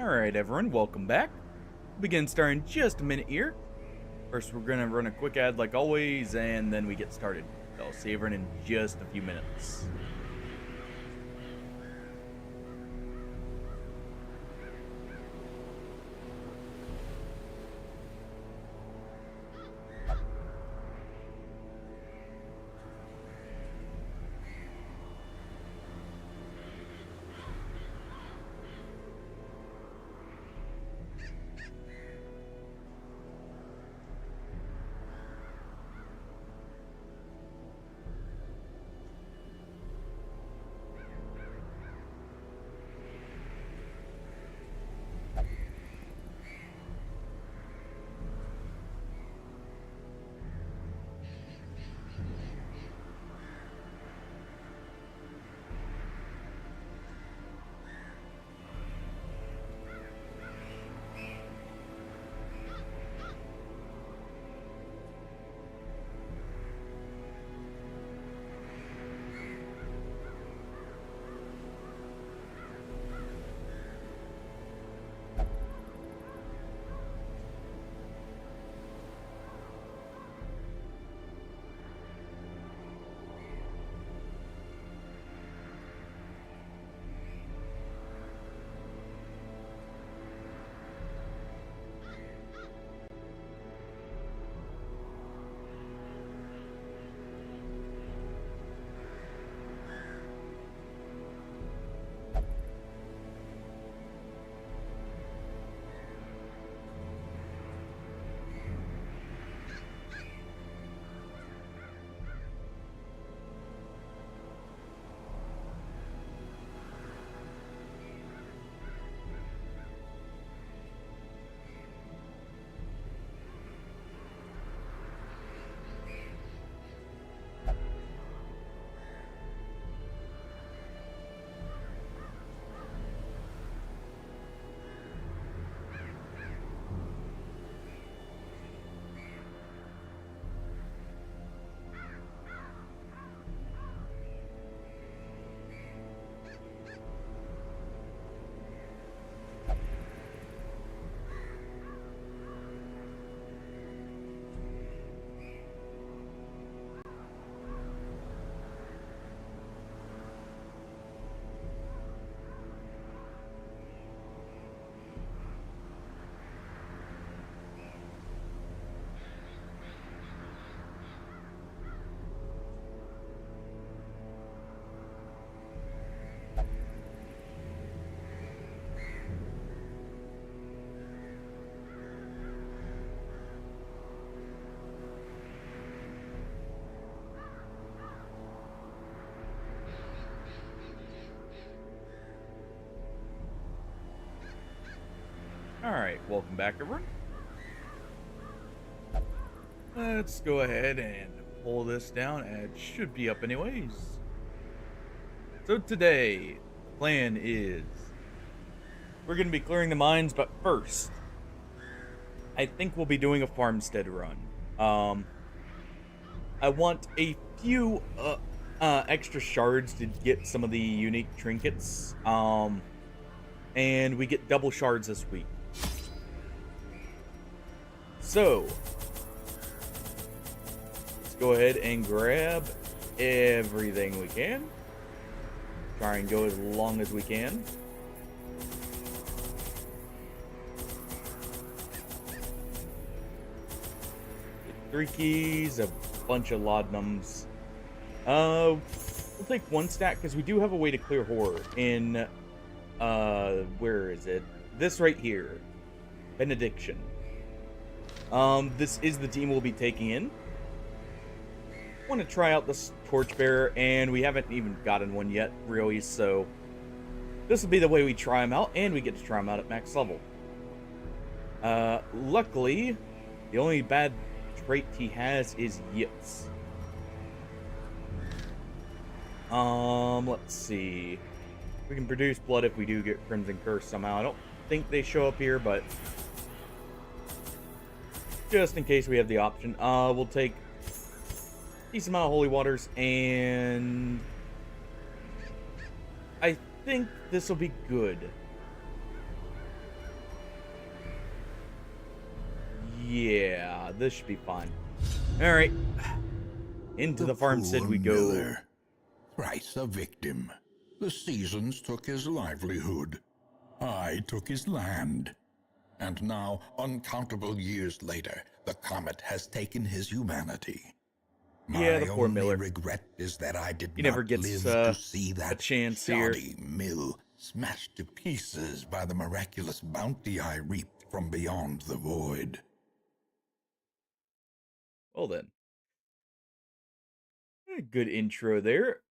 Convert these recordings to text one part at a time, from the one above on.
Alright, everyone, welcome back. We'll begin starting in just a minute here. First, we're gonna run a quick ad like always, and then we get started. I'll see everyone in just a few minutes. Alright, welcome back, everyone. Let's go ahead and pull this down. It should be up anyways. So today, the plan is we're going to be clearing the mines, but first, I think we'll be doing a farmstead run. I want a few extra shards to get some of the unique trinkets. And we get double shards this week. So, let's go ahead and grab everything we can. Try and go as long as we can. Get 3 keys, a bunch of laudanums. We'll take 1 stack because we do have a way to clear horror in, where is it? This right here. Benediction. This is the team we'll be taking in. Want to try out this Torchbearer, and we haven't even gotten one yet, really, so this will be the way we try him out, and we get to try him out at max level. Luckily, the only bad trait he has is yips. Let's see. We can produce blood if we do get Crimson Curse somehow. I don't think they show up here, but just in case we have the option. We'll take a decent amount of holy waters, and I think this will be good. Yeah, this should be fine. All right. Into the farmstead we go. Miller, thrice a victim. The seasons took his livelihood. I took his land. And now, uncountable years later, the comet has taken his humanity. Yeah, the poor My only Miller. regret is that I did He not never gets live to see a that chance here. shoddy mill smashed to pieces by the miraculous bounty I reaped from beyond the void. Well then. Good intro there.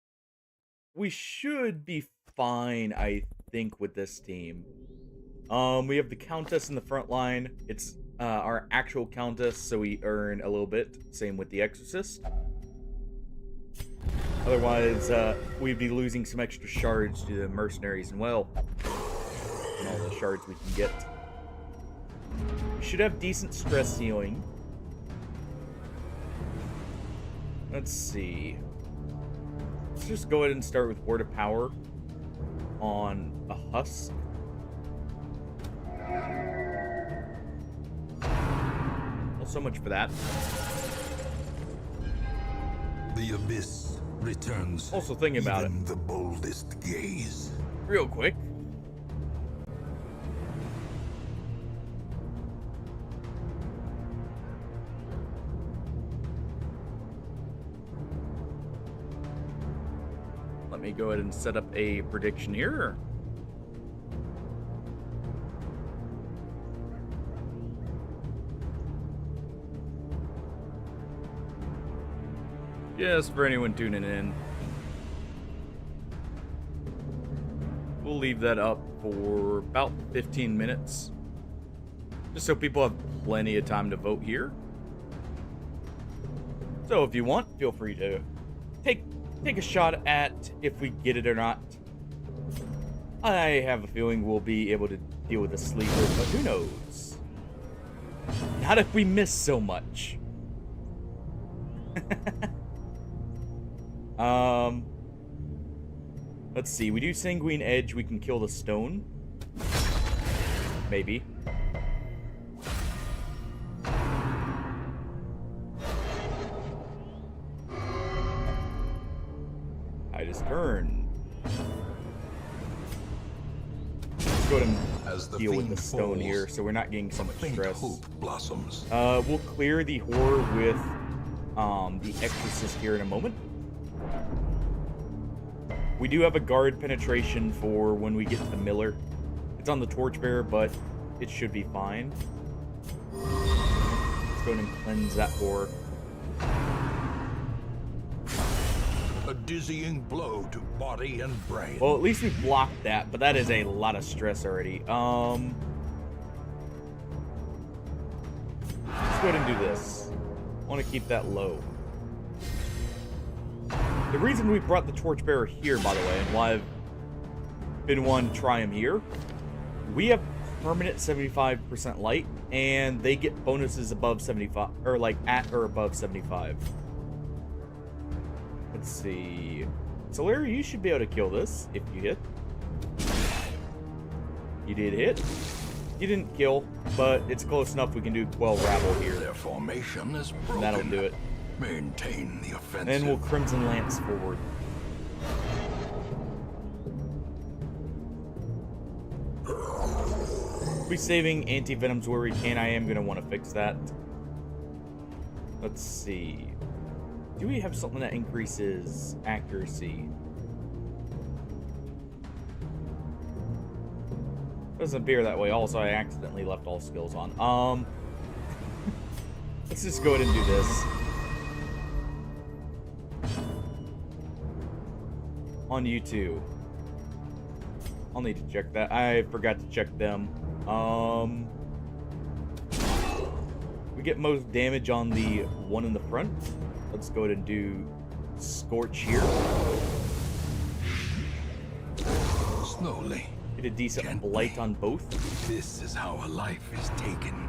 We should be fine, I think, with this team. We have the Countess in the front line. It's our actual Countess, so we earn a little bit. Same with the Exorcist. Otherwise, we'd be losing some extra shards to the mercenaries, and well, and all the shards we can get. We should have decent stress healing. Let's see. Let's just go ahead and start with Word of Power on a Husk. Well, so much for that. The abyss returns. Also thinking about it. Even the boldest gaze. Real quick. Let me go ahead and set up a prediction here. Just for anyone tuning in. We'll leave that up for about 15 minutes. Just so people have plenty of time to vote here. So if you want, feel free to take a shot at if we get it or not. I have a feeling we'll be able to deal with the sleeper, but who knows? Not if we miss so much. Let's see. We do Sanguine Edge. We can kill the stone. Maybe. I just turn. Let's go ahead and deal with the stone here, so we're not getting so much stress. Blossoms. We'll clear the horror with the Exorcist here in a moment. We do have a guard penetration for when we get to the Miller. It's on the Torchbearer, but it should be fine. Let's go ahead and cleanse that horror. A dizzying blow to body and brain. Well, at least we blocked that, but that is a lot of stress already. Let's go ahead and do this. I want to keep that low. The reason we brought the Torchbearer here, by the way, and why I've been wanting to try him here, we have permanent 75% light, and they get bonuses above 75, or like at or above 75. Let's see. So Larry, you should be able to kill this if you hit. You did hit. You didn't kill, but it's close enough we can do Quell Rabble here. Their formation is broken. And that'll do it. Maintain the offensive. And we'll Crimson Lance forward. We're saving anti-venoms where we can. I am going to want to fix that. Let's see. Do we have something that increases accuracy? Doesn't appear that way. Also, I accidentally left all skills on. Let's just go ahead and do this. On YouTube. I'll need to check that. I forgot to check them. We get most damage on the one in the front. Let's go ahead and do Scorch here. Slowly. Get a decent blight on both. This is how a life is taken.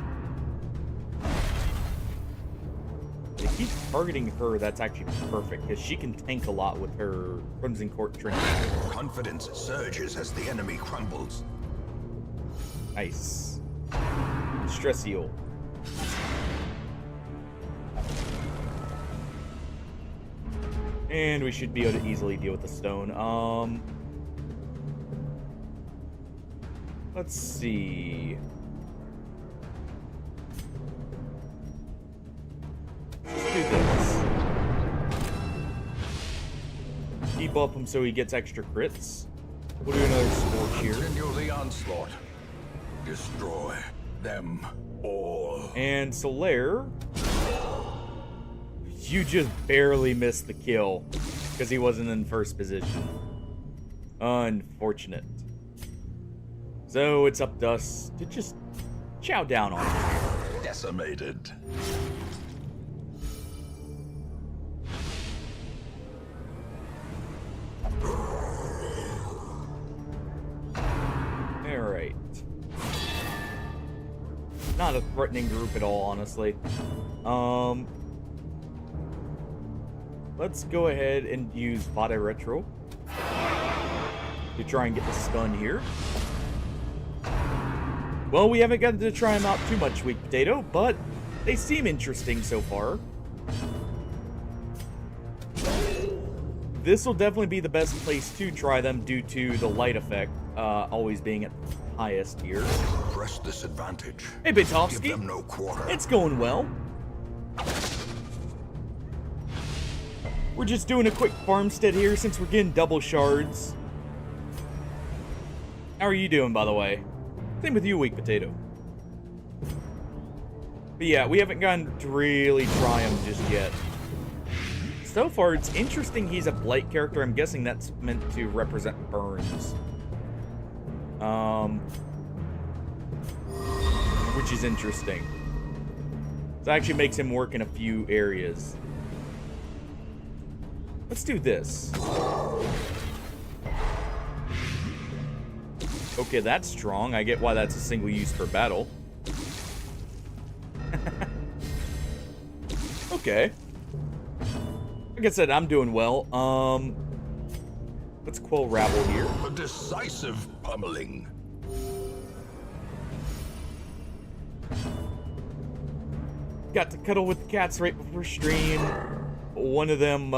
They keep targeting her. That's actually perfect because she can tank a lot with her Crimson Court Trinket. Confidence surges as the enemy crumbles. Nice. Stress heal. And we should be able to easily deal with the stone. Let's see. Let's do this. Debuff him so he gets extra crits. We'll do another scorch here. Continue the onslaught. Destroy them all. And Solaire, you just barely missed the kill because he wasn't in first position. Unfortunate. So it's up to us to just chow down on him. Decimated. Alright. Not a threatening group at all, honestly. Let's go ahead and use Vade Retro to try and get the stun here. Well, we haven't gotten to try them out too much, Weak Potato, but they seem interesting so far. This will definitely be the best place to try them due to the light effect always being at the highest here. Press this advantage. Hey, Bitovsky. Give them no quarter. It's going well. We're just doing a quick farmstead here since we're getting double shards. How are you doing, by the way? Same with you, Weak Potato. But yeah, we haven't gotten to really try him just yet. So far, it's interesting he's a Blight character. I'm guessing that's meant to represent burns. Which is interesting. So it actually makes him work in a few areas. Let's do this. Okay, that's strong. I get why that's a single use per battle. Okay. Like I said, I'm doing well. Let's quell rabble here. A decisive pummeling. Got to cuddle with the cats right before stream. One of them,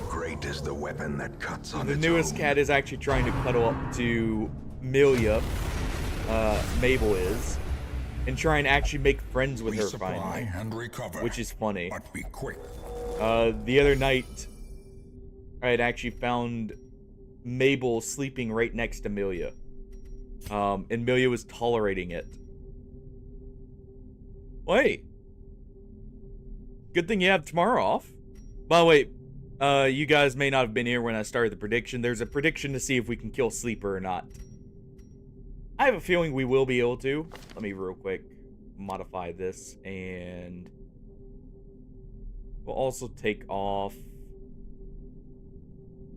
Great is the weapon that cuts on the its newest own. cat is actually trying to cuddle up to Milia, Mabel is, and try and actually make friends with her Resupply finally, and recover. which is funny. But be quick. The other night, I had actually found Mabel sleeping right next to Milia, and Milia was tolerating it. Wait. Good thing you have tomorrow off. By the way, you guys may not have been here when I started the prediction. There's a prediction to see if we can kill Sleeper or not. I have a feeling we will be able to. Let me real quick modify this, and we'll also take off.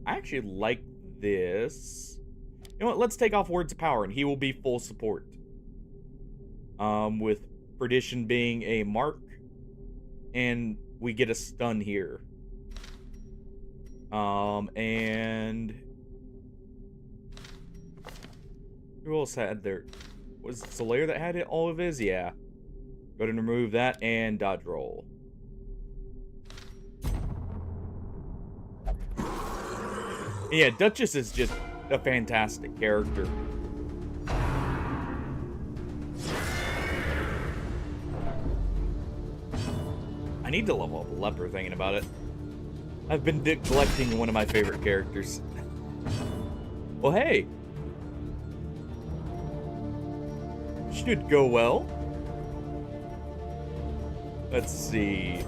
I actually like this. You know what? Let's take off Words of Power, and he will be full support. With Perdition being a mark, and we get a stun here. And who else had there? Was it Solaire that had it? All of his? Yeah. Go ahead and remove that and dodge roll. Yeah, Duchess is just a fantastic character. I need to level up Leper, thinking about it. I've been neglecting one of my favorite characters. Well, hey. Should go well. Let's see.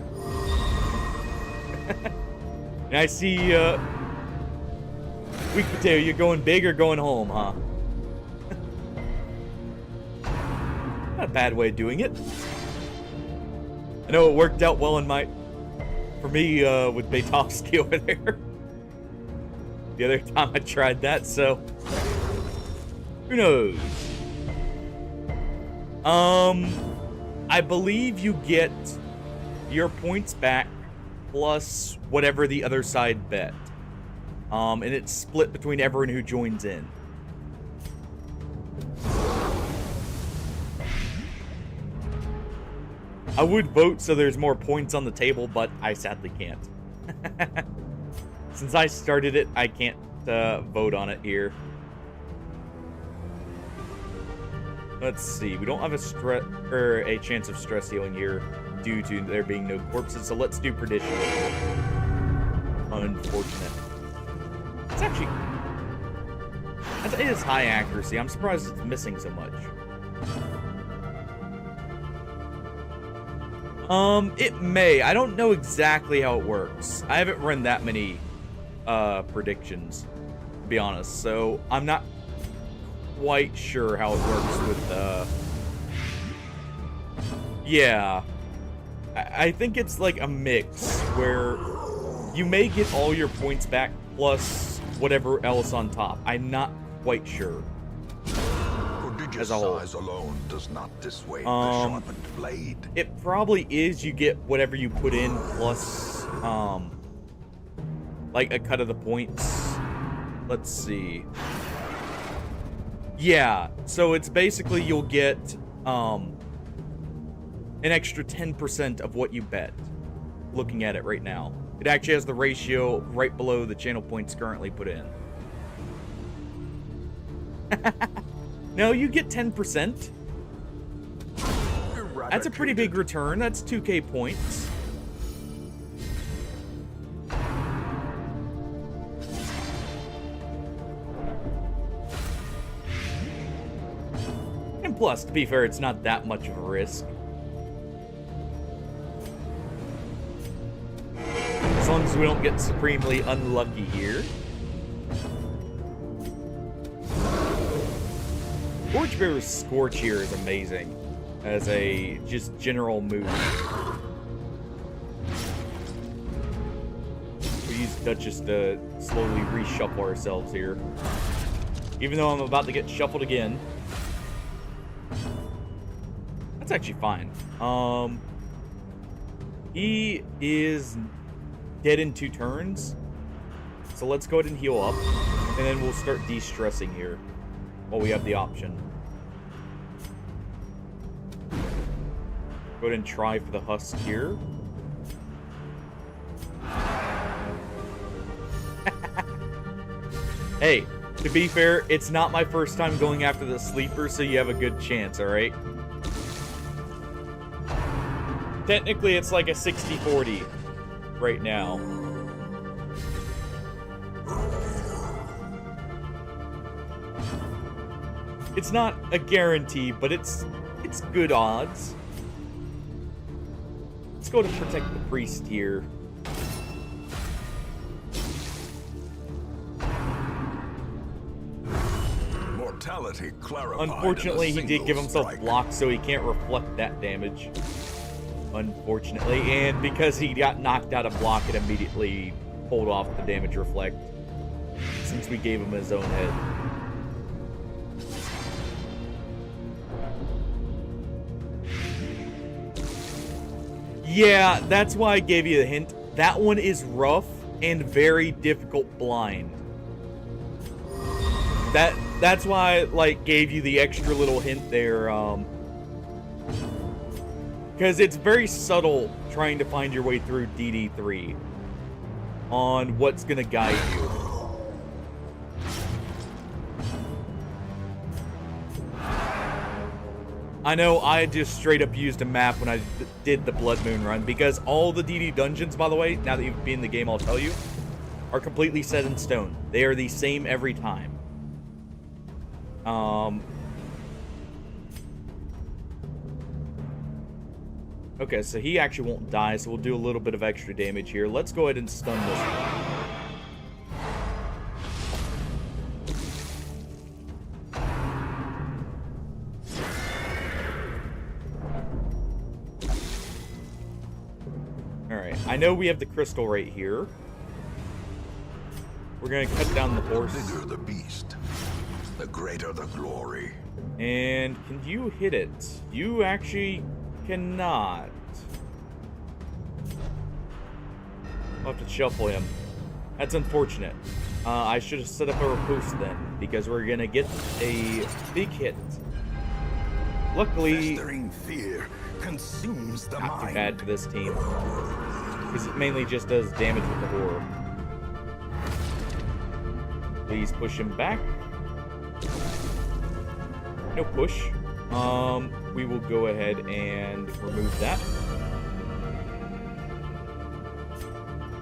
I see, Weak Potato, you're going big or going home, huh? Not a bad way of doing it. I know it worked out well for me, with Bitovsky over there. The other time I tried that, so who knows? I believe you get your points back plus whatever the other side bet. And it's split between everyone who joins in. I would vote so there's more points on the table, but I sadly can't. Since I started it, I can't vote on it here. Let's see. We don't have a chance of stress healing here due to there being no corpses. So let's do perdition. Unfortunate. It's actually, it is high accuracy. I'm surprised it's missing so much. It may. I don't know exactly how it works. I haven't run that many predictions, to be honest. So I'm not quite sure how it works with yeah. I think it's like a mix where you may get all your points back plus whatever else on top. I'm not quite sure. Prodigious As a whole. size alone does not dissuade the sharpened blade. It probably is you get whatever you put in plus like a cut of the points. Let's see. Yeah, so it's basically you'll get an extra 10% of what you bet. Looking at it right now. It actually has the ratio right below the channel points currently put in. No, you get 10%. That's a pretty big return. That's 2k points. And plus, to be fair, it's not that much of a risk. As long as we don't get supremely unlucky here. Torchbearer's Scorch here is amazing as a just general move. We use Duchess to slowly reshuffle ourselves here. Even though I'm about to get shuffled again. That's actually fine. He is dead in 2 turns. So let's go ahead and heal up. And then we'll start de-stressing here. While we have the option. Go ahead and try for the husk here. Hey, to be fair, it's not my first time going after the sleeper, so you have a good chance, alright? Technically, it's like a 60-40 right now. It's not a guarantee, but it's good odds. Let's go to protect the priest here. Mortality clarified. Unfortunately, he did give himself block, so he can't reflect that damage. Unfortunately, and because he got knocked out of block, it immediately pulled off the damage reflect. Since we gave him his own head. Yeah, that's why I gave you the hint. That one is rough and very difficult blind. That's why I, like, gave you the extra little hint there, because it's very subtle trying to find your way through DD3 on what's gonna guide you. I know I just straight up used a map when I did the Blood Moon run, because all the DD dungeons, by the way, now that you've been in the game, I'll tell you, are completely set in stone. They are the same every time. Okay, so he actually won't die, so we'll do a little bit of extra damage here. Let's go ahead and stun this one. I know we have the crystal right here. We're gonna cut down the horse. The bigger the beast, the greater the glory. And can you hit it? You actually cannot. I'll have to shuffle him. That's unfortunate. I should have set up a riposte then, because we're gonna get a big hit. Luckily, Festering fear consumes the not too mind. bad for this team. Because it mainly just does damage with the horror. Please push him back. No push. We will go ahead and remove that.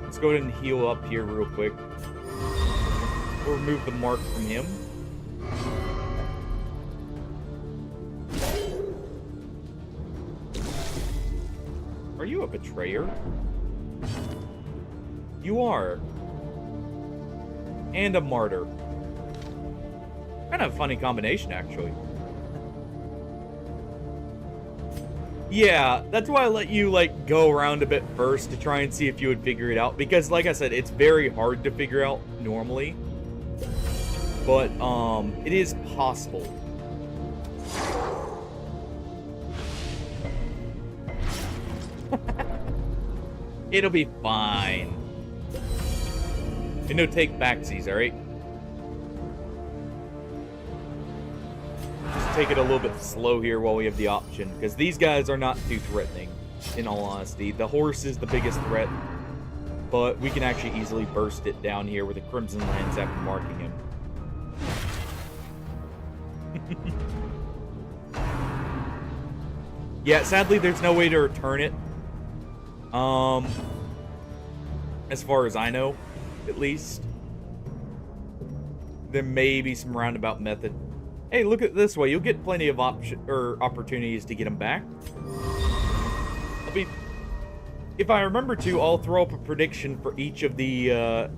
Let's go ahead and heal up here real quick. We'll remove the mark from him. Are you a betrayer? You are. And a martyr. Kind of a funny combination, actually. Yeah, that's why I let you, like, go around a bit first to try and see if you would figure it out. Because, like I said, it's very hard to figure out normally. But, it is possible. It'll be fine. And no take backsies, alright? Just take it a little bit slow here while we have the option, because these guys are not too threatening, in all honesty. The horse is the biggest threat, but we can actually easily burst it down here with a Crimson Lance after marking him. Yeah, sadly, there's no way to return it. As far as I know, at least. There may be some roundabout method. Hey, look at it this way. You'll get plenty of opportunities to get them back. If I remember to, I'll throw up a prediction for each of the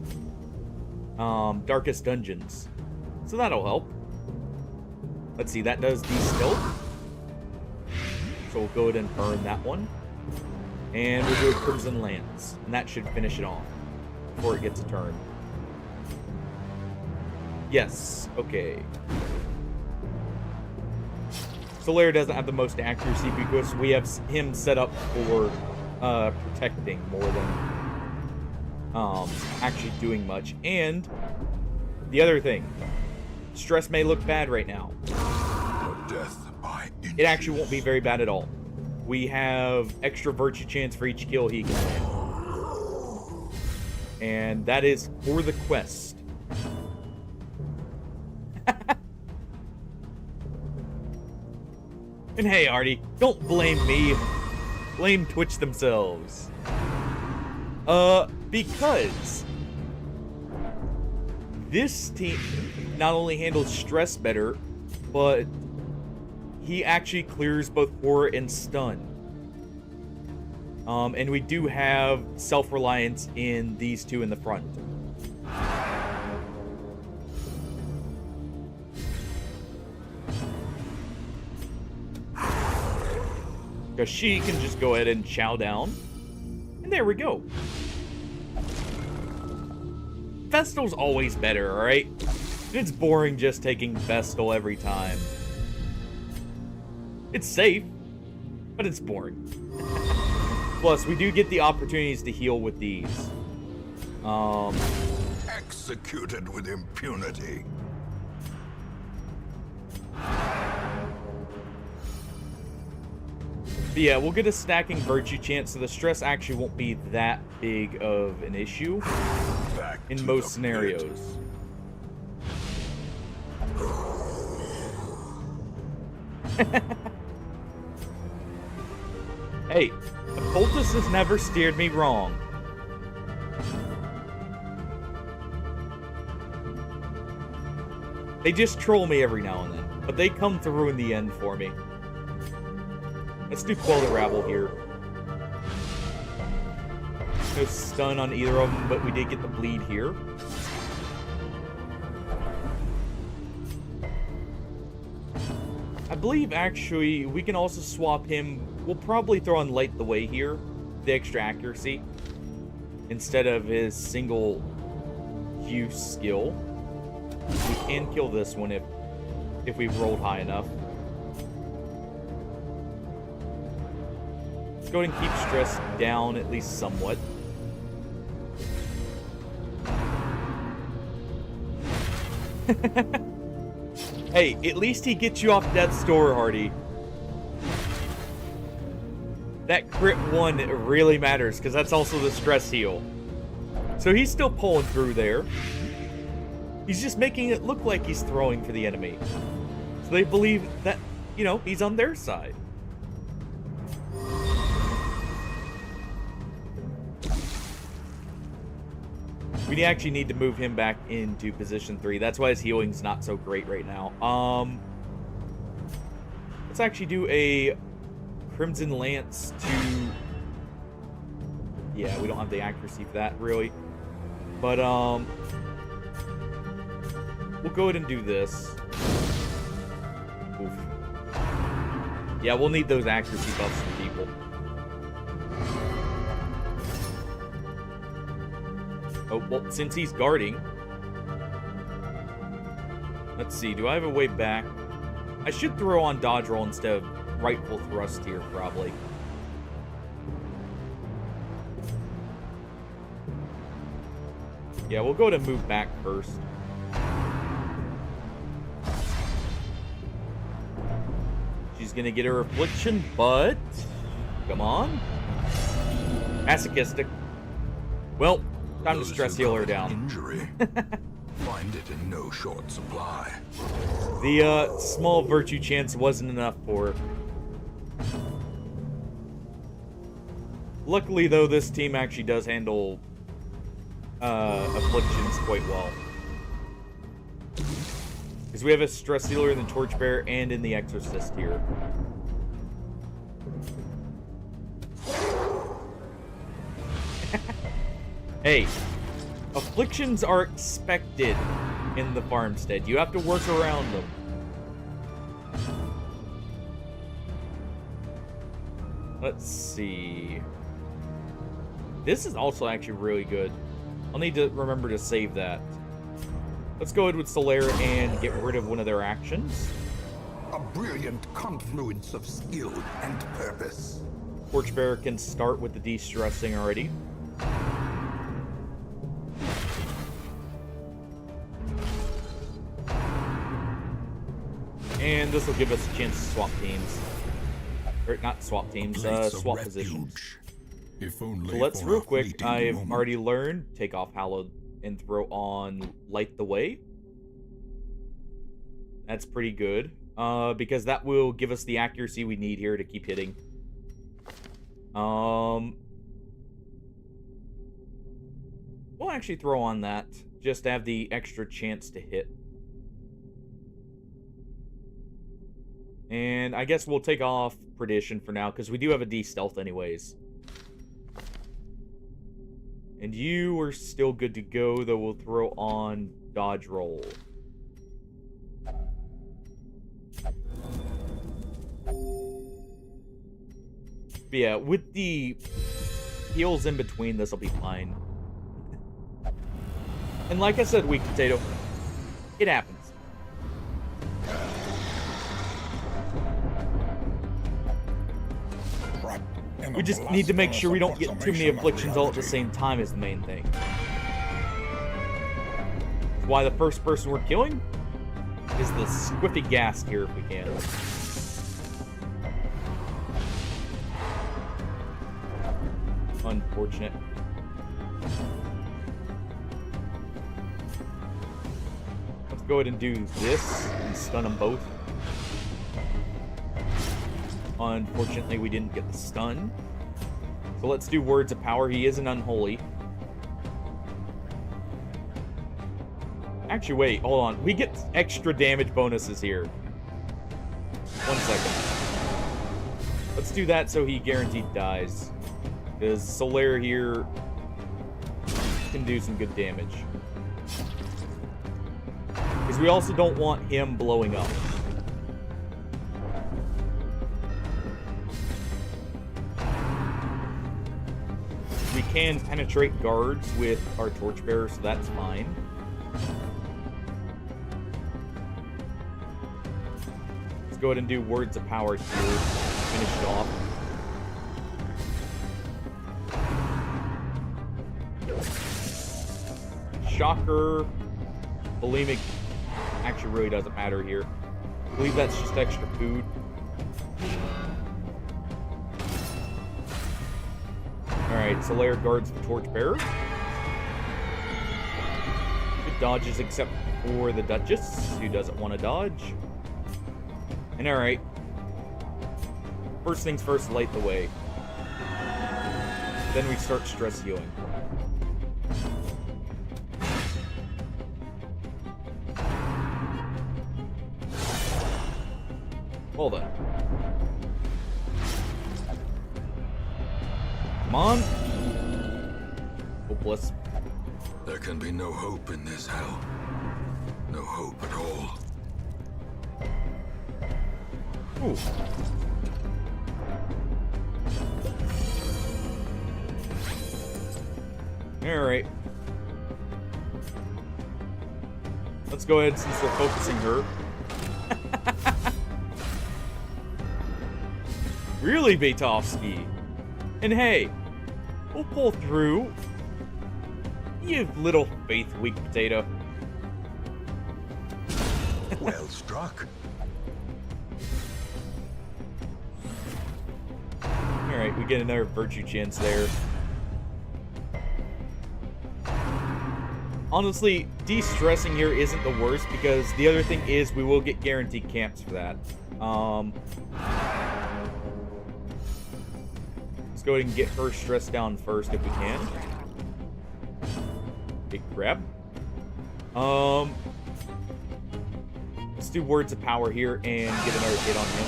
darkest dungeons. So that'll help. Let's see, that does the stealth. So we'll go ahead and burn that one. And we'll do a Crimson Lance. And that should finish it off before it gets a turn. Yes, okay. Solaire doesn't have the most accuracy because we have him set up for protecting more than actually doing much. And the other thing, stress may look bad right now. Death by it actually won't be very bad at all. We have extra virtue chance for each kill he can win. And that is for the quest. And hey, Artie, don't blame me. Blame Twitch themselves. Because this team not only handles stress better, but he actually clears both horror and stun. And we do have self-reliance in these two in the front. Because she can just go ahead and chow down. And there we go. Vestal's always better, alright? It's boring just taking Vestal every time. It's safe, but it's boring. Plus, we do get the opportunities to heal with these. executed with impunity. But yeah, we'll get a stacking virtue chance, so the stress actually won't be that big of an issue in most scenarios. Hey, the poultice has never steered me wrong. They just troll me every now and then, but they come through in the end for me. Let's do Quell the Rabble here. No stun on either of them, but we did get the bleed here. I believe, actually, we can also swap him. We'll probably throw on Light the Way here, the extra accuracy, instead of his single use skill. We can kill this one if we've rolled high enough. Let's go ahead and keep stress down at least somewhat. Hey, at least he gets you off death's door, Hardy. That crit one really matters, because that's also the stress heal. So he's still pulling through there. He's just making it look like he's throwing for the enemy. So they believe that, you know, he's on their side. We actually need to move him back into position 3. That's why his healing's not so great right now. Let's actually do a Crimson Lance to... Yeah, we don't have the accuracy for that, really. But, we'll go ahead and do this. Oof. Yeah, we'll need those accuracy buffs from people. Oh, well, since he's guarding... Let's see, do I have a way back? I should throw on dodge roll instead of rightful thrust here, probably. Yeah, we'll go to move back first. She's gonna get her affliction, but... Come on. Masochistic. Well, time to stress heal her down. Injury. Find it in no short supply. The small virtue chance wasn't enough for her. Luckily, though, this team actually does handle afflictions quite well. Because we have a stress healer in the Torchbearer and in the Exorcist here. Hey, afflictions are expected in the farmstead. You have to work around them. Let's see. This is also actually really good. I'll need to remember to save that. Let's go ahead with Solera and get rid of one of their actions. A brilliant confluence of skill and purpose. Torchbearer can start with the de-stressing already. And this will give us a chance to swap teams. Or not swap teams, swap positions. If only So let's for real a quick, fleeting I've moment. already learned, take off Hallowed and throw on Light the Way. That's pretty good. Because that will give us the accuracy we need here to keep hitting. We'll actually throw on that, just to have the extra chance to hit. And I guess we'll take off Perdition for now, because we do have a D-Stealth anyways. And you are still good to go, though we'll throw on Dodge Roll. But yeah, with the heals in between, this will be fine. And like I said, Weak Potato, it happens. We just need to make sure we don't get too many afflictions all at the same time is the main thing. That's why the first person we're killing is the Squiffy Ghast here if we can. Unfortunate. Let's go ahead and do this and stun them both. Unfortunately, we didn't get the stun. So let's do Words of Power. He is an Unholy. Actually, wait, hold on. We get extra damage bonuses here. 1 second. Let's do that so he guaranteed dies. Because Solera here can do some good damage. Because we also don't want him blowing up. We can penetrate guards with our Torchbearer, so that's fine. Let's go ahead and do Words of Power here. Finish it off. Shocker. Bulimic actually really doesn't matter here. I believe that's just extra food. Alright, Solera guards the Torchbearer. Good dodges, except for the Duchess, who doesn't want to dodge. And alright. First things first, light the way. Then we start stress healing. Hold on. Come on. Hopeless. There can be no hope in this hell. No hope at all. Ooh. Alright. Let's go ahead since they're focusing her. Really, Baitovsky? And hey, we'll pull through. You little faith-weak potato. Well struck. Alright, we get another virtue chance there. Honestly, de-stressing here isn't the worst because the other thing is we will get guaranteed camps for that. Let's go ahead and get her stressed down first if we can. Big grab. Let's do Words of Power here and get another hit on him.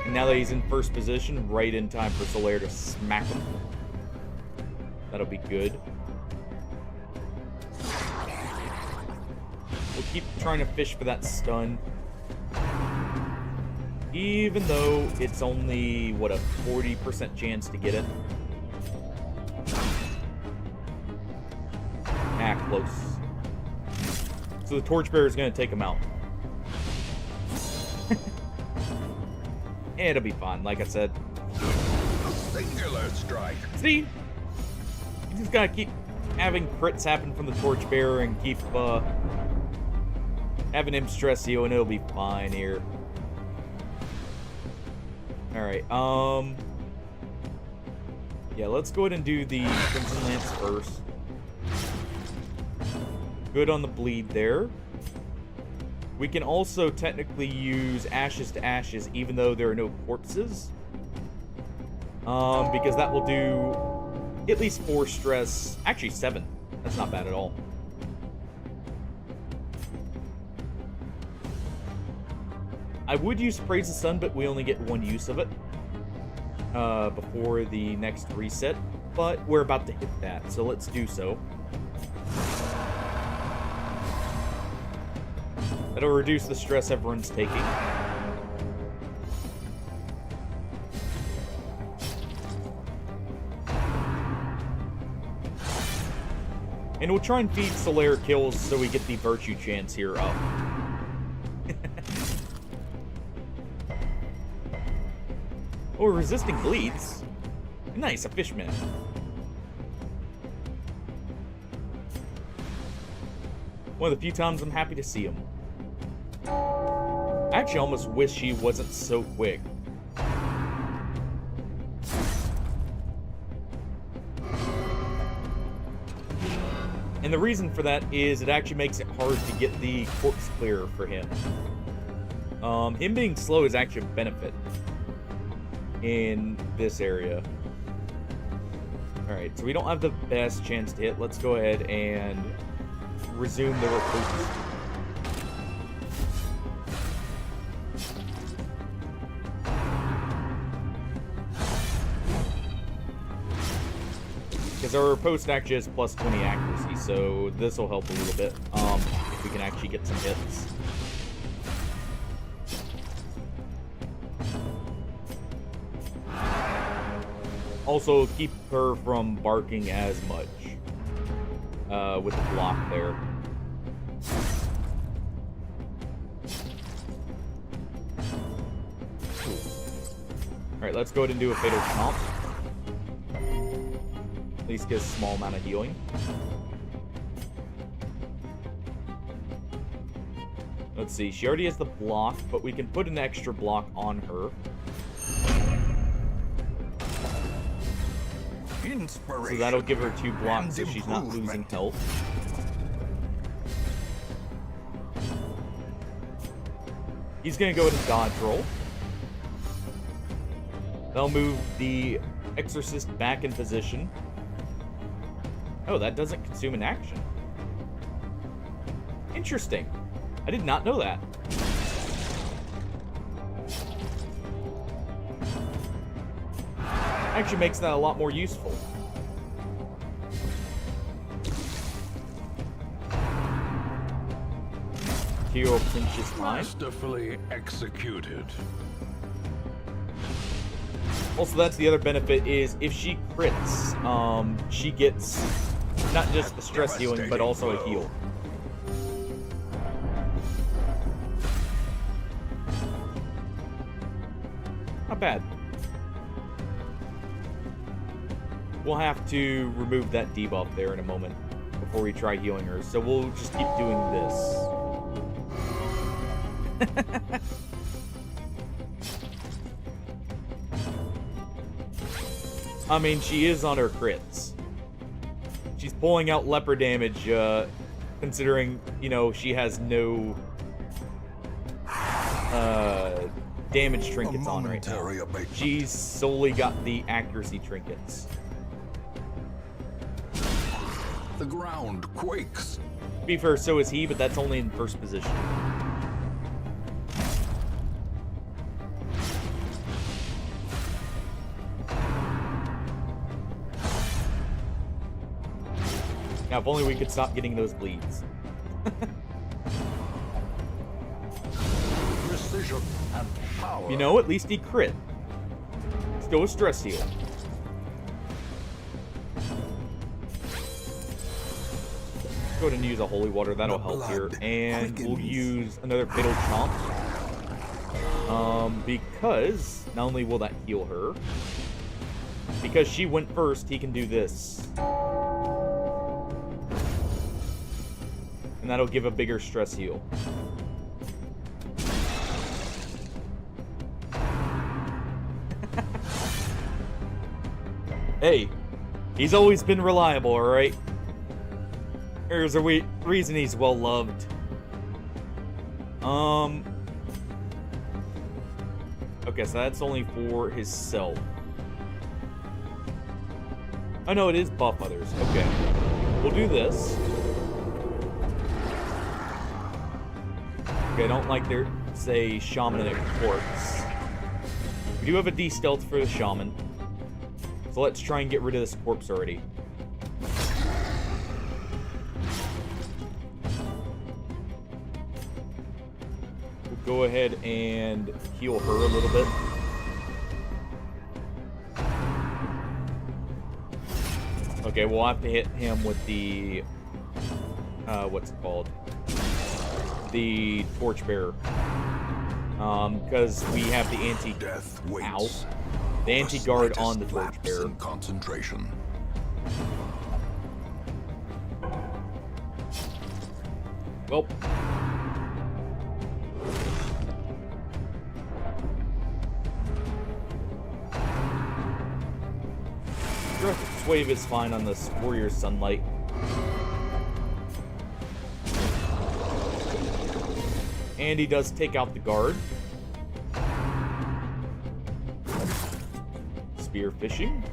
And now that he's in first position, right in time for Solaire to smack him. That'll be good. We'll keep trying to fish for that stun. Even though it's only, what, a 40% chance to get it. Ah, close. So the Torchbearer is going to take him out. It'll be fine, like I said. A singular strike. See? You just gotta keep having crits happen from the Torchbearer and keep having him stress you, and it'll be fine here. Alright, yeah, let's go ahead and do the Crimson Lance first. Good on the bleed there. We can also technically use Ashes to Ashes, even though there are no corpses. Because that will do at least 4 stress. Actually, 7. That's not bad at all. I would use Praise the Sun, but we only get 1 use of it before the next reset. But we're about to hit that, so let's do so. That'll reduce the stress everyone's taking. And we'll try and feed Solaire kills so we get the virtue chance here up. Oh, resisting bleeds. Nice, a fishman. One of the few times I'm happy to see him. I actually almost wish he wasn't so quick. And the reason for that is it actually makes it hard to get the corpse clear for him. Him being slow is actually a benefit in this area. Alright, so we don't have the best chance to hit. Let's go ahead and resume the recruits. Because our post actually has plus 20 accuracy, so this will help a little bit if we can actually get some hits. Also, keep her from barking as much with the block there. Alright, let's go ahead and do a Fatal Chomp. At least get a small amount of healing. Let's see, she already has the block, but we can put an extra block on her. Inspiration. So that'll give her 2 blocks so and she's not losing improvement. health. He's gonna go with a dodge roll. They'll move the Exorcist back in position. Oh, that doesn't consume an action. Interesting. I did not know that. Actually makes that a lot more useful. Hero pinches fine. Masterfully executed. Also, that's the other benefit is if she crits, she gets not just the stress healing, but also a heal. Not bad. We'll have to remove that debuff there in a moment before we try healing her. So we'll just keep doing this. I mean, she is on her crits. She's pulling out leper damage, considering, you know, she has no damage trinkets on right now. Momentary abatement. She's solely got the accuracy trinkets. The ground quakes. To be fair, so is he, but that's only in first position. Now, if only we could stop getting those bleeds. Precision and power. You know, at least he crit. Still a stress heal. Go ahead and use a holy water. That'll The help here. blood And we'll quickens. use another fatal chomp. Because not only will that heal her, because she went first, he can do this. And that'll give a bigger stress heal. Hey, he's always been reliable, alright? There's a reason he's well loved. Okay, so that's only for his self. Oh no, it is buff others. Okay. We'll do this. Okay, I don't like their, say, shamanic corpse. We do have a D-stealth for the shaman. So let's try and get rid of this corpse already. We'll go ahead and heal her a little bit. Okay, we'll have to hit him with the... what's it called? The torchbearer. Because we have the anti... Death Ow. waits. The anti-guard on the Slightest lapse torchbearer. in concentration. Well. Wave is fine on this warrior's sunlight. And he does take out the guard. Spear fishing.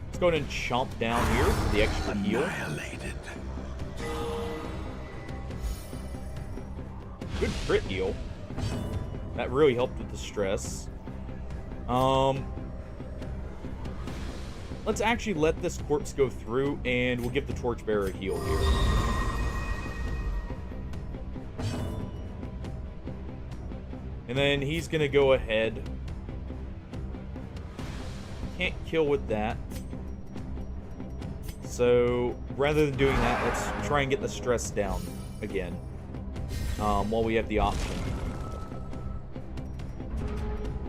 Let's go ahead and chomp down here for the extra heal. Annihilated. Good crit heal. That really helped with the stress. Let's actually let this corpse go through, and we'll give the torchbearer a heal here. And then he's gonna go ahead. Can't kill with that. So rather than doing that, let's try and get the stress down again. While we have the option.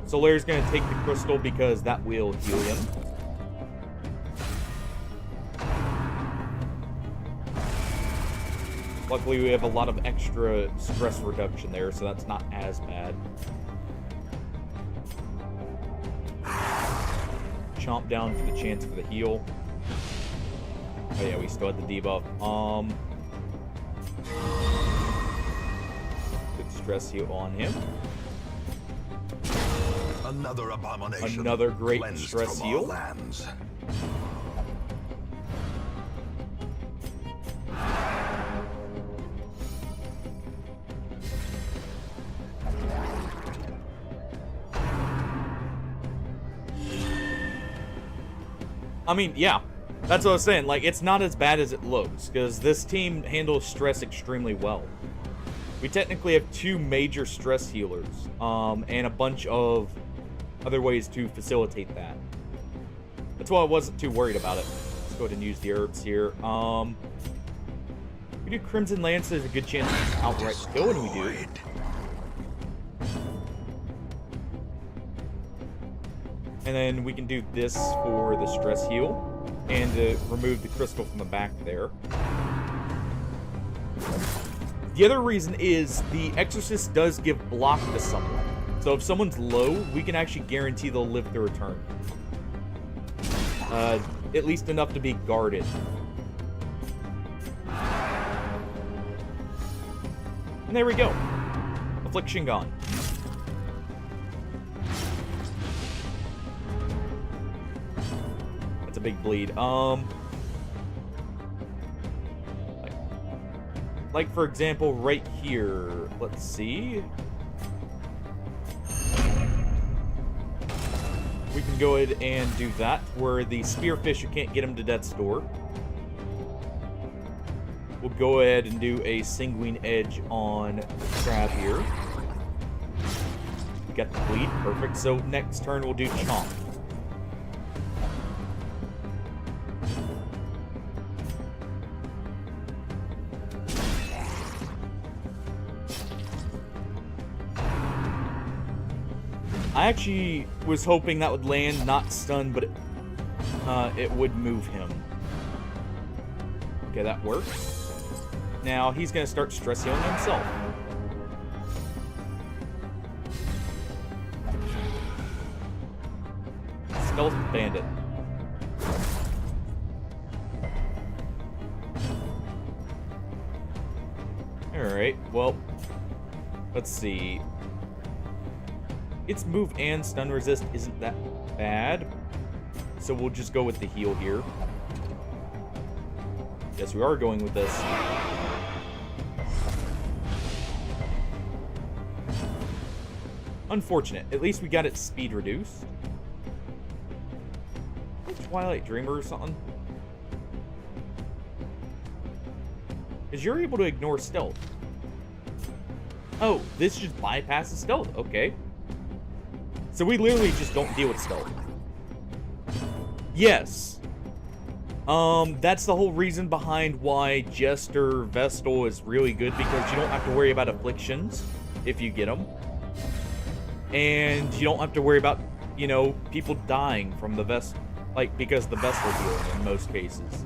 Solaire's gonna take the crystal because that will heal him. Luckily, we have a lot of extra stress reduction there, so that's not as bad. Chomp down for the chance for the heal. Oh yeah, we still had the debuff. Good stress heal on him. Another abomination. Another great cleansed stress from our heal. lands. I mean, yeah, that's what I was saying. Like, it's not as bad as it looks, because this team handles stress extremely well. We technically have 2 major stress healers, and a bunch of other ways to facilitate that. That's why I wasn't too worried about it. Let's go ahead and use the herbs here. We do Crimson Lance, there's a good chance to outright kill, and we do. And then we can do this for the stress heal and remove the crystal from the back there. The other reason is the Exorcist does give block to someone. So if someone's low, we can actually guarantee they'll live through a turn. At least enough to be guarded. And there we go. Affliction gone. A big bleed. Like for example, right here. Let's see. We can go ahead and do that. Where the Spearfish, you can't get him to death's door. We'll go ahead and do a Sanguine Edge on Crab here. We got the bleed, perfect. So next turn we'll do Chomp. I actually was hoping that would land, not stun, but it would move him. Okay, that works. Now he's going to start stress healing himself. Stealth Bandit. Alright, well, let's see. Its move and stun resist isn't that bad, so we'll just go with the heal here. Yes, we are going with this. Unfortunate. At least we got its speed reduced. Twilight Dreamer or something. Because you're able to ignore stealth. Oh, this just bypasses stealth. Okay. So we literally just don't deal with stealth. Yes. That's the whole reason behind why Jester Vestal is really good, because you don't have to worry about afflictions if you get them. And you don't have to worry about, you know, people dying from the Vestal. Like, because the Vestal deal in most cases.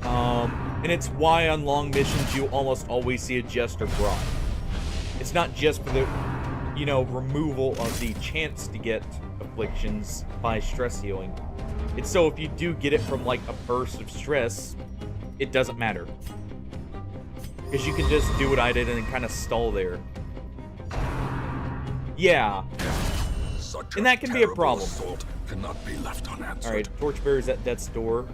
And it's why on long missions you almost always see a Jester brought. It's not just for the, you know, removal of the chance to get afflictions by stress healing. It's so if you do get it from, like, a burst of stress, it doesn't matter. Because you can just do what I did and kind of stall there. Yeah. And that can be a problem. Cannot be left unanswered. Alright, Torchbearer's at death's door.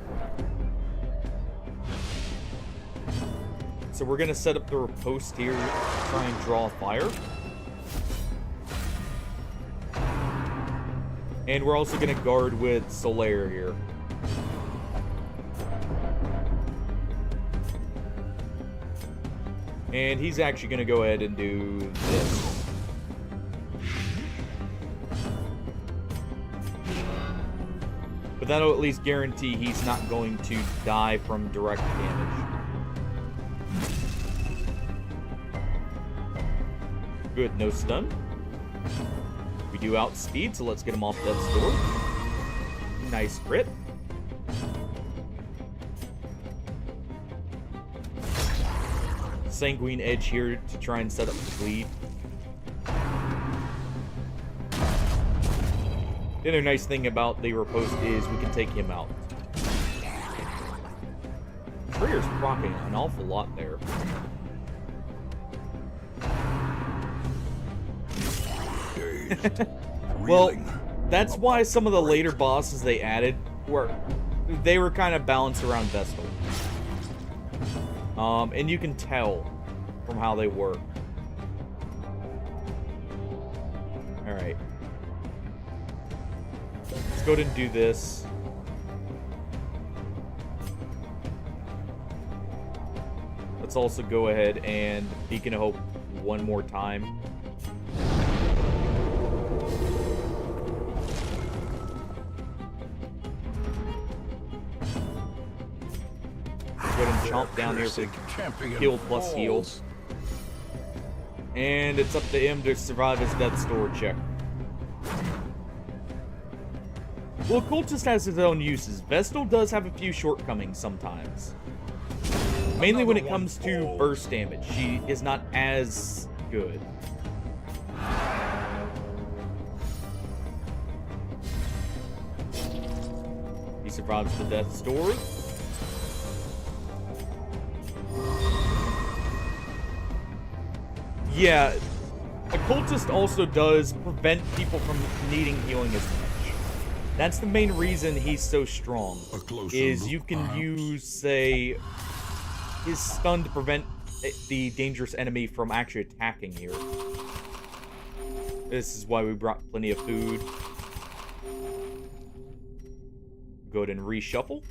So we're going to set up the riposte here, try and draw fire. And we're also going to guard with Solaire here. And he's actually going to go ahead and do this. But that'll at least guarantee he's not going to die from direct damage. Good, no stun. We do outspeed, so let's get him off death's door. Nice crit. Sanguine Edge here to try and set up the bleed. The other nice thing about the riposte is we can take him out. Trigger's proccing an awful lot there. Well, that's why some of the later bosses they added were kind of balanced around Vestal. And you can tell from how they work. Alright. Let's go ahead and do this. Let's also go ahead and Beacon of Hope one more time. Go ahead and chomp down here for heal plus heal. And it's up to him to survive his death store check. Well, Cultist has his own uses. Vestal does have a few shortcomings sometimes. Mainly when it comes to burst damage. She is not as good. He survives the death store. Yeah, a Cultist also does prevent people from needing healing as much. That's the main reason he's so strong, is you can use, say, his stun to prevent the dangerous enemy from actually attacking here. This is why we brought plenty of food. Go ahead and reshuffle.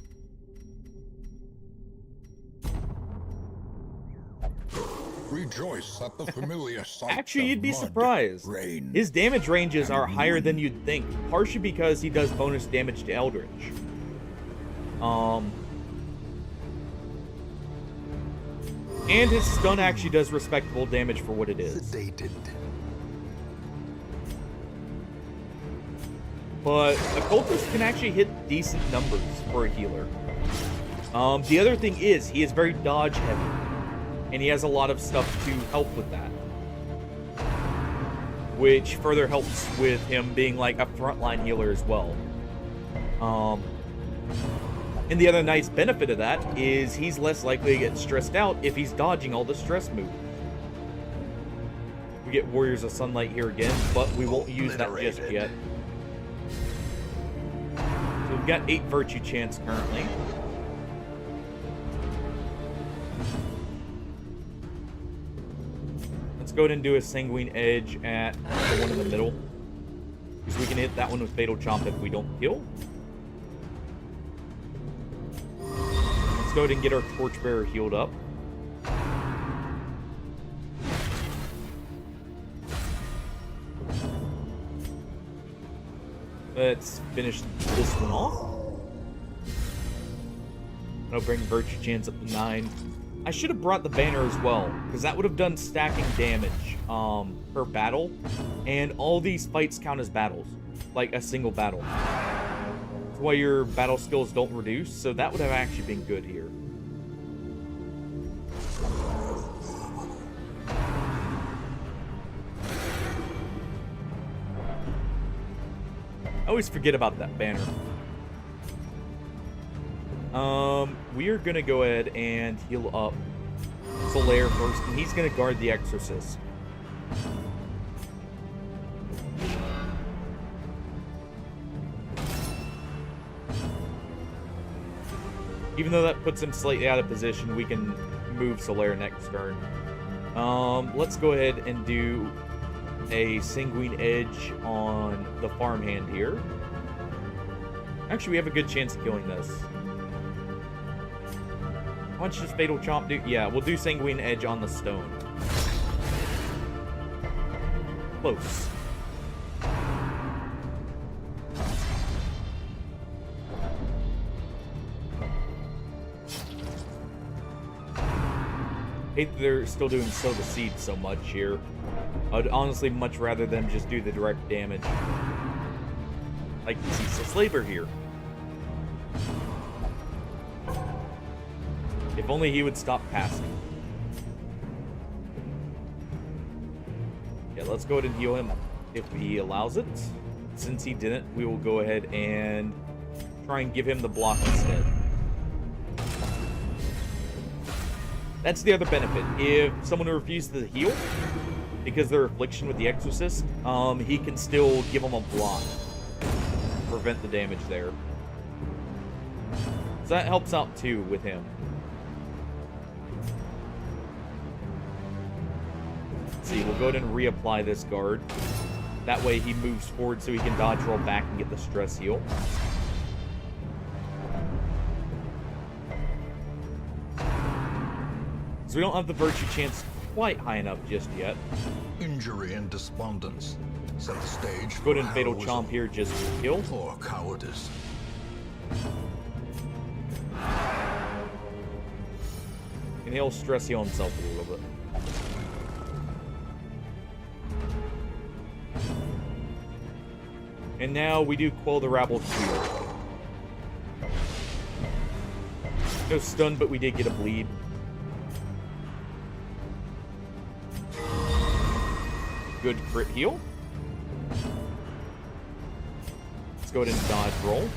Rejoice at the familiar sight. Actually, you'd be of mud, surprised. rain, His damage ranges are higher than you'd think, partially because he does bonus damage to Eldritch. And his stun actually does respectable damage for what it is. Sedated. But a Cultist can actually hit decent numbers for a healer. The other thing is, he is very dodge heavy. And he has a lot of stuff to help with that. Which further helps with him being like a frontline healer as well. And the other nice benefit of that is he's less likely to get stressed out if he's dodging all the stress moves. We get Warriors of Sunlight here again, but we won't use that just yet. So we've got 8 Virtue Chants currently. Let's go ahead and do a Sanguine Edge at the one in the middle. Because we can hit that one with Fatal Chomp if we don't kill. Let's go ahead and get our Torchbearer healed up. Let's finish this one off. I'll bring Virtue Chance up to 9. I should have brought the banner as well, because that would have done stacking damage per battle, and all these fights count as battles, like a single battle. That's why your battle skills don't reduce, so that would have actually been good here. I always forget about that banner. We are gonna go ahead and heal up Solaire first, and he's gonna guard the Exorcist. Even though that puts him slightly out of position, we can move Solaire next turn. Let's go ahead and do a Sanguine Edge on the farmhand here. Actually, we have a good chance of killing this. Why don't you just Fatal Chomp do? Yeah, we'll do Sanguine Edge on the stone. Close. Hate that they're still doing Sow the Seed so much here. I'd honestly much rather them just do the direct damage. Like Ceaseless Labor here. If only he would stop passing. Yeah, let's go ahead and heal him if he allows it. since he didn't, we will go ahead and try and give him the block instead. That's the other benefit. If someone refuses to heal because their affliction with the Exorcist, he can still give them a block. Prevent the damage there. So that helps out too with him. Let's see, we'll go ahead and reapply this guard. That way he moves forward so he can dodge roll back and get the stress heal. So we don't have the virtue chance quite high enough just yet. Injury and despondence set the stage. Go ahead and for fatal heroism chomp here just for kill. or cowardice. And he'll stress heal himself a little bit. And now we do Quell the Rabble 2. No stun, but we did get a bleed. Good crit heal. Let's go ahead and dodge roll.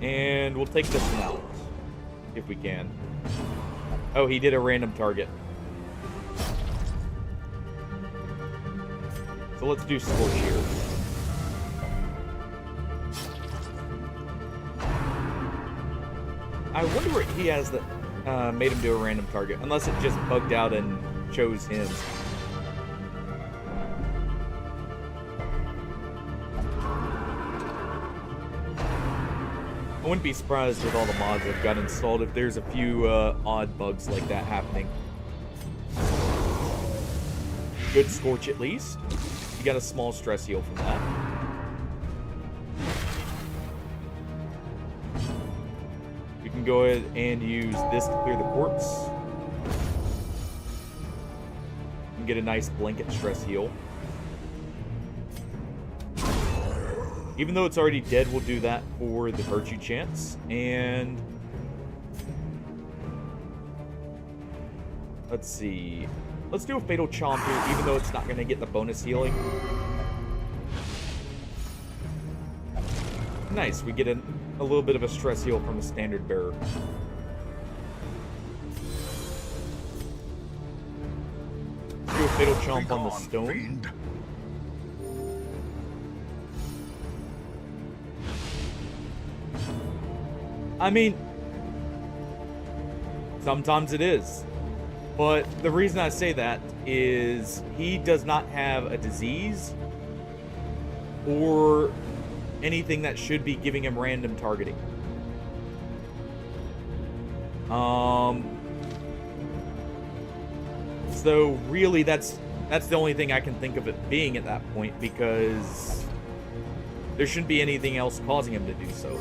And we'll take this one out, if we can. Oh, he did a random target. So let's do Scorch here. I wonder what he has that made him do a random target, unless it just bugged out and chose him. I wouldn't be surprised with all the mods I've got installed if there's a few odd bugs like that happening. Good Scorch at least. You got a small stress heal from that. You can go ahead and use this to clear the corpse. And get a nice blanket stress heal. Even though it's already dead, we'll do that for the virtue chance. And let's see. Let's do a fatal chomp here, even though it's not going to get the bonus healing. Nice, we get a little bit of a stress heal from a standard bearer. Do a fatal chomp on the stone. Fiend. I mean, sometimes it is. But the reason I say that is he does not have a disease or anything that should be giving him random targeting. So really that's the only thing I can think of it being at that point, because there shouldn't be anything else causing him to do so.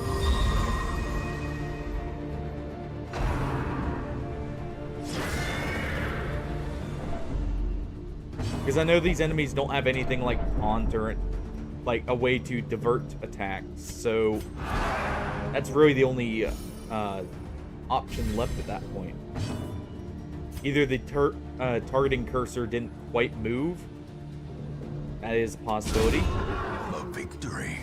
Because I know these enemies don't have anything like taunt or like a way to divert attacks, so that's really the only option left at that point. Either the targeting cursor didn't quite move, that is a possibility, A victory.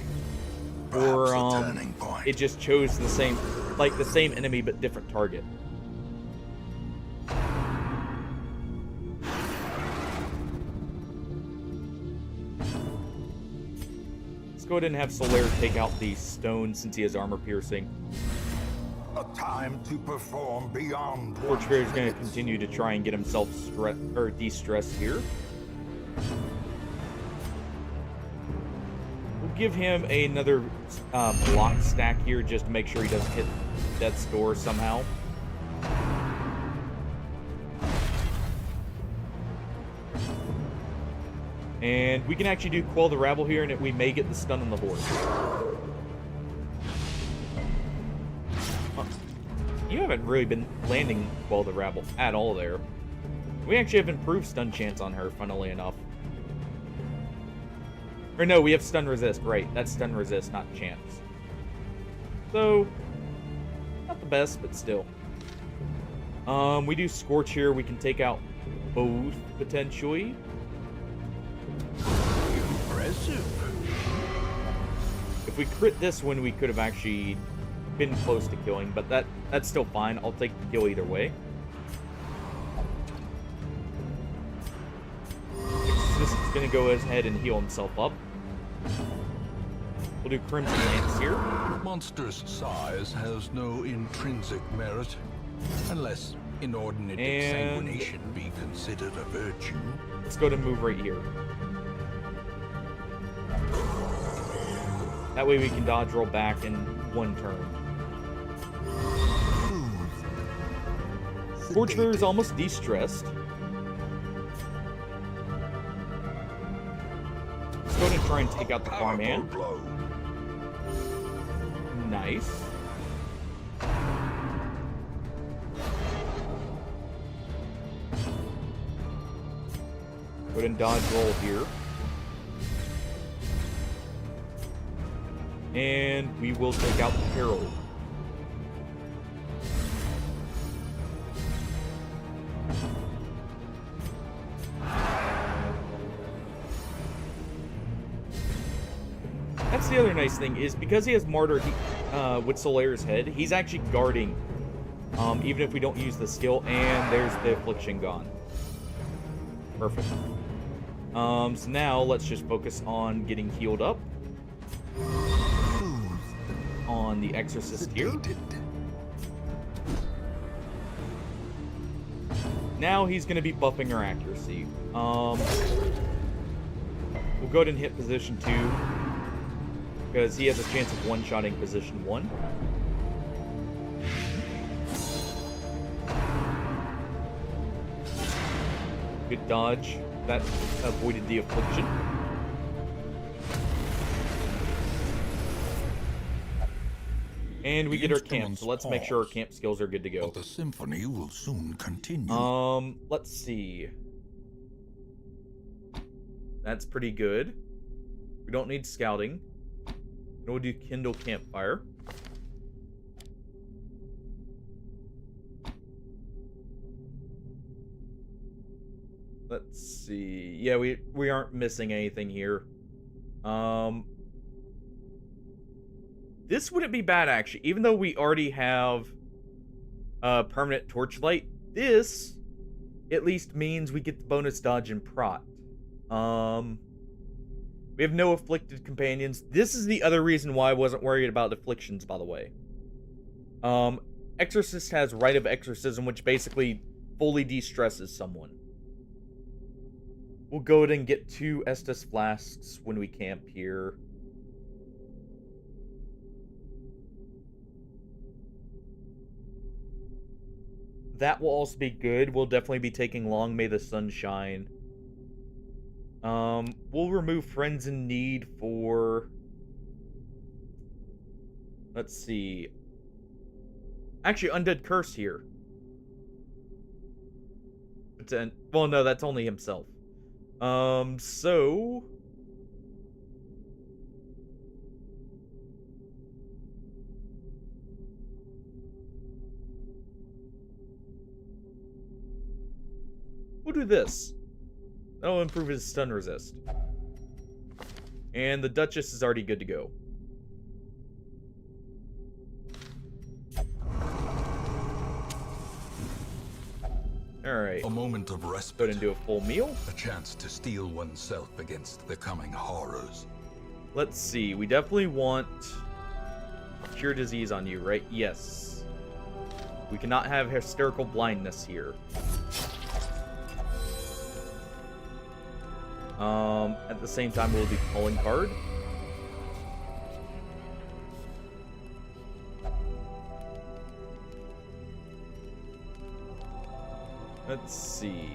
or Perhaps a turning point. it just chose the same enemy but different target. Let's go ahead and have Solaire take out the stone since he has armor piercing. A time to perform beyond. Torchbearer is going to continue to try and get himself de-stressed here. We'll give him another block stack here just to make sure he doesn't hit death's door somehow. And we can actually do Quell the Rabble here, and we may get the stun on the horse. You haven't really been landing Quell the Rabble at all there. We actually have improved stun chance on her, funnily enough. Or no, we have stun resist, right. That's stun resist, not chance. So, not the best, but still. We do Scorch here. We can take out both, potentially. Impressive. If we crit this one, we could have actually been close to killing, but that's still fine. I'll take the kill either way. This is going to go ahead and heal himself up. We'll do Crimson Lance here. Monstrous size has no intrinsic merit, unless inordinate And- exsanguination be considered a virtue. Let's go to move right here. That way we can dodge roll back in one turn. Torturer is almost de-stressed. Let's go ahead and try and take out the farmhand. Blow. Nice. Go ahead and dodge roll here. And we will take out the Herald. That's the other nice thing, is because he has Martyr with Solaire's head, he's actually guarding, even if we don't use the skill, and there's the Affliction gone. Perfect. So now let's just focus on getting healed up. On the Exorcist here. Sedated. Now he's going to be buffing our accuracy. We'll go ahead and hit position 2. Because he has a chance of one-shotting position 1. Good dodge. That avoided the Affliction. And we The get our camp, instruments so let's make sure our pause. camp skills are good to go. But the symphony will soon continue. Let's see. That's pretty good. We don't need scouting. And we'll do Kindle Campfire. Let's see. Yeah, we aren't missing anything here. This wouldn't be bad, actually. Even though we already have permanent torchlight, this at least means we get the bonus dodge and prot. We have no afflicted companions. This is the other reason why I wasn't worried about afflictions, by the way. Exorcist has Rite of Exorcism, which basically fully de-stresses someone. We'll go ahead and get 2 Estus Flasks when we camp here. That will also be good. We'll definitely be taking Long May the Sun Shine. We'll remove Friends in Need for... Let's see. Actually, Undead Curse here. But then, well, no, that's only himself. So... we'll do this. That'll improve his stun resist. And the Duchess is already good to go. Alright. A moment of Go ahead respite. and do a full meal. A chance to steel oneself against the coming horrors. Let's see. We definitely want Cure Disease on you, right? Yes. We cannot have Hysterical Blindness here. At the same time, we'll do Calling Card. Let's see.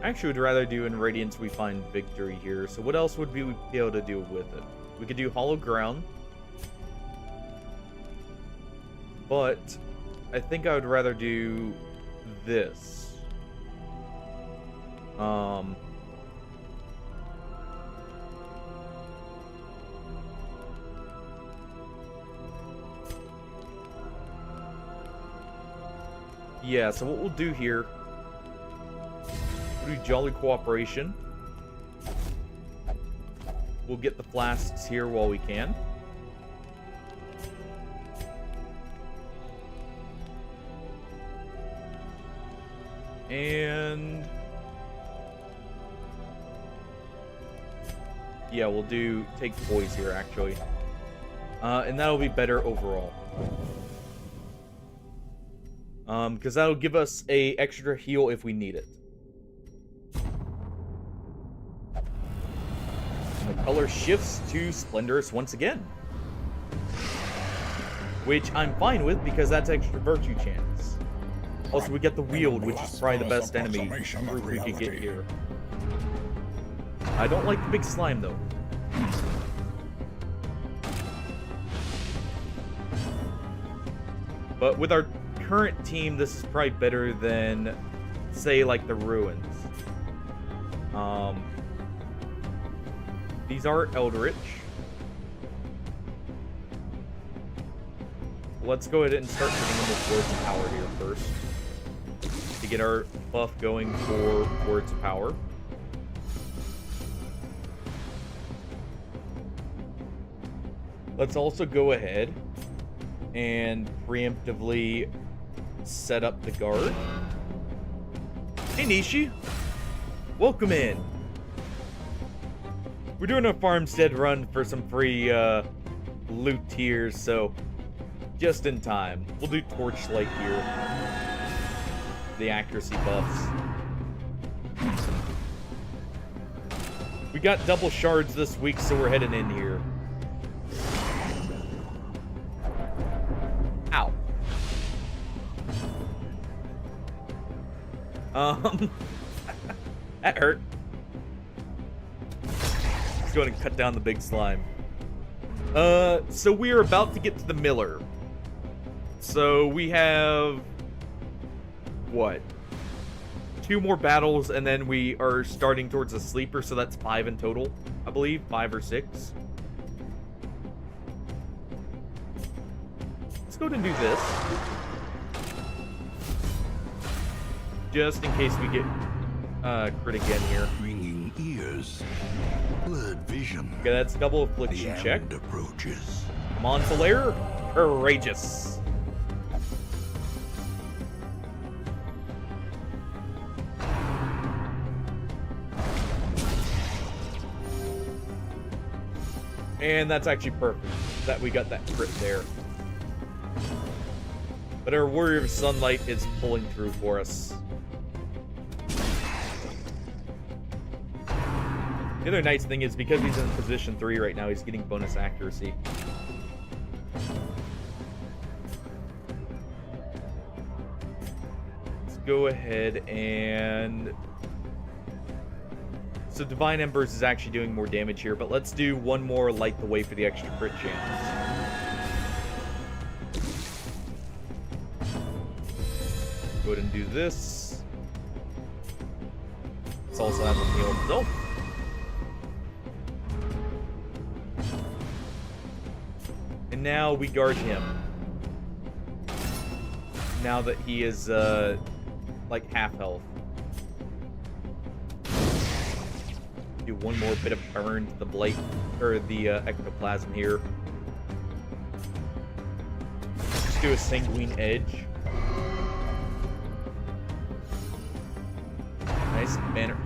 Actually, would rather do in Radiance we find victory here. So what else would we be able to do with it? We could do Hollow Ground. But I think I would rather do this. Yeah, so what we'll do here do Jolly Cooperation. We'll get the flasks here while we can. And yeah, we'll take poise here actually. And that'll be better overall. Because that'll give us a extra heal if we need it. And the color shifts to Splendorous once again. Which I'm fine with because that's extra virtue chance. Also, we get the Wield, which is probably the best enemy group we could get here. I don't like the big slime, though. But with our current team, this is probably better than, say, like the Ruins. These are Eldritch. Let's go ahead and start hitting them with Words of Power here first. To get our buff going for Words of Power. Let's also go ahead and preemptively set up the guard. Hey Nishi, welcome in. We're doing a farmstead run for some free loot tiers, so just in time. We'll do Torchlight here. The accuracy buffs. We got double shards this week, so we're heading in here. Ow. That hurt. Let's go ahead and cut down the big slime. So we are about to get to the Miller. So we have what? 2 more battles, and then we are starting towards a sleeper, so that's 5 in total, I believe. 5 or 6. Let's go ahead and do this. Just in case we get crit again here. Ringing ears, blurred vision. Okay, that's double affliction The check. end approaches. Come on, Solaire. Courageous. And that's actually perfect that we got that crit there. But our Warrior of Sunlight is pulling through for us. The other nice thing is because he's in position 3 right now, he's getting bonus accuracy. Let's go ahead and... So Divine Embers is actually doing more damage here, but let's do one more Light the Way for the extra crit chance. Go ahead and do this. Let's also have him heal himself. And now we guard him. Now that he is, like half health. Do one more bit of burn to the blade, or the ectoplasm here. Just do a sanguine edge. Nice banner,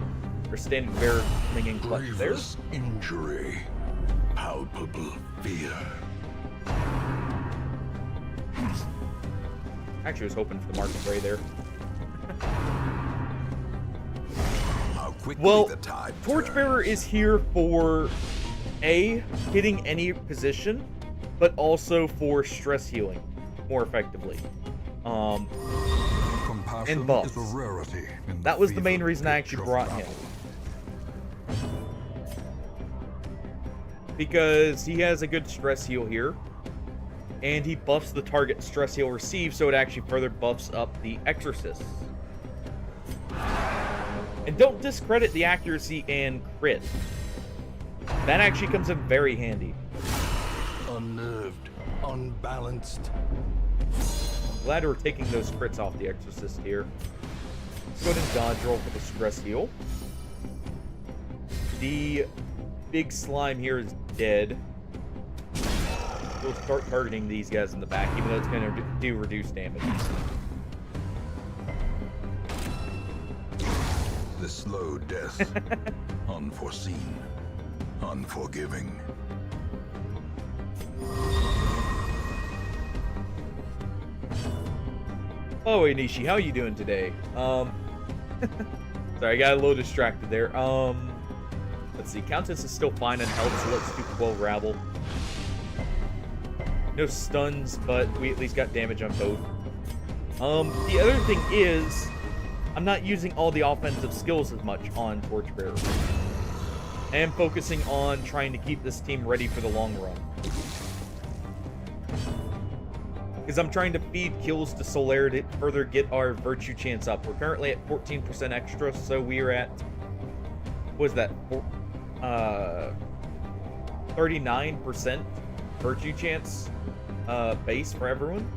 or standing bear clinging clutch there. Grievous injury, palpable fear. Actually, I was hoping for the Mark of Ray there. How quickly Well, the tide Torchbearer turns. is here for A, hitting any position, but also for stress healing more effectively. Compassion And buffs. is a rarity in That was the main fevered reason I pitch actually of brought him. battle. Because he has a good stress heal here. And he buffs the target stress heal received, so it actually further buffs up the Exorcist. And don't discredit the accuracy and crit. That actually comes in very handy. Unnerved, unbalanced. Glad we're taking those crits off the Exorcist here. Let's go ahead and dodge roll for the stress heal. The big slime here is dead. We'll start targeting these guys in the back, even though it's going to do reduced damage. The slow death. Unforeseen. Unforgiving. Oh, hey, Nishi, how are you doing today? Sorry, I got a little distracted there. Let's see. Countess is still fine on health, so let's do 12 rabble. No stuns, but we at least got damage on both. The other thing is, I'm not using all the offensive skills as much on Torchbearer. I am focusing on trying to keep this team ready for the long run. Because I'm trying to feed kills to Solaire to further get our virtue chance up. We're currently at 14% extra, so we are at, what is that, 39% virtue chance base for everyone.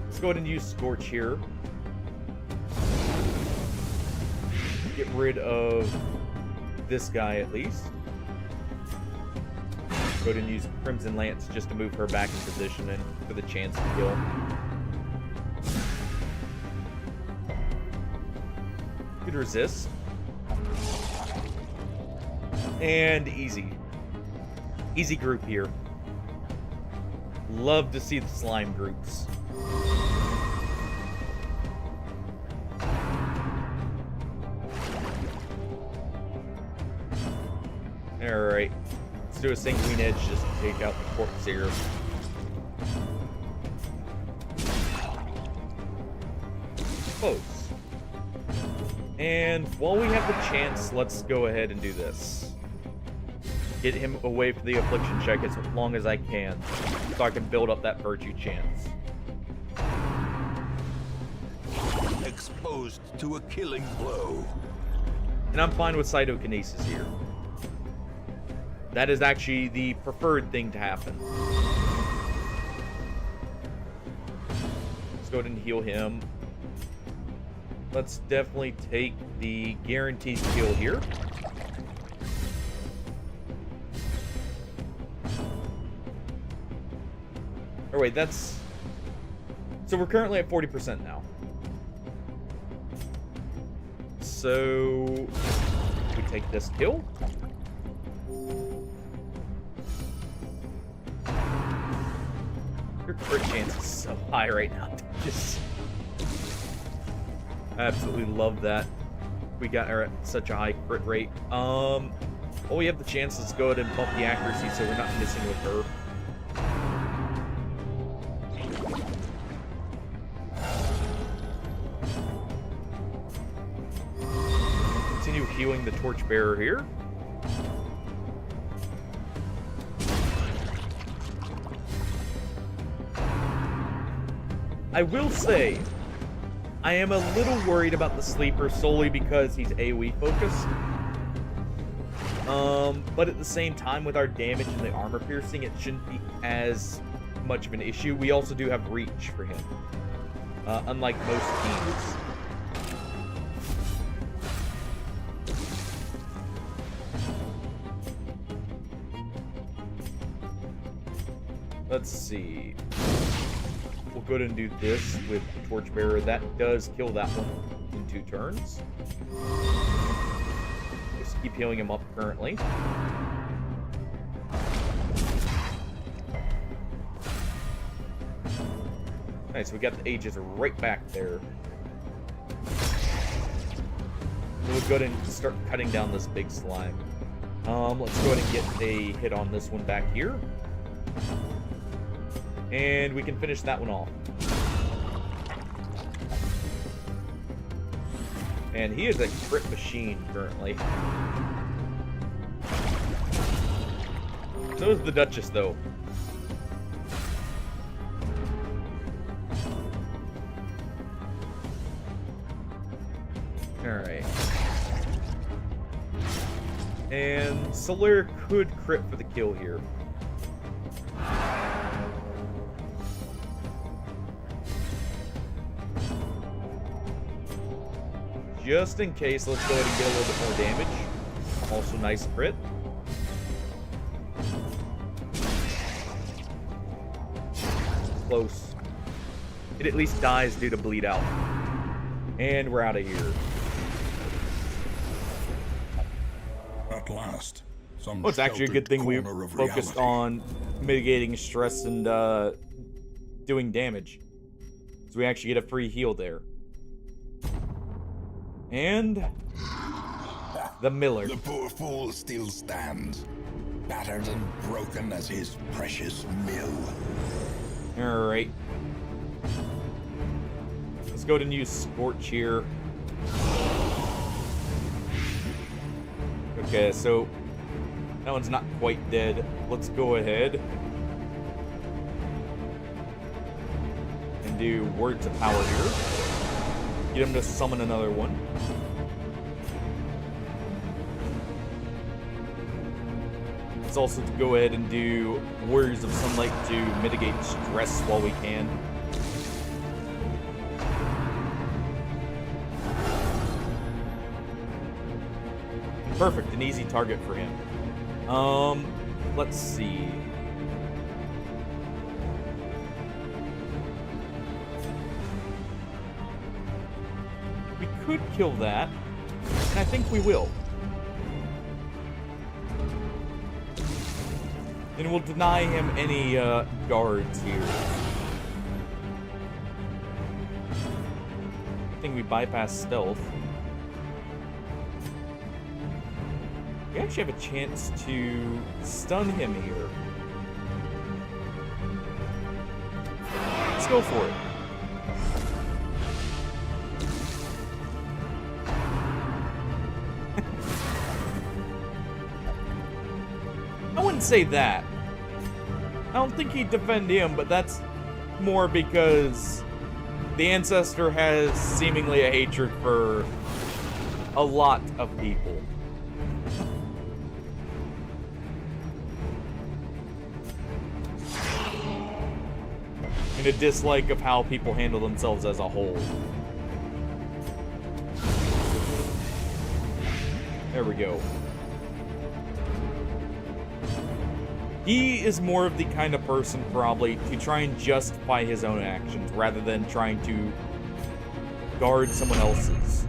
Let's go ahead and use Scorch here. Get rid of this guy at least. Go ahead and use Crimson Lance just to move her back in position and for the chance to kill. Good resist. And easy. Easy group here. Love to see the slime groups. Alright. Let's do a Sanguine Edge just to take out the corpse here. Close. And while we have the chance, let's go ahead and do this. Get him away from the affliction check as long as I can, so I can build up that virtue chance. Exposed to a killing blow. And I'm fine with cytokinesis here. That is actually the preferred thing to happen. Let's go ahead and heal him. Let's definitely take the guaranteed kill here. Oh wait, that's... So we're currently at 40% now. So... we take this kill. Your crit chance is so high right now. Just... I absolutely love that. We got her at such a high crit rate. Well, we have the chance. Let's go ahead and bump the accuracy so we're not missing with her. Continue healing the Torchbearer here. I will say, I am a little worried about the Sleeper solely because he's AoE focused. But at the same time, with our damage and the armor piercing, it shouldn't be as much of an issue. We also do have reach for him, unlike most teams. Let's see. We'll go ahead and do this with Torchbearer. That does kill that one in 2 turns. Just keep healing him up currently. Nice, we got the Aegis right back there. We'll go ahead and start cutting down this big slime. Let's go ahead and get a hit on this one back here. And we can finish that one off. And he is a crit machine currently. So is the Duchess, though. Alright. And Solaire could crit for the kill here. just in case, let's go ahead and get a little bit more damage. Also, nice crit. Close. It at least dies due to bleed out. And we're out of here. At last, some Well, it's actually a good thing we corner of focused reality. on mitigating stress and doing damage. So we actually get a free heal there. And the Miller. The poor fool still stands, battered and broken as his precious mill. Alright. Let's go ahead and use Scorch here. Okay, so that one's not quite dead. Let's go ahead and do Words of Power here. Get him to summon another one. Let's also go ahead and do Warriors of Sunlight to mitigate stress while we can. Perfect, an easy target for him. Let's see. We could kill that, and I think we will. And we'll deny him any guards here. I think we bypass stealth. We actually have a chance to stun him here. Let's go for it. I wouldn't say that. I don't think he'd defend him, but that's more because the Ancestor has seemingly a hatred for a lot of people. And a dislike of how people handle themselves as a whole. There we go. He is more of the kind of person, probably, to try and justify his own actions rather than trying to guard someone else's.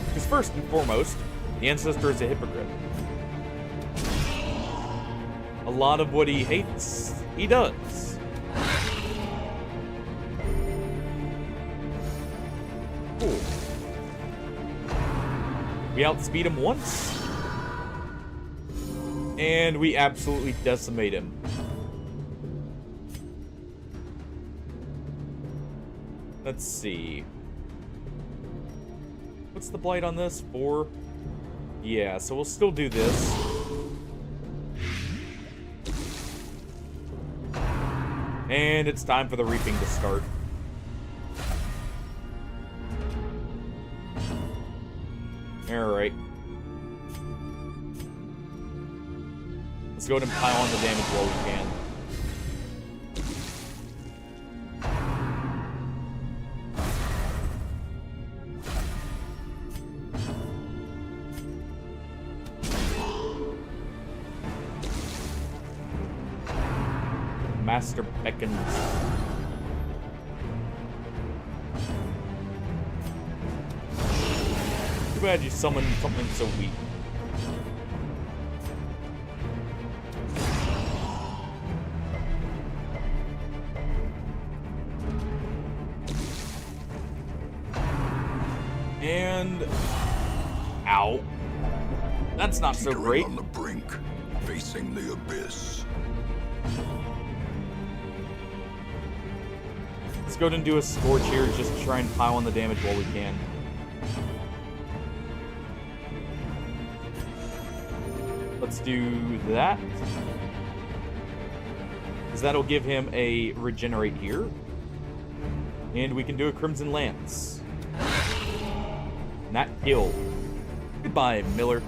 Because first and foremost, the Ancestor is a hypocrite. A lot of what he hates, he does. Cool. We outspeed him once. And we absolutely decimate him. Let's see. What's the blight on this? 4? Yeah, so we'll still do this. And it's time for the reaping to start. Alright. Let's go ahead and pile on the damage while we can. Master beckons. Too bad you summoned something so weak. And ow. That's not so Teetering great. on the brink, facing the abyss. Let's go ahead and do a Scorch here just to try and pile on the damage while we can. Let's do that. Because that'll give him a regenerate here. And we can do a Crimson Lance. Not kill. Goodbye, Miller.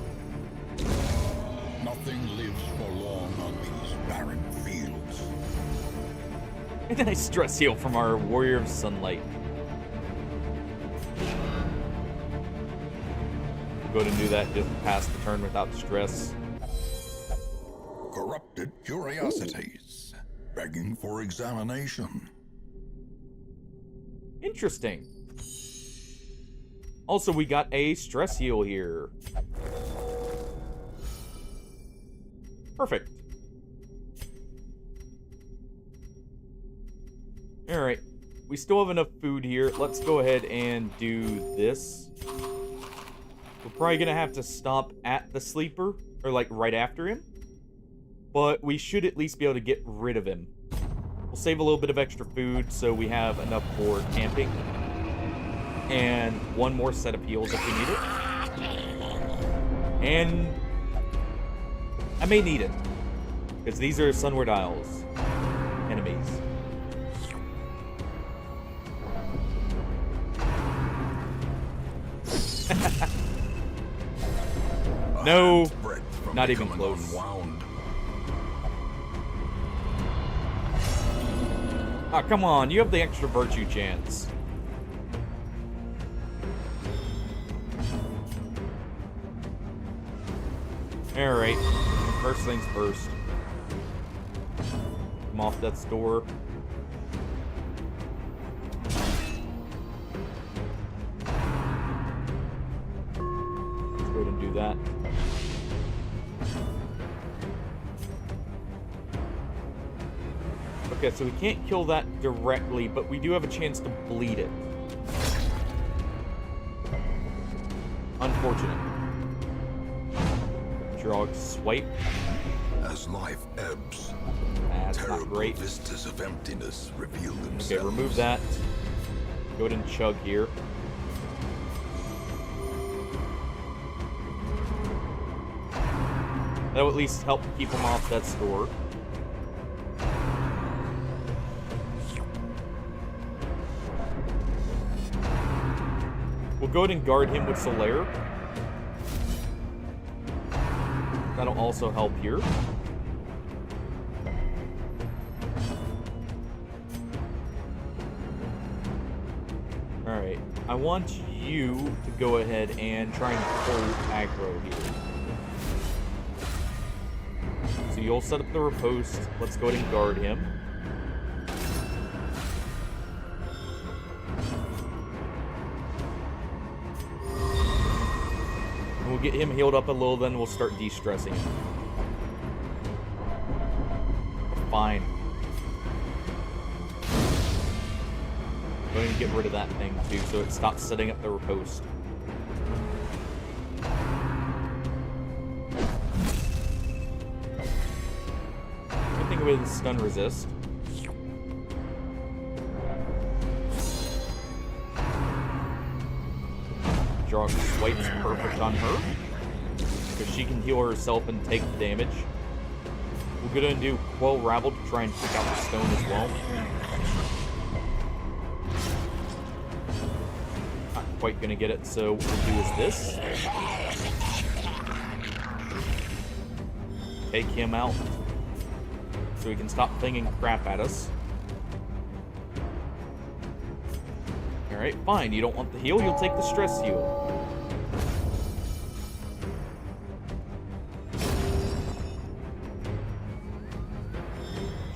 Nothing lives for long on these barren fields. And a nice stress heal from our Warrior of Sunlight. We'll go ahead and do that. Just pass the turn without stress. Corrupted curiosities, begging for examination. Interesting. Also, we got a stress heal here. Perfect. Alright. We still have enough food here. Let's go ahead and do this. We're probably going to have to stop at the sleeper, or like right after him. But we should at least be able to get rid of him. We'll save a little bit of extra food so we have enough for camping. And one more set of heals if we need it. And I may need it. Because these are Sunward Isles enemies. No, not even close. Unwound. Ah, come on, you have the extra virtue chance. Alright, first things first. Come off death's door. Let's go ahead and do that. Okay, so we can't kill that directly, but we do have a chance to bleed it. Unfortunate. Drog swipe. As life ebbs, That's not terrible great. vistas of emptiness reveal themselves. Okay, remove that. Go ahead and chug here. That'll at least help keep him off that store. We'll go ahead and guard him with Solaire. That'll also help here. Alright, I want you to go ahead and try and pull aggro here. So you'll set up the riposte. Let's go ahead and guard him. And we'll get him healed up a little, then we'll start de-stressing him. Fine. Go ahead and get rid of that thing too, so it stops setting up the riposte. Good thing with stun resist. Draw swipes perfect on her, because she can heal herself and take the damage. We're gonna do Quell Rabble to try and pick out the stone as well. Not quite gonna get it, so what we'll do is this. Take him out, so he can stop thinking crap at us. Alright, fine. You don't want the heal, you'll take the stress heal.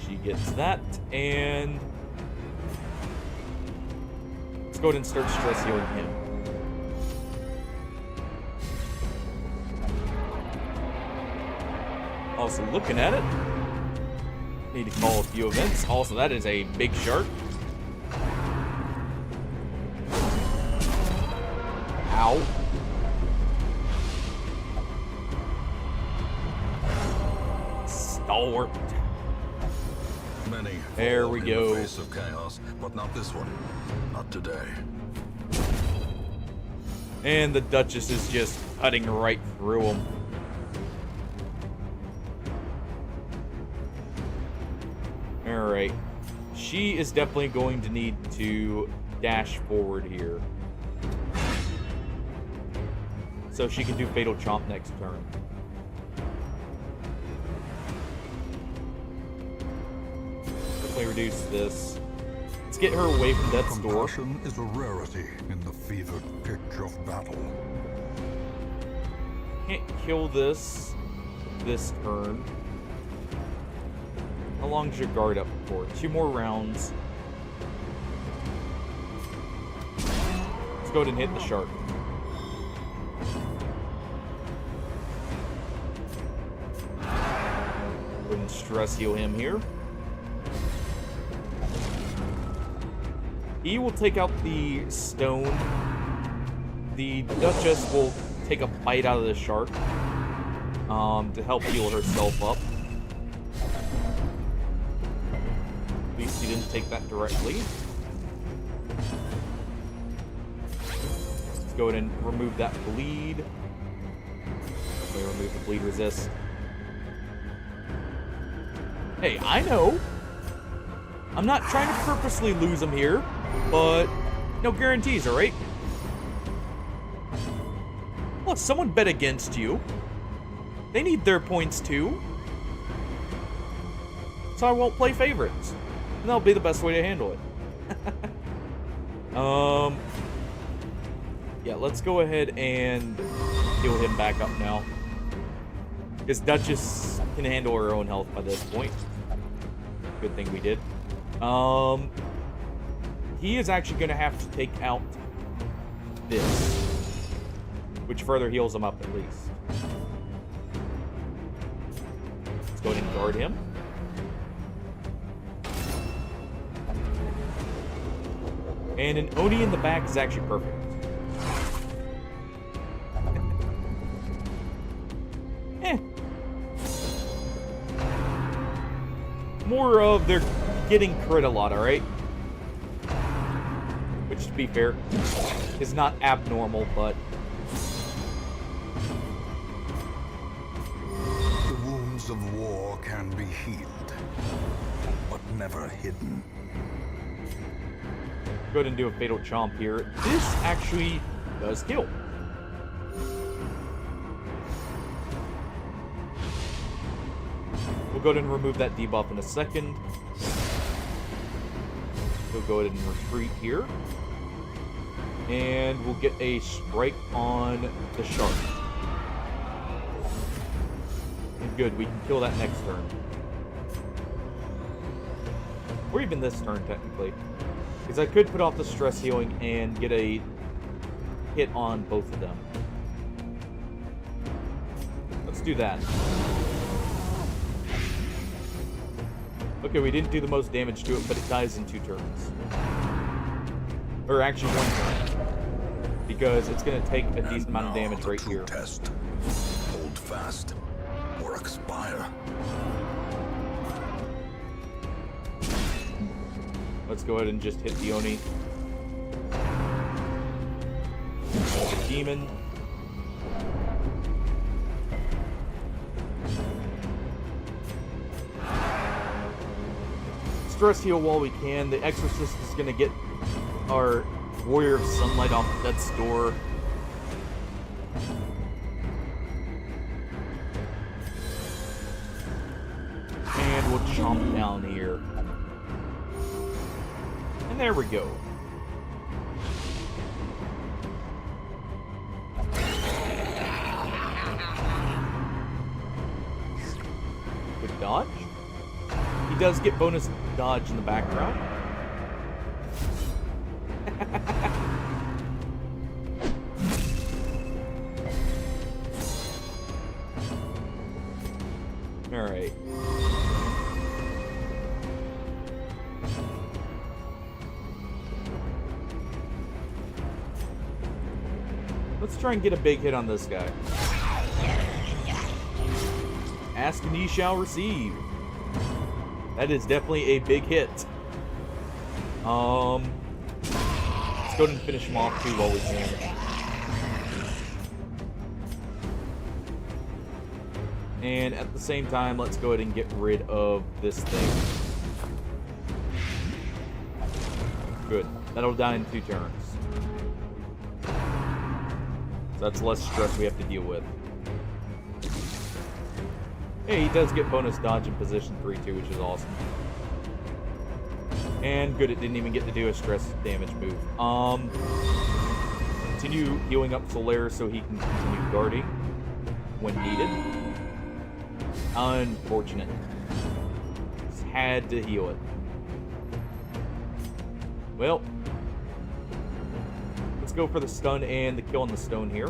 She gets that, and let's go ahead and start stress healing him. Also, looking at it, need to call a few events. Also, that is a big shark. Ow. Stalwart. Many There fall we in go. the face of chaos, but not this one. Not today. And the Duchess is just cutting right through him. Alright. She is definitely going to need to dash forward here. So she can do Fatal Chomp next turn. Definitely reduce this. Let's get her away from Death's Door. Compassion is a rarity in the fevered pitch of battle. Can't kill this turn. How long is your guard up for? 2 more rounds. Let's go ahead and hit the shark. Go ahead and stress heal him here. He will take out the stone. The Duchess will take a bite out of the shark to help heal herself up. At least he didn't take that directly. Let's go ahead and remove that bleed. Let me remove the bleed resist. Hey, I know. I'm not trying to purposely lose him here, but no guarantees, alright? Well, someone bet against you. They need their points too. So I won't play favorites. And that'll be the best way to handle it. Yeah, let's go ahead and heal him back up now. Because Duchess can handle her own health by this point. Good thing we did. He is actually going to have to take out this, which further heals him up at least. Let's go ahead and guard him. And an Oni in the back is actually perfect. More of they're getting crit a lot, alright? Which, to be fair, is not abnormal, but... The wounds of war can be healed, but never hidden. Go ahead and do a Fatal Chomp here. This actually does kill. We'll go ahead and remove that debuff in a second. We'll go ahead and retreat here. And we'll get a strike on the shark. And good, we can kill that next turn. Or even this turn, technically. Because I could put off the stress healing and get a hit on both of them. Let's do that. Okay, we didn't do the most damage to it, but it dies in 2 turns. Or actually 1 turn. Because it's going to take a decent amount of damage right here. Test. Hold fast or expire. Let's go ahead and just hit the Oni. The demon. Stress heal while we can. The Exorcist is going to get our Warrior of Sunlight off death's door. And we'll chomp down here. And there we go. Good dodge. He does get bonus dodge in the background. All right. Let's try and get a big hit on this guy. Ask and ye shall receive. That is definitely a big hit. Let's go ahead and finish him off too while we can. And at the same time, let's go ahead and get rid of this thing. Good. That'll die in 2 turns. So that's less stress we have to deal with. Hey, he does get bonus dodge in position 3 too, which is awesome. And good, it didn't even get to do a stress damage move. Continue healing up Solaire so he can continue guarding. when needed. Unfortunate. Just had to heal it. Well, let's go for the stun and the kill on the stone here.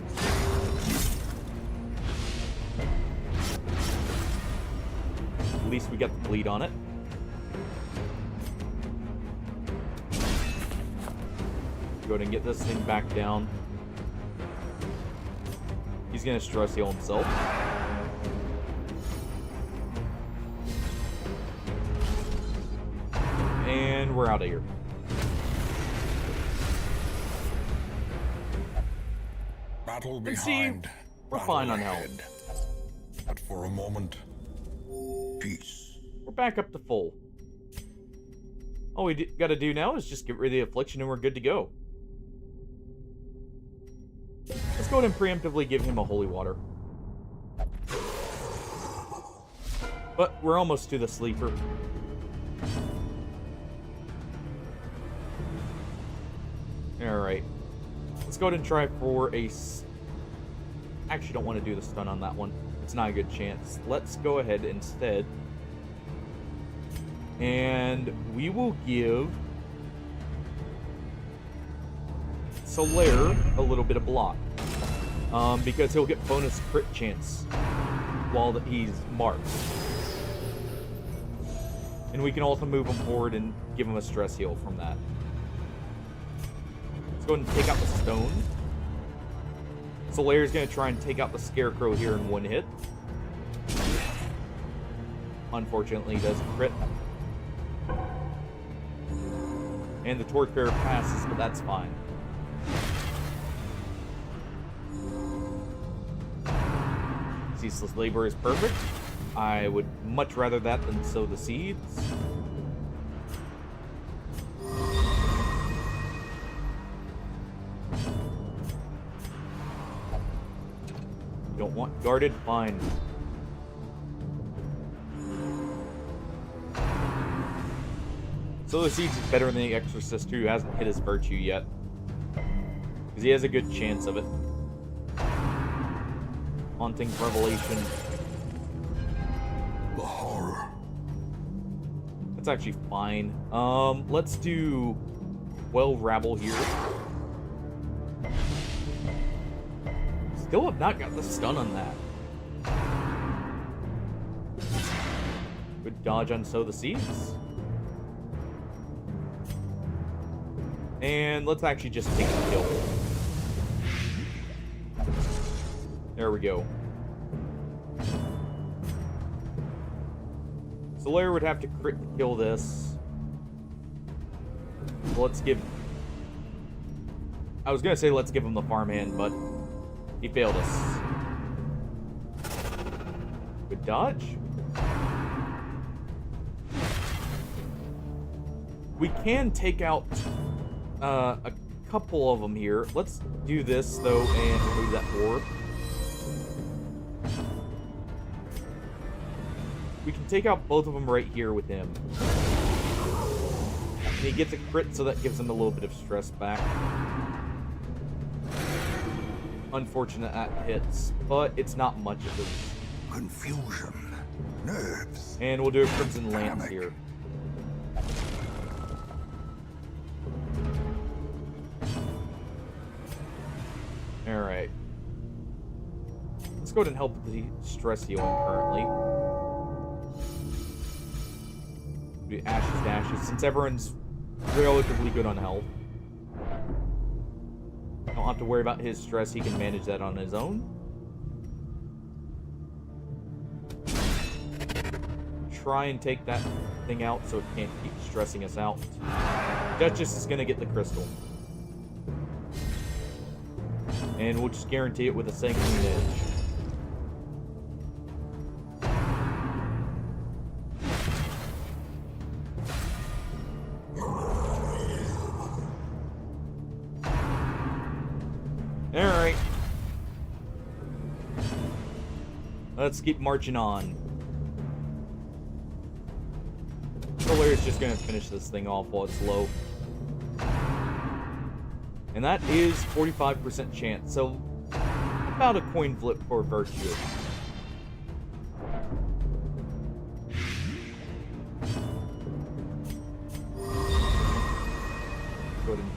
At least we got the bleed on it. Go ahead and get this thing back down. He's gonna stress heal himself. And we're out of here. Battle And see, behind. we're battle fine on ahead. health. But for a moment, peace. We're back up to full. All we gotta do now is just get rid of the affliction and we're good to go. Let's go ahead and preemptively give him a holy water. But we're almost to the sleeper. Alright. Let's go ahead and try for a... Actually, don't want to do the stun on that one. It's not a good chance. Let's go ahead instead. And we will give Solaire a little bit of block. Because he'll get bonus crit chance while he's marked. And we can also move him forward and give him a stress heal from that. Let's go ahead and take out the stone. Solaire's going to try and take out the Scarecrow here in one hit. Unfortunately, he doesn't crit. And the Torchbearer passes, but that's fine. Ceaseless Labor is perfect. I would much rather that than sow the seeds. You don't want guarded? Fine. So the seeds is better than the Exorcist who hasn't hit his virtue yet. Because he has a good chance of it. Haunting Revelation. The horror. That's actually fine. Let's do Well Rabble here. Still have not got the stun on that. Good dodge on Sow the Seeds. And let's actually just take the kill. There we go. Solaire would have to crit to kill this. So let's give... I was gonna say let's give him the farmhand, but he failed us. Good dodge. We can take out a couple of them here. Let's do this, though, and remove that orb. We can take out both of them right here with him. And he gets a crit, so that gives him a little bit of stress back. Unfortunate at hits, but it's not much of it. Confusion. Nerves. And we'll do a Crimson Lance Panic. here. Alright. Let's go ahead and help with the stress healing currently. Do ashes to ashes, since everyone's relatively good on health. Don't have to worry about his stress, he can manage that on his own. Try and take that thing out so it can't keep stressing us out. Duchess is gonna get the crystal. And we'll just guarantee it with a Sanctioning Edge. Alright. Let's keep marching on. Solaire's just gonna finish this thing off while it's low. And that is 45% chance, so about a coin flip for Virtue.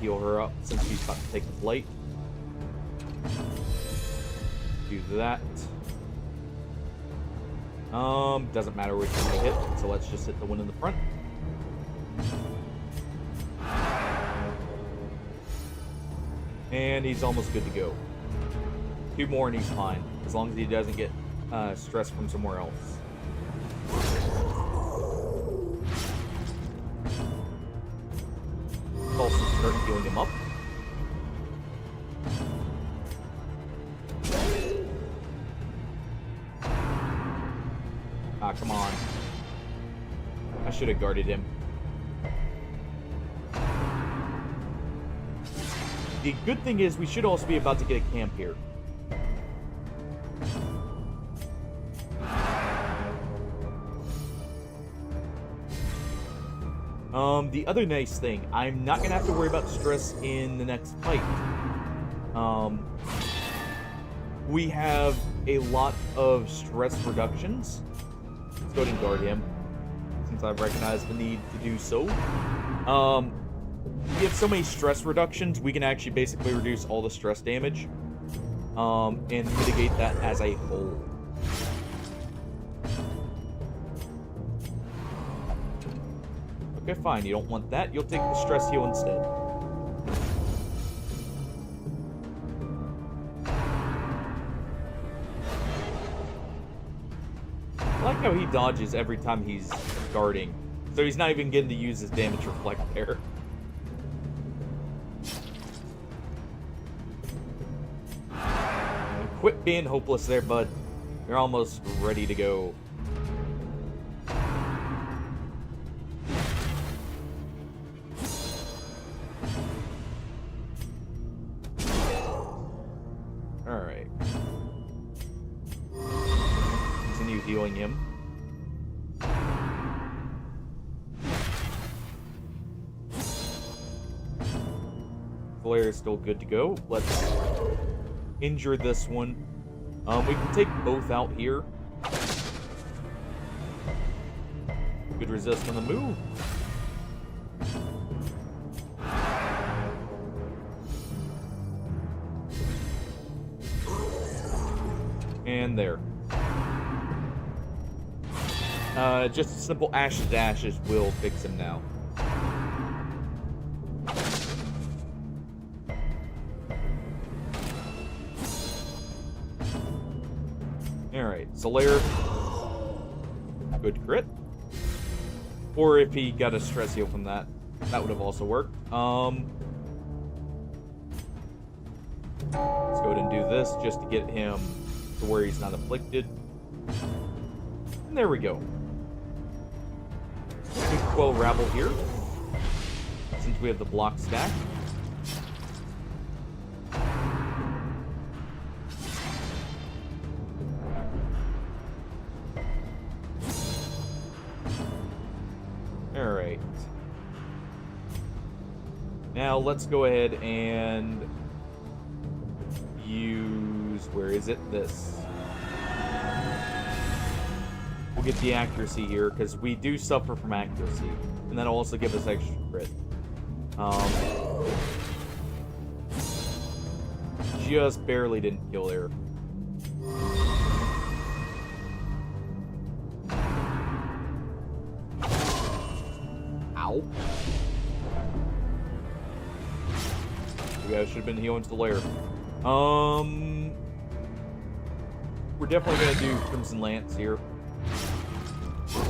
heal her up since she's about to take the flight. Do that. Doesn't matter which one I hit, so let's just hit the one in the front. And he's almost good to go. 2 more and he's fine, as long as he doesn't get stress from somewhere else. Also start healing him up. Ah, come on. I should have guarded him. The good thing is we should also be about to get a camp here. The other nice thing, I'm not gonna have to worry about stress in the next fight. We have a lot of stress reductions. Let's go ahead and guard him, since I've recognized the need to do so. We have so many stress reductions, we can actually basically reduce all the stress damage, and mitigate that as a whole. Okay, fine. You don't want that. You'll take the stress heal instead. I like how he dodges every time he's guarding. So he's not even getting to use his damage reflect there. Quit being hopeless there, bud. You're almost ready to go. Alright. Continue healing him. Flare is still good to go. Let's injure this one. We can take both out here. Good resist on the move. And there. Just a simple Ashes to Ashes will fix him now. Alright, Solaire. Good crit. Or if he got a stress heal from that, that would have also worked. Let's go ahead and do this just to get him to where he's not afflicted. And there we go. Good Quell Rabble here, since we have the block stack. Alright. Now let's go ahead and use, where is it? This. We'll get the accuracy here, because we do suffer from accuracy. And that'll also give us extra crit. Just barely didn't kill there. Ow. You guys should have been healing to the lair. We're definitely gonna do Crimson Lance here.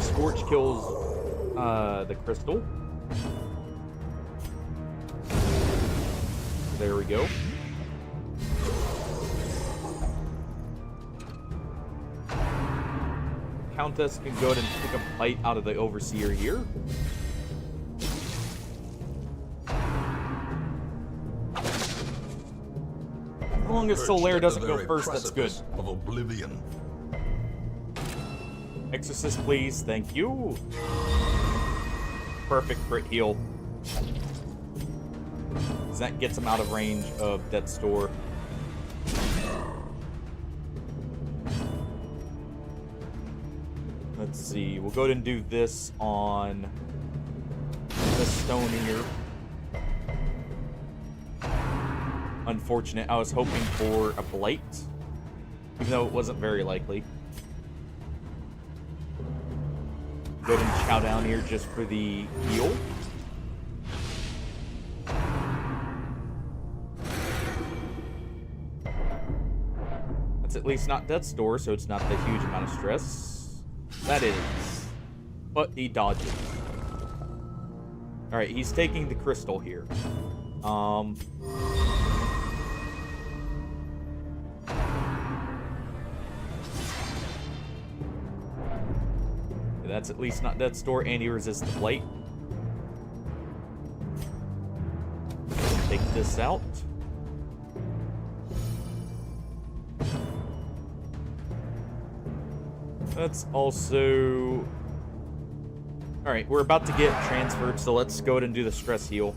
Scorch kills the crystal. There we go. Countess can go ahead and pick a bite out of the Overseer here. As long as Solaire doesn't go first, that's good. Of oblivion. Exorcist, please. Thank you. Perfect crit heal. That gets him out of range of Death's Door. Let's see. We'll go ahead and do this on the stone here. unfortunate. I was hoping for a blight, even though it wasn't very likely. Go ahead and chow down here just for the heal. That's at least not Death's Door, so it's not the huge amount of stress. That is. But he dodges. Alright, he's taking the crystal here. That's at least not Death's Door, and he resists the blight. Take this out. That's also... Alright, we're about to get transferred, so let's go ahead and do the stress heal.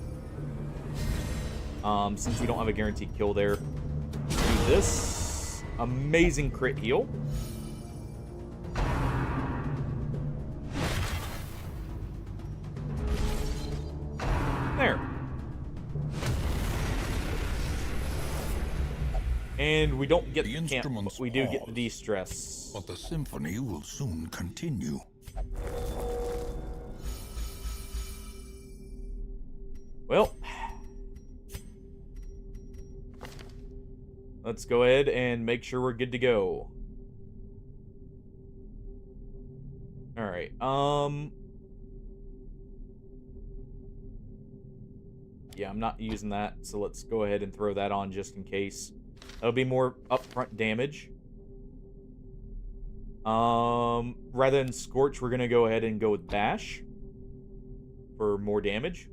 Since we don't have a guaranteed kill there. Do this. Amazing crit heal. There. And we don't get the camp, but instruments we do get the pause, de-stress. But the symphony will soon continue. Well, let's go ahead and make sure we're good to go. Alright, yeah, I'm not using that, so let's go ahead and throw that on just in case. That'll be more upfront damage. Rather than Scorch, we're gonna go ahead and go with Bash for more damage.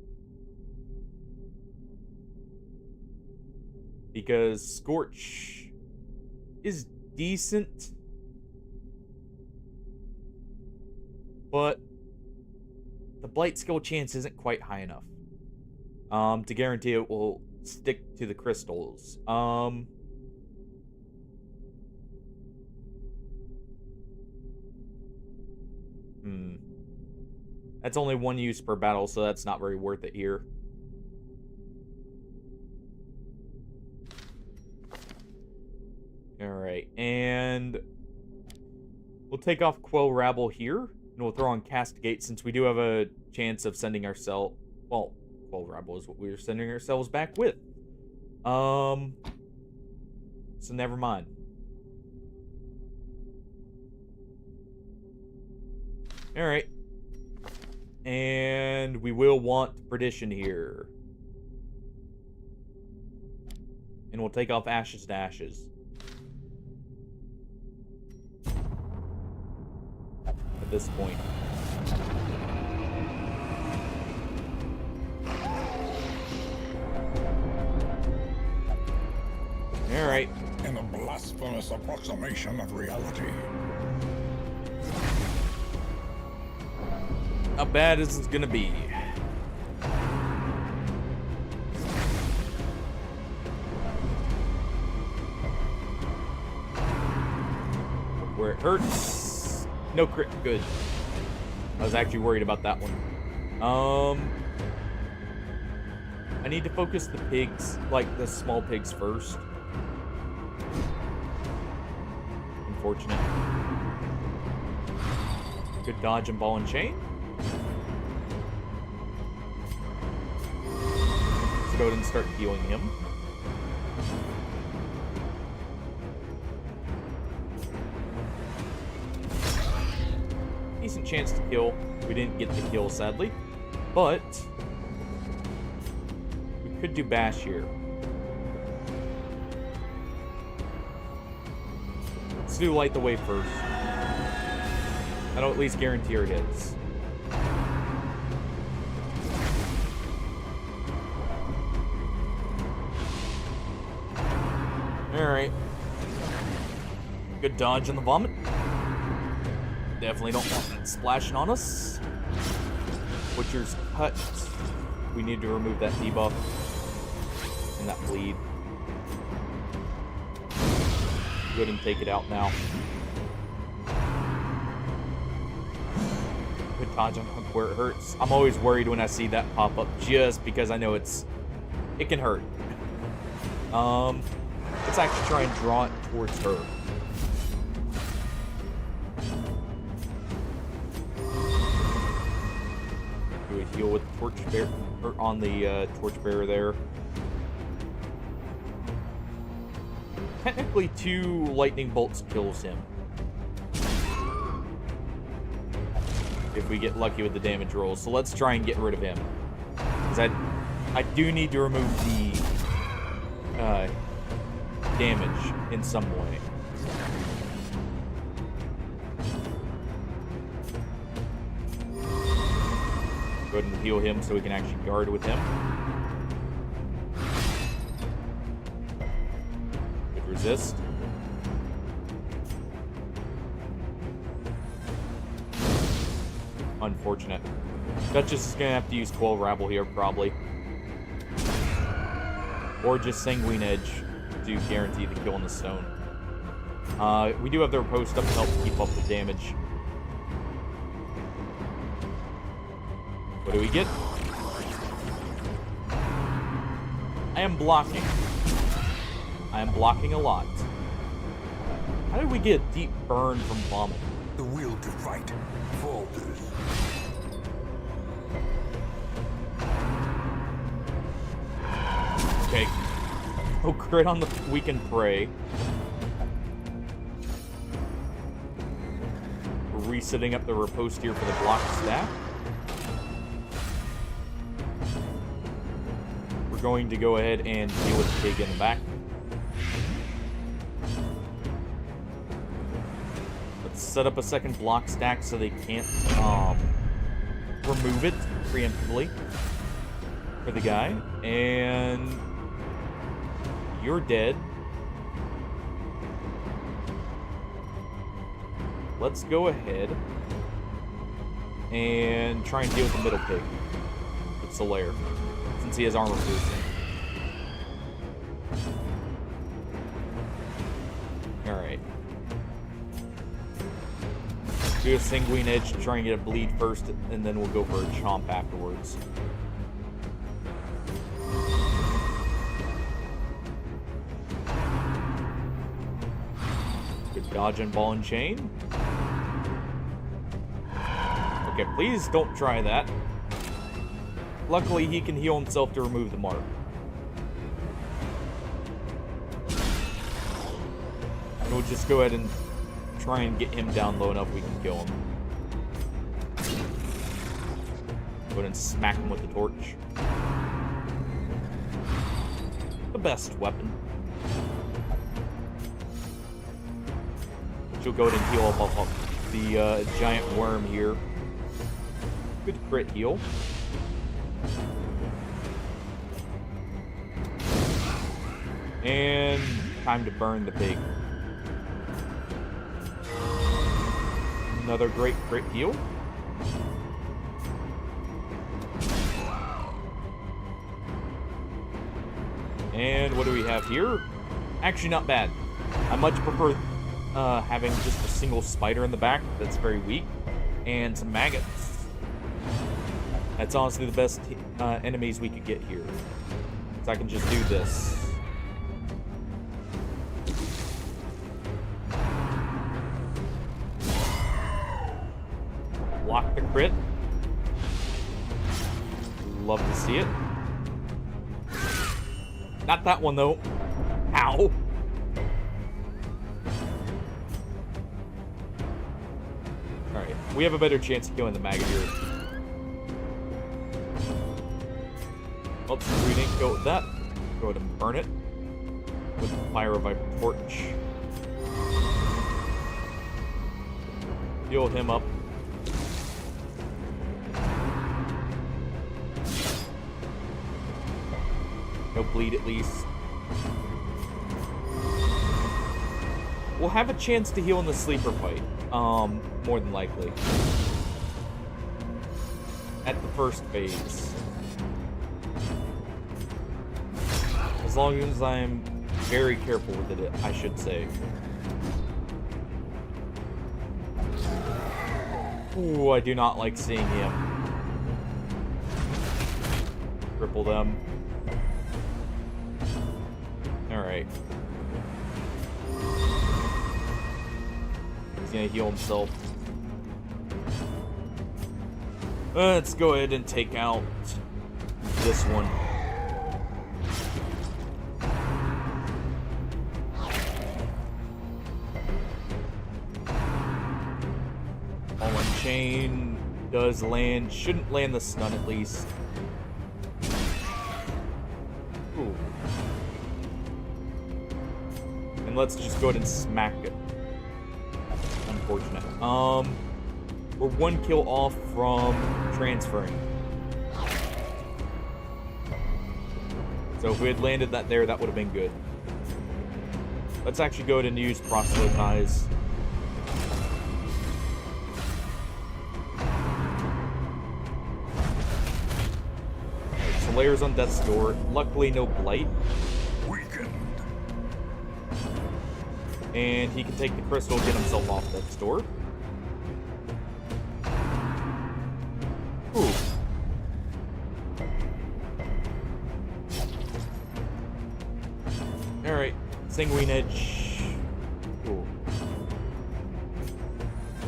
Because Scorch is decent, but the Blight skill chance isn't quite high enough to guarantee it will stick to the crystals. That's only one use per battle, so that's not very worth it here. Alright, and we'll take off Quell Rabble here, and we'll throw on Castigate since we do have a chance of sending ourselves... Well, Quell Rabble is what we were sending ourselves back with. So never mind. Alright. And we will want Perdition here. And we'll take off Ashes to Ashes. At this point. Alright. In a blasphemous approximation of reality. How bad is this gonna be? Where it hurts. No crit. Good. I was actually worried about that one. I need to focus the pigs, like the small pigs first. Unfortunate. Good dodge and ball and chain. Let's go ahead and start healing him. Decent chance to kill. We didn't get the kill, sadly. But we could do Bash here. Let's do Light the Way first. That'll at least guarantee our hits. Alright. Good dodge on the vomit. Definitely don't want that splashing on us. Butcher's Cut. We need to remove that debuff and that bleed. Go ahead and take it out now. Good dodge on Hook where it hurts. I'm always worried when I see that pop up just because I know it can hurt. Let's actually try and draw it towards her. Do a heal with the torchbearer, or on the torchbearer there. Technically, 2 lightning bolts kills him. If we get lucky with the damage rolls. So let's try and get rid of him. Because I do need to remove the damage in some way. Go ahead and heal him so we can actually guard with him. Good resist. Unfortunate. Duchess is gonna have to use Quell Rabble here, probably. Or just Sanguine Edge to guarantee the kill on the stone. We do have their post up to help keep up the damage. What do we get? I am blocking. I am blocking a lot. How did we get a deep burn from Vomit? The will to fight falters. Okay. Oh, crit on the Weakened Prey. We're resetting up the riposte here for the block staff. We're going to go ahead and deal with the pig in the back. Let's set up a second block stack so they can't remove it preemptively for the guy. And you're dead. Let's go ahead and try and deal with the middle pig with Solaire, since he has armor boosting. Alright. Do a Sanguine Edge to try and get a bleed first, and then we'll go for a chomp afterwards. Good dodge and ball and chain. Okay, please don't try that. Luckily, he can heal himself to remove the mark. And we'll just go ahead and try and get him down low enough we can kill him. Go ahead and smack him with the torch. The best weapon. She'll go ahead and heal up the giant worm here. Good crit heal. And time to burn the pig. Another great crit heal. And what do we have here? Actually, not bad. I much prefer having just a single spider in the back that's very weak and some maggots. That's honestly the best enemies we could get here. So I can just do this. Block the crit. Love to see it. Not that one, though. Ow. Alright, we have a better chance of killing the maggot here. Well, since we didn't go with that, go ahead and burn it with the Fire Reviver torch. Heal him up. No bleed, at least. We'll have a chance to heal in the sleeper fight, more than likely. At the first phase. As long as I'm very careful with it, I should say. Ooh, I do not like seeing him. Cripple them. Alright. He's gonna heal himself. Let's go ahead and take out this one. Ball and chain does land. Shouldn't land the stun at least. Ooh. And let's just go ahead and smack it. Unfortunate. We're 1 kill off from transferring. So if we had landed that there, that would have been good. Let's actually go ahead and use Proselytize. Slayer's on Death's Door. Luckily, no Blight. Weakened. And he can take the crystal, get himself off Death's Door. Ooh. Alright. Sanguine Edge. Ooh.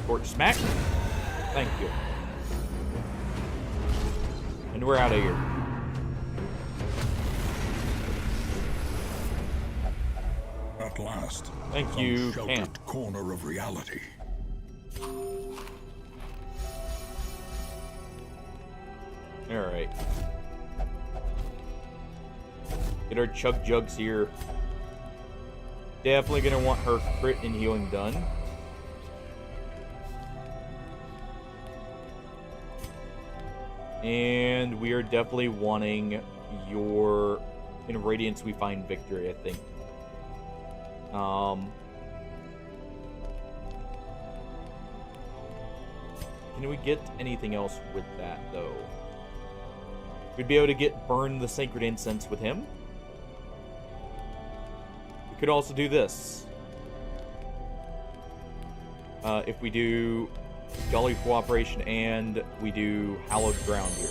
Torch Smack. Thank you. And we're out of here. At last. Thank some you, sheltered Camp. corner of reality. Alright. Get our Chug Jugs here. Definitely gonna want her crit and healing done. And we are definitely wanting your... In Radiance we find victory, I think. Can we get anything else with that, though? We'd be able to get Burn the Sacred Incense with him. We could also do this. If we do Jolly Cooperation and we do Hallowed Ground here.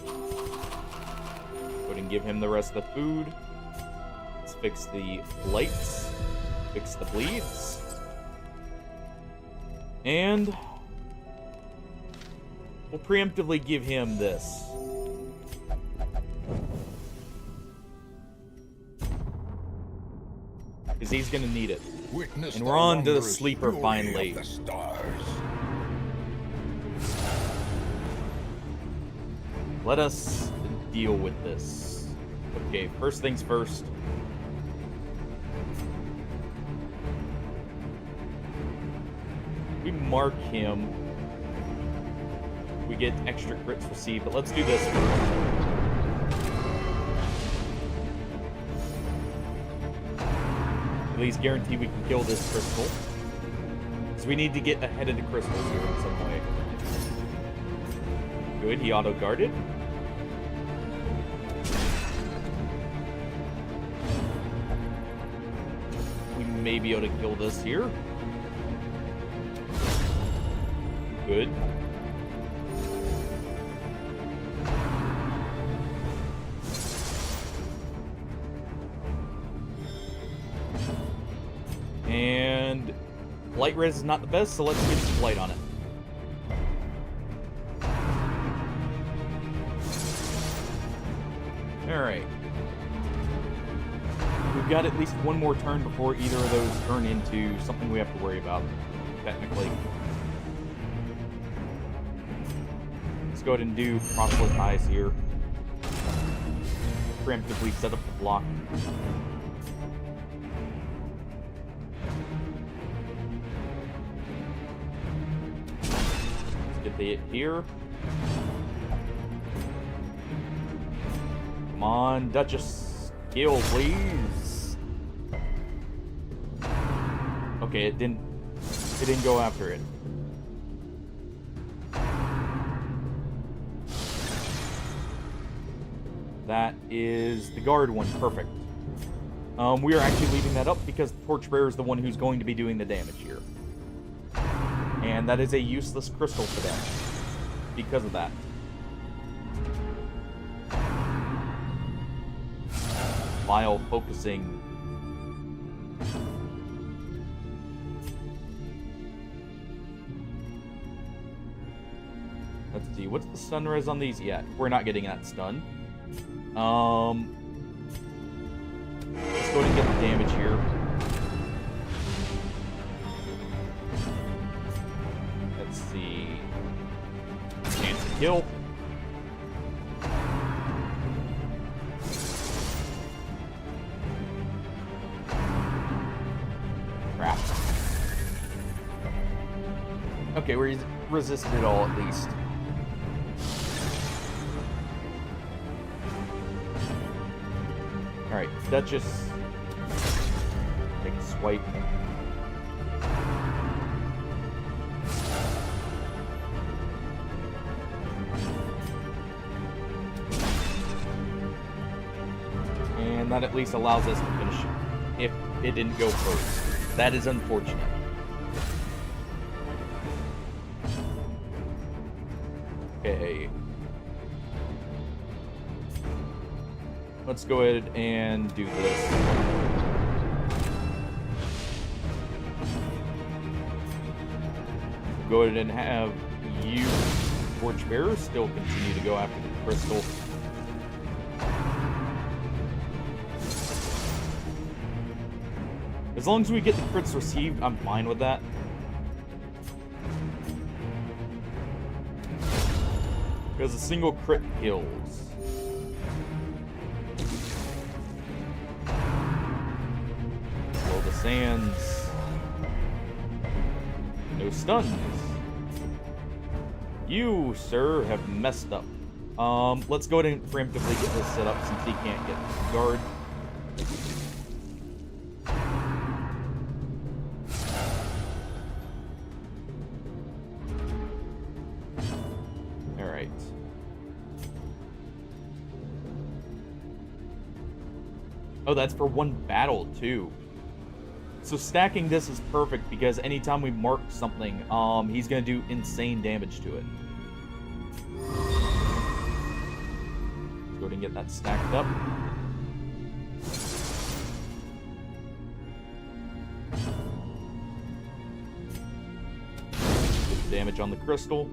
Go ahead and give him the rest of the food. Let's fix the blights. Fix the bleeds. And we'll preemptively give him this. Because he's going to need it. Witness And we're on to the wondrous sleeper fury finally. of the stars. Let us deal with this. Okay, first things first. We mark him. We get extra crits received, but let's do this first. At least guarantee we can kill this crystal. Because we need to get ahead of the crystals here in some way. Good, he auto-guarded. We may be able to kill this here. Good. And light res is not the best, so let's get some light on it. Alright. We've got at least one more turn before either of those turn into something we have to worry about, technically. Let's go ahead and do Proselytize here. Preemptively set up the block. Let's get the hit here. Come on, Duchess. Kill, please. Okay, it didn't go after it. That is the guard one. Perfect. We are actually leaving that up because the Torchbearer is the one who's going to be doing the damage here. And that is a useless crystal for them because of that. While focusing. Let's see, what's the stun res on these? Yeah, we're not getting that stun. Let's go ahead and get the damage here. Let's see. Chance to kill. Crap. Okay, we resisted it all at least. Alright, Duchess. Take a swipe. And that at least allows us to finish if it didn't go first. That is unfortunate. Okay. Let's go ahead and do this. Go ahead and have you, Torchbearer, still continue to go after the crystal. As long as we get the crits received, I'm fine with that. Because a single crit kills. Blow the sands. No stuns. You, sir, have messed up. Let's go ahead and preemptively get this set up since he can't get guard. Alright. Oh, that's for one battle, too. So stacking this is perfect because anytime we mark something, he's going to do insane damage to it. Let's go ahead and get that stacked up. Get the damage on the crystal.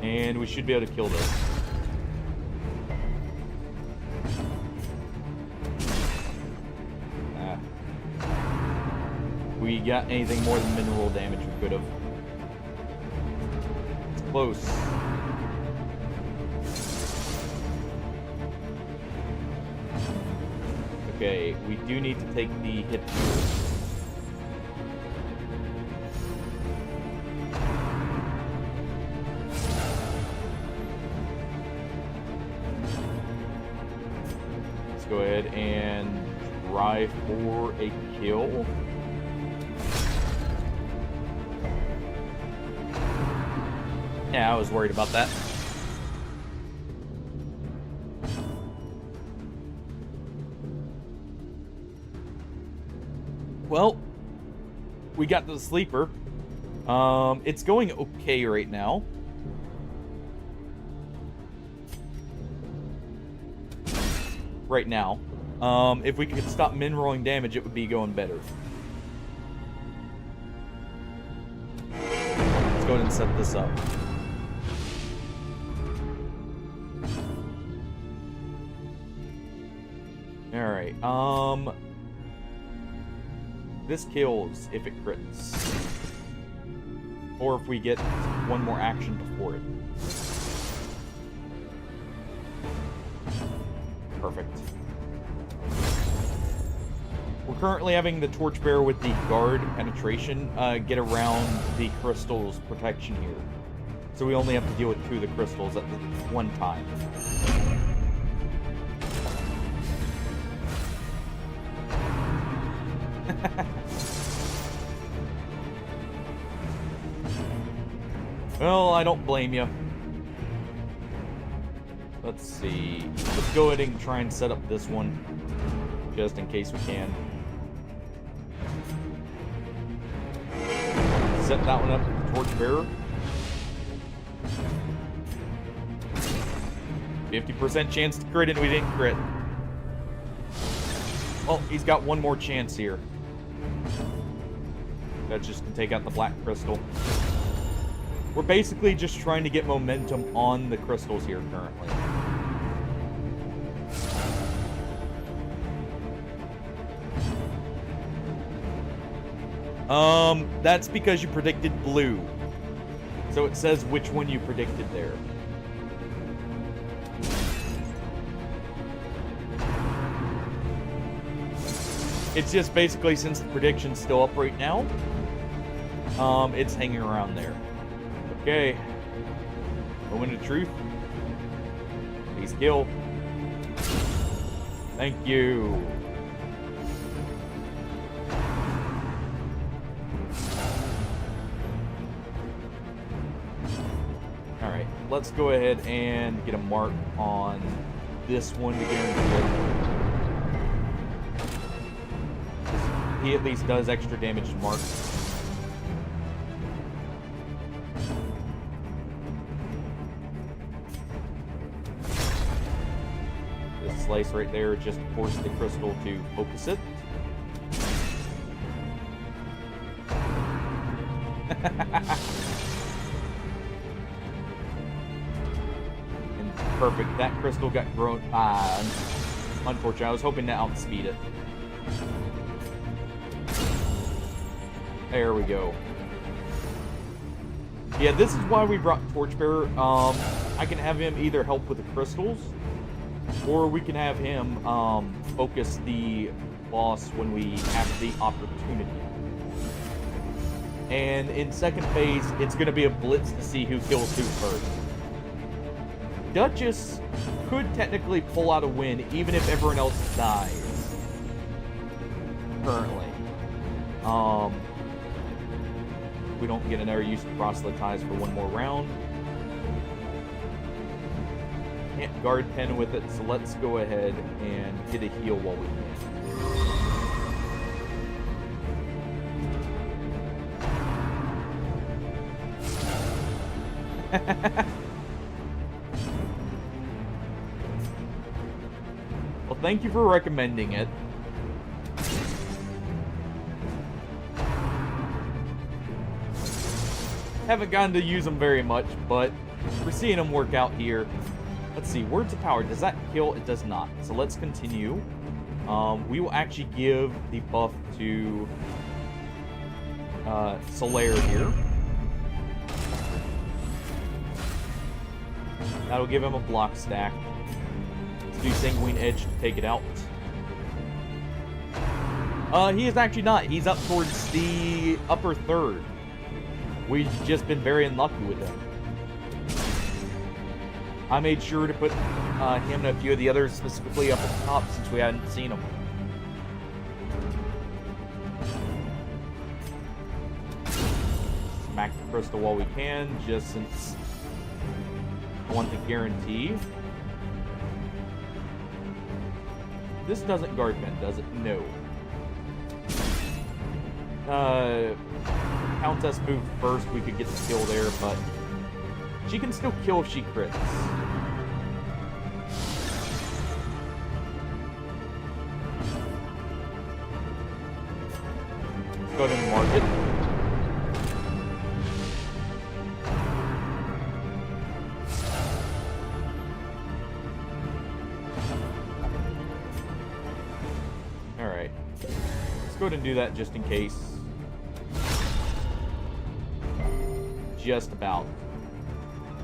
And we should be able to kill this. We got anything more than mineral damage, we could have. It's close. Okay, we do need to take the hit here. Let's go ahead and try for a kill. Yeah, I was worried about that. Well, we got the sleeper. It's going okay right now. Right now. If we could stop min-rolling damage, it would be going better. Let's go ahead and set this up. Alright, this kills if it crits. Or if we get one more action before it. Perfect. We're currently having the Torchbearer with the guard penetration get around the crystal's protection here. So we only have to deal with 2 of the crystals at one time. Well, I don't blame you. Let's see. Let's go ahead and try and set up this one, just in case we can. set that one up with the Torchbearer. 50% chance to crit, and we didn't crit. Well, he's got one more chance here. That's just gonna take out the black crystal. We're basically just trying to get momentum on the crystals here currently. That's because you predicted blue. So it says which one you predicted there. It's just basically, since the prediction's still up right now, it's hanging around there. Okay. Moment of truth. Please kill. Thank you. Alright, let's go ahead and get a mark on this one to guarantee. He at least does extra damage to Mark. This slice right there just forced the crystal to focus it. And perfect. That crystal got grown. Unfortunately, I was hoping to outspeed it. There we go. Yeah, this is why we brought Torchbearer. I can have him either help with the crystals, or we can have him focus the boss when we have the opportunity. And in second phase, it's going to be a blitz to see who kills who first. Duchess could technically pull out a win even if everyone else dies. Currently. We don't get another use of proselytize for one more round. Can't guard pen with it, so let's go ahead and get a heal while we can. Well, thank you for recommending it. Haven't gotten to use them very much, but we're seeing them work out here. Let's see, Words of Power, does that kill? It does not. So let's continue. We will actually give the buff to Solaire here. That'll give him a block stack. Let's do Sanguine Edge to take it out. He is actually not. He's up towards the upper third. We've just been very unlucky with him. I made sure to put him and a few of the others specifically up at the top since we hadn't seen them. Smack the crystal while we can, just since I want the guarantee. This doesn't guard pen, does it? No. Countess moved first, we could get the kill there, but she can still kill if she crits. Let's go ahead and mark it. Alright. Let's go ahead and do that just in case. Just about.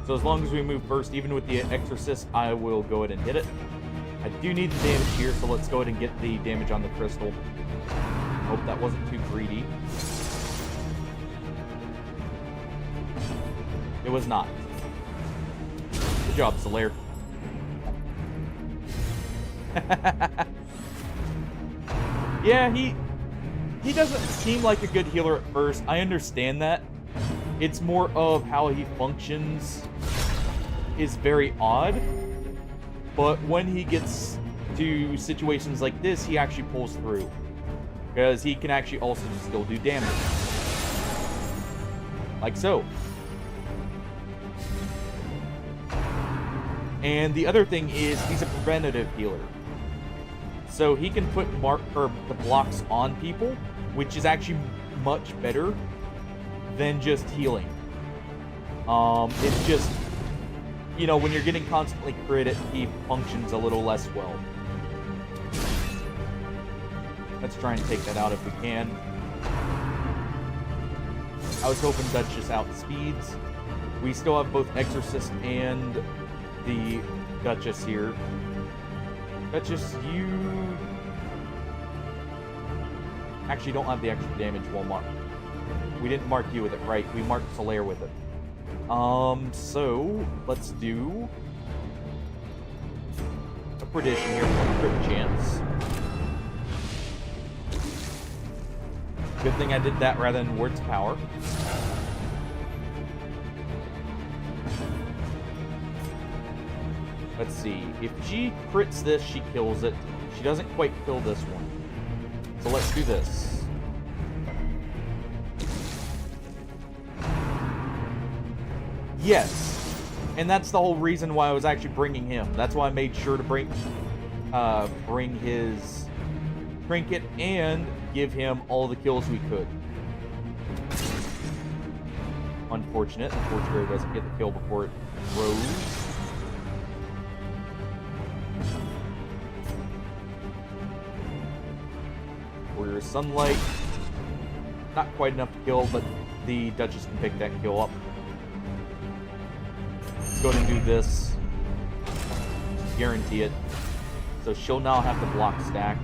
So as long as we move first, even with the Exorcist, I will go ahead and hit it. I do need the damage here, so let's go ahead and get the damage on the crystal. Hope that wasn't too greedy. It was not. Good job, Solaire. Yeah, he doesn't seem like a good healer at first. I understand that. It's more of how he functions is very odd. But when he gets to situations like this, he actually pulls through. Because he can actually also still do damage. Like so. And the other thing is he's a preventative healer. So he can put the blocks on people, which is actually much better than just healing. It's just, you know, when you're getting constantly crit, he functions a little less well. Let's try and take that out if we can. I was hoping Duchess outspeeds. We still have both Exorcist and the Duchess here. Duchess, you actually don't have the extra damage we'll mark. We didn't mark you with it, right? We marked Solaire with it. So let's do a Perdition here for a crit chance. Good thing I did that rather than Word's Power. Let's see. If she crits this, she kills it. She doesn't quite kill this one. So let's do this. Yes. And that's the whole reason why I was actually bringing him. That's why I made sure to bring his trinket and give him all the kills we could. Unfortunate. The Torchbearer doesn't get the kill before it throws. Warrior Sunlight. Not quite enough to kill, but the Duchess can pick that kill up. Let's go ahead and do this. Guarantee it. So she'll now have the block stack.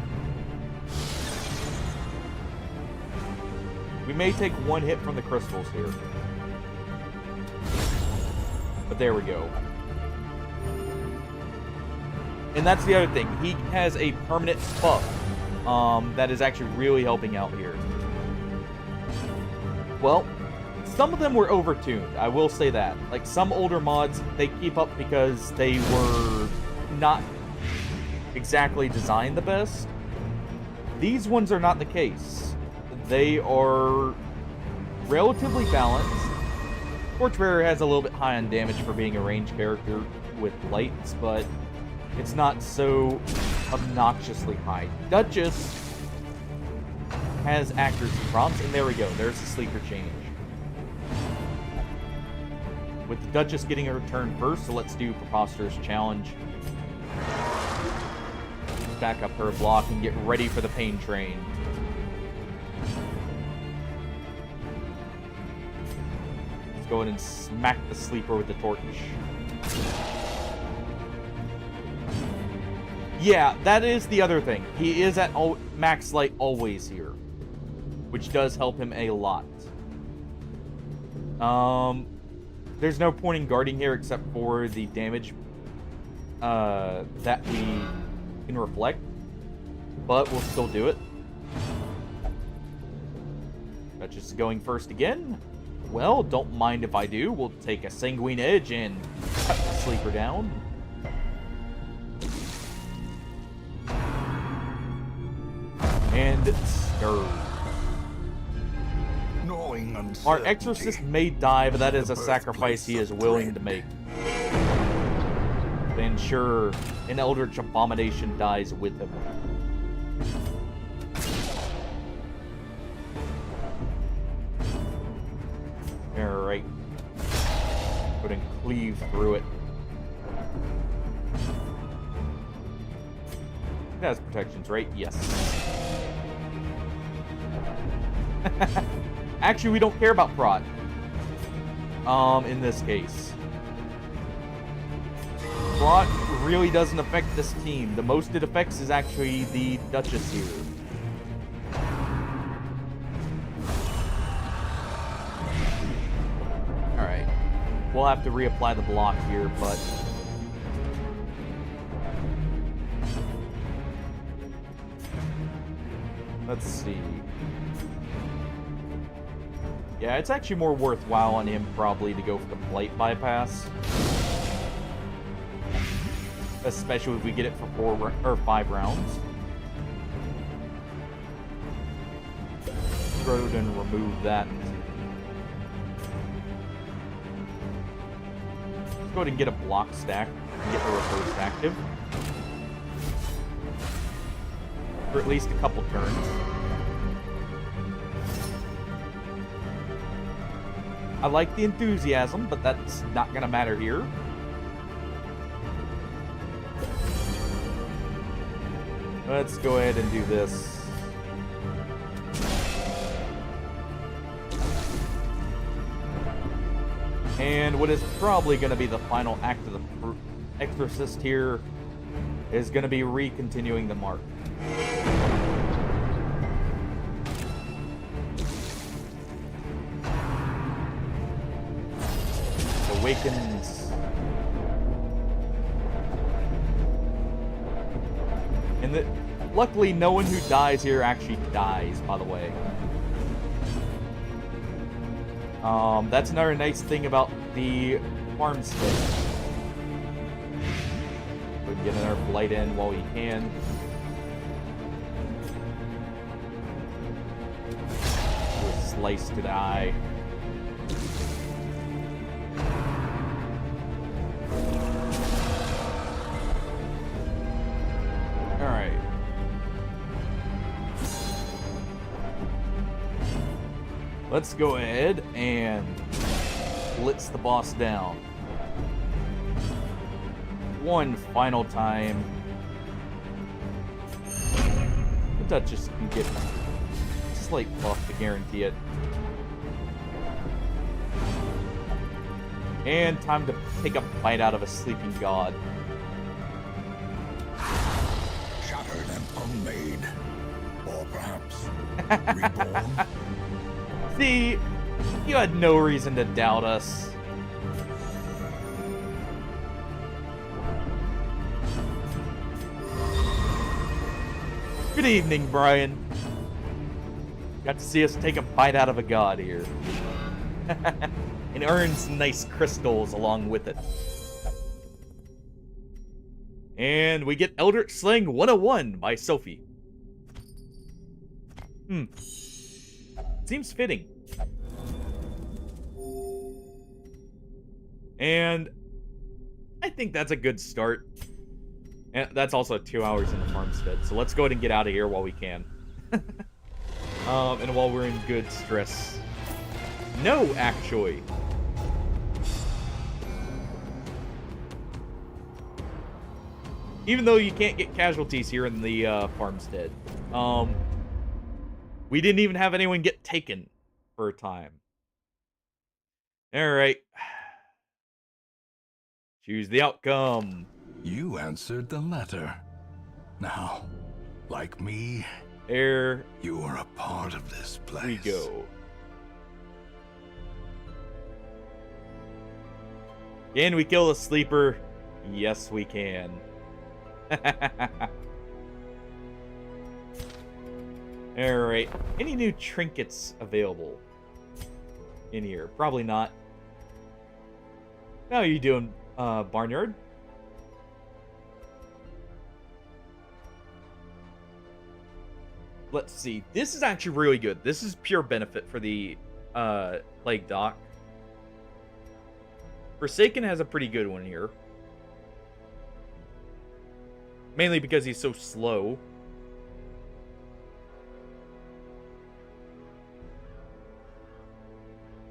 We may take one hit from the crystals here. But there we go. And that's the other thing. He has a permanent buff that is actually really helping out here. Well, some of them were overtuned. I will say that. Like some older mods, they keep up because they were not exactly designed the best. These ones are not the case. They are relatively balanced. Torchbearer has a little bit high on damage for being a ranged character with lights, but it's not so obnoxiously high. Duchess has accuracy prompts, and there we go. There's the sleeper change. With the Duchess getting her turn first, so let's do Preposterous Challenge. Back up her block and get ready for the Pain Train. Let's go ahead and smack the sleeper with the torch. Yeah, that is the other thing. He is at max light always here, which does help him a lot. There's no point in guarding here except for the damage that we can reflect, but we'll still do it. Duchess going first again. Well, don't mind if I do. We'll take a Sanguine Edge and cut the sleeper down. And stir. Our Exorcist may die, but that is a sacrifice he is willing to make to ensure an Eldritch Abomination dies with him. Alright. Go ahead and cleave through it. It has protections, right? Yes. Actually, we don't care about prot. In this case. Prot really doesn't affect this team. The most it affects is actually the Duchess here. Alright. We'll have to reapply the block here, but... let's see. Yeah, it's actually more worthwhile on him probably to go for the Blight Bypass. Especially if we get it for 4 or 5 rounds. Go ahead and remove that. go ahead and get a block stack and get the riposte active. For at least a couple turns. I like the enthusiasm, but that's not gonna matter here. Let's go ahead and do this. And what is probably going to be the final act of the Exorcist here is going to be re-continuing the mark. Awakens. And luckily, no one who dies here actually dies, by the way. That's another nice thing about the farmstead. We can get another blight in while we can. Do a slice to the eye. Alright. Let's go ahead and blitz the boss down. One final time. The Duchess can get a slight buff to guarantee it. And time to take a bite out of a sleeping god. Shattered and unmade. Or perhaps reborn. See, you had no reason to doubt us. Good evening, Brian. Got to see us take a bite out of a god here. And earn some nice crystals along with it. And we get Eldritch Sling 101 by Sophie. Seems fitting. And I think that's a good start. And that's also 2 hours in the farmstead. So let's go ahead and get out of here while we can. And while we're in good stress. No, actually. Even though you can't get casualties here in the farmstead. We didn't even have anyone get taken for a time. Alright. Choose the outcome. You answered the letter. Now, like me, There you are a part of this place. we go. Can we kill the sleeper? Yes, we can. Alright. Any new trinkets available in here? Probably not. How are you doing, Barnyard? Let's see. This is actually really good. This is pure benefit for the Plague Doc. Forsaken has a pretty good one here. Mainly because he's so slow.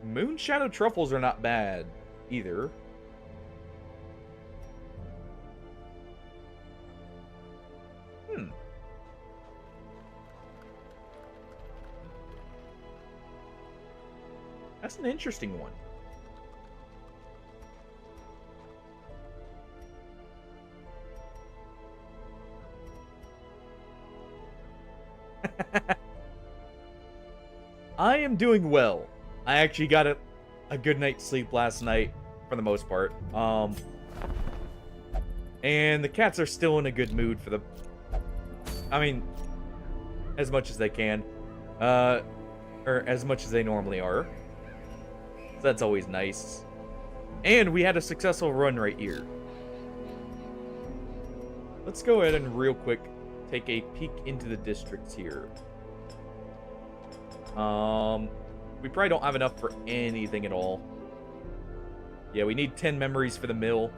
Moon Shadow Truffles are not bad either. That's an interesting one. I am doing well. I actually got a good night's sleep last night, for the most part. And the cats are still in a good mood for the... I mean, as much as they can. Or as much as they normally are. So that's always nice. And we had a successful run right here. Let's go ahead and real quick take a peek into the districts here. We probably don't have enough for anything at all. Yeah, we need 10 memories for the mill.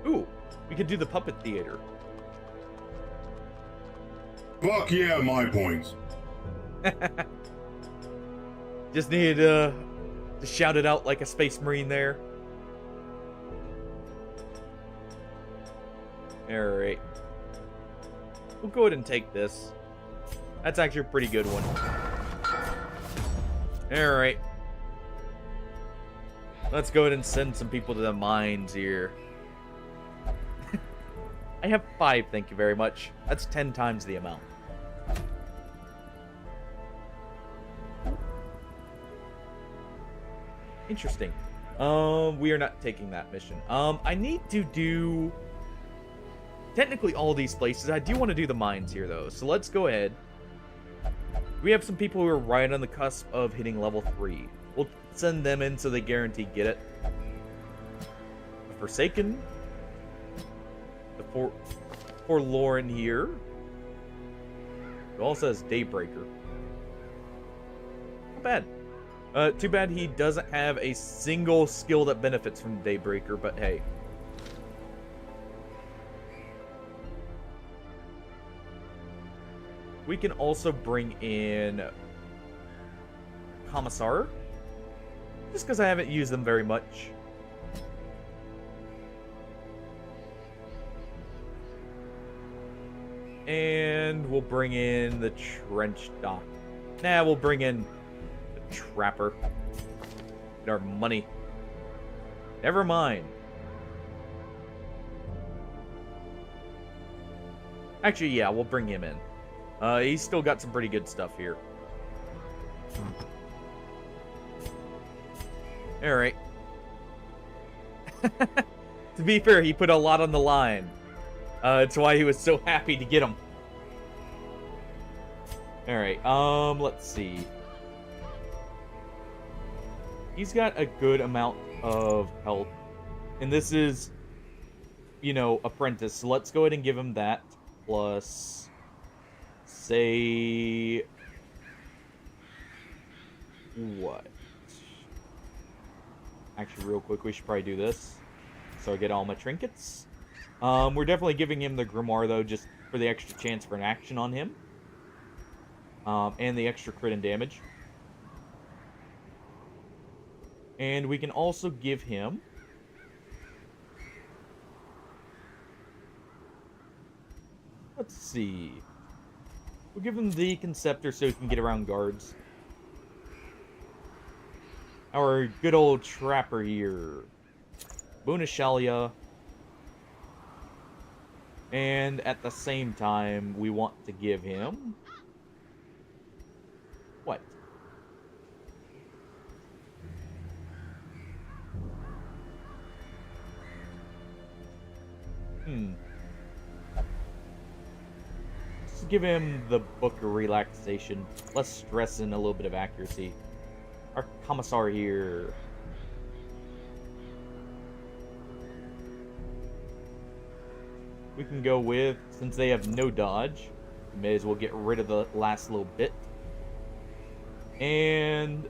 Ooh, we could do the puppet theater. Fuck yeah, my points. Just needed to shout it out like a space marine there. Alright. We'll go ahead and take this. That's actually a pretty good one. Alright. Let's go ahead and send some people to the mines here. I have 5, thank you very much. That's 10 times the amount. Interesting. We are not taking that mission. I need to do technically all these places. I do want to do the mines here though. So let's go ahead. We have some people who are right on the cusp of hitting level 3. We'll send them in so they guarantee get it. The Forsaken. The Forlorn here. It all says Daybreaker. Not bad. Too bad he doesn't have a single skill that benefits from Daybreaker, but hey. We can also bring in Commissar, just because I haven't used them very much. And we'll bring in the Trench Dock. Nah, we'll bring in the Trapper. Get our money. Never mind. Actually, yeah, we'll bring him in. He's still got some pretty good stuff here. Alright. To be fair, he put a lot on the line. That's why he was so happy to get him. Alright, let's see. He's got a good amount of health. And this is, you know, Apprentice. So let's go ahead and give him that. Plus, say, what? Actually, real quick, we should probably do this. So I get all my trinkets. We're definitely giving him the Grimoire, though, just for the extra chance for an action on him. And the extra crit and damage. And we can also give him... Let's see. We'll give him the Conceptor so he can get around guards. Our good old Trapper here. Bunashalia. And at the same time, we want to give him... What? Just give him the Book of Relaxation. Less stress and a little bit of accuracy. Our Commissar here. We can go with, since they have no dodge, we may as well get rid of the last little bit. And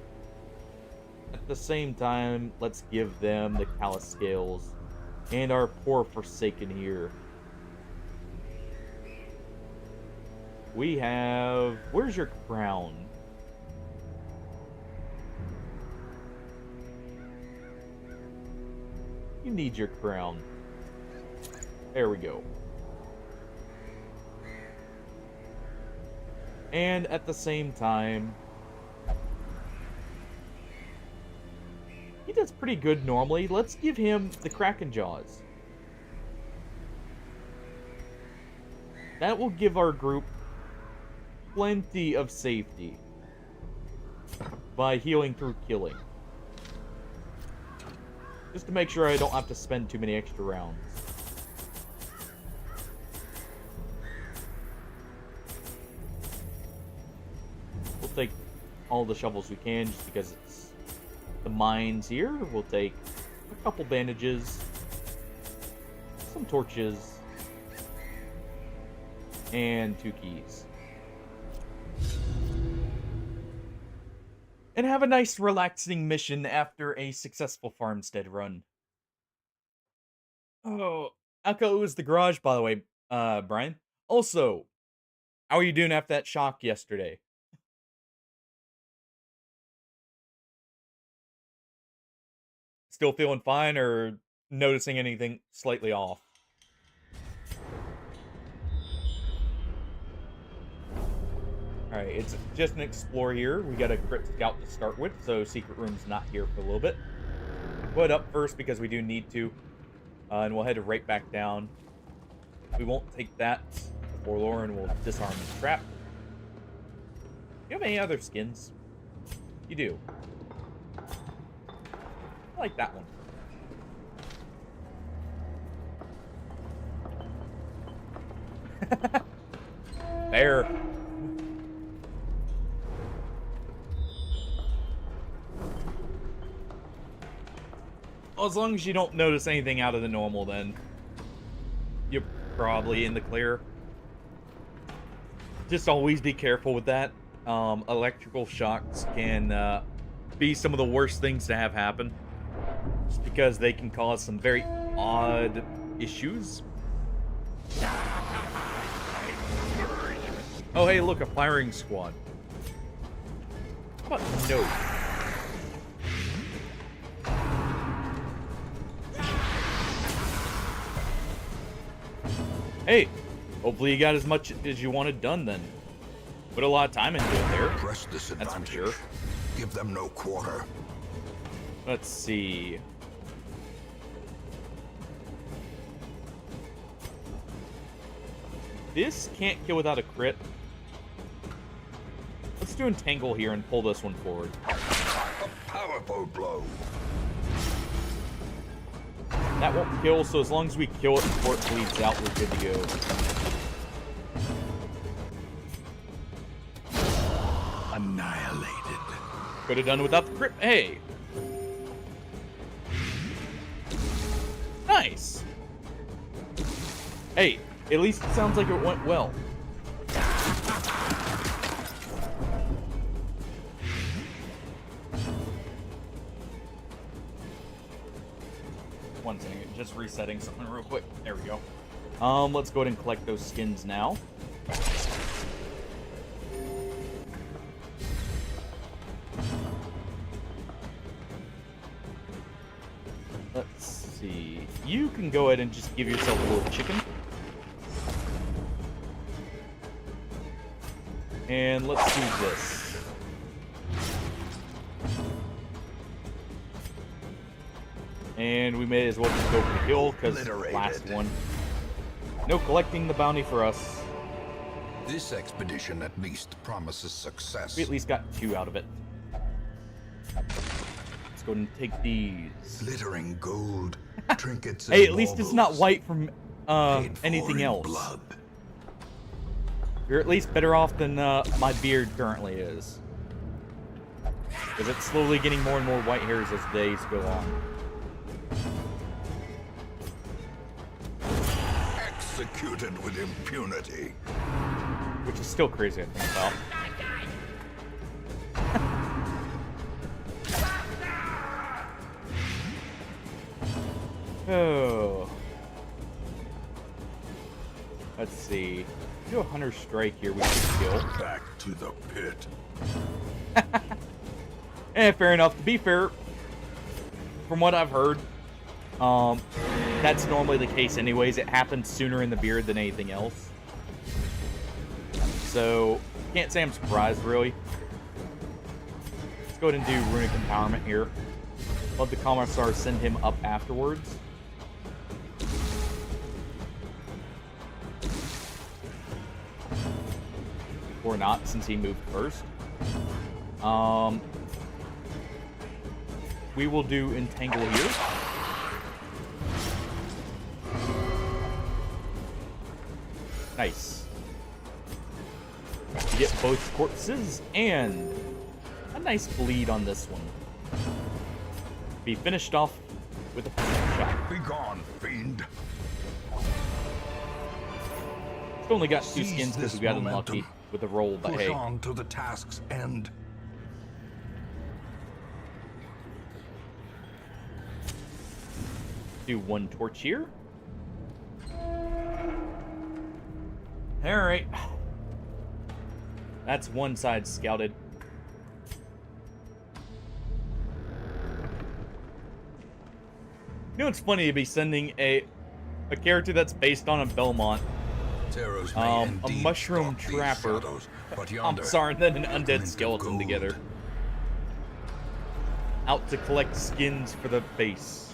at the same time, let's give them the Callous Scales. And our poor Forsaken here. We have... Where's your crown? You need your crown. There we go. And at the same time... He does pretty good normally. Let's give him the Kraken Jaws. That will give our group plenty of safety by healing through killing. Just to make sure I don't have to spend too many extra rounds. We'll take all the shovels we can just because it's the mines here. We'll take a couple bandages, some torches, and 2 keys. and have a nice relaxing mission after a successful farmstead run. Oh, Alka was the garage, by the way, Brian. Also, how are you doing after that shock yesterday? Still feeling fine or noticing anything slightly off? Alright, it's just an explore here. We got a crit scout to start with, so secret room's not here for a little bit. Put up first because we do need to. And we'll head right back down. We won't take that before Lauren will disarm the trap. Do you have any other skins? You do. I like that one. There. Well, as long as you don't notice anything out of the normal, then you're probably in the clear. Just always be careful with that. Electrical shocks can be some of the worst things to have happen, just because they can cause some very odd issues. Oh, hey, look, a firing squad. How about no? Hey, hopefully you got as much as you wanted done then. Put a lot of time into it there. Press disadvantage. That's for sure. Give them no quarter. Let's see. This can't kill without a crit. Let's do Entangle here and pull this one forward. A powerful blow. That won't kill, so as long as we kill it before it bleeds out, we're good to go. Annihilated. Could have done it without the crit. Hey! Nice! Hey, at least it sounds like it went well. One second, just resetting something real quick. There we go. Let's go ahead and collect those skins now. Let's see. You can go ahead and just give yourself a little chicken. And let's do this. And we may as well just go for the kill, because last one. No collecting the bounty for us. This expedition at least promises success. We at least got 2 out of it. Let's go ahead and take these. Glittering gold, trinkets. Hey, and at least it's not baubles. white from Paid for anything in else. Blood. You're at least better off than my beard currently is. Because it's slowly getting more and more white hairs as days go on. Executed with impunity. Which is still crazy to think about. Oh. Let's see. Do a hunter strike here we can kill. Back to the pit. Fair enough. To be fair, from what I've heard, that's normally the case anyways. It happens sooner in the beard than anything else. So, can't say I'm surprised, really. Let's go ahead and do Runic Empowerment here. Let the Commissar send him up afterwards. Or not, since he moved first. We will do Entangle here. Nice. You get both corpses and a nice bleed on this one. Be finished off with a shot. Be gone, fiend. We've only got 2 Seize skins because this we got momentum. unlucky with the roll, but Push hey. on to the task's end. Do one torch here. Alright. That's one side scouted. You know, it's funny to be sending a character that's based on a Belmont. Terrors may A indeed mushroom stalk these trapper. shadows, but I'm yonder, sorry, then an a undead glint of skeleton gold. together. Out to collect skins for the base.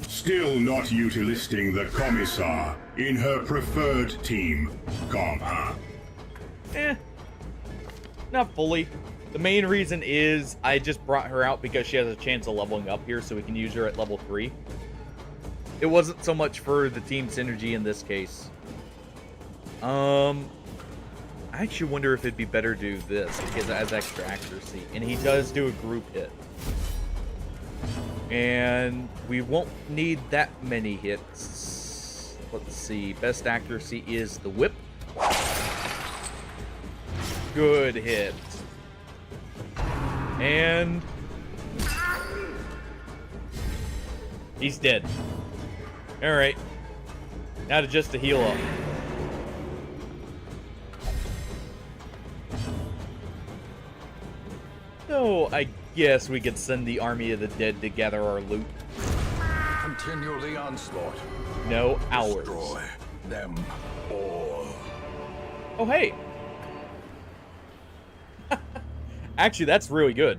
Still not utilisting the Commissar in her preferred team, Compa. Not fully. The main reason is I just brought her out because she has a chance of leveling up here, so we can use her at level 3. It wasn't so much for the team synergy in this case. I actually wonder if it'd be better to do this, because it has extra accuracy, and he does do a group hit. And we won't need that many hits. Let's see, best accuracy is the whip. Good hit. And he's dead. Alright. Now to just to heal up. So I guess we could send the army of the dead to gather our loot. Continue the onslaught. No, ours. Destroy them all. Oh, hey. Actually, that's really good.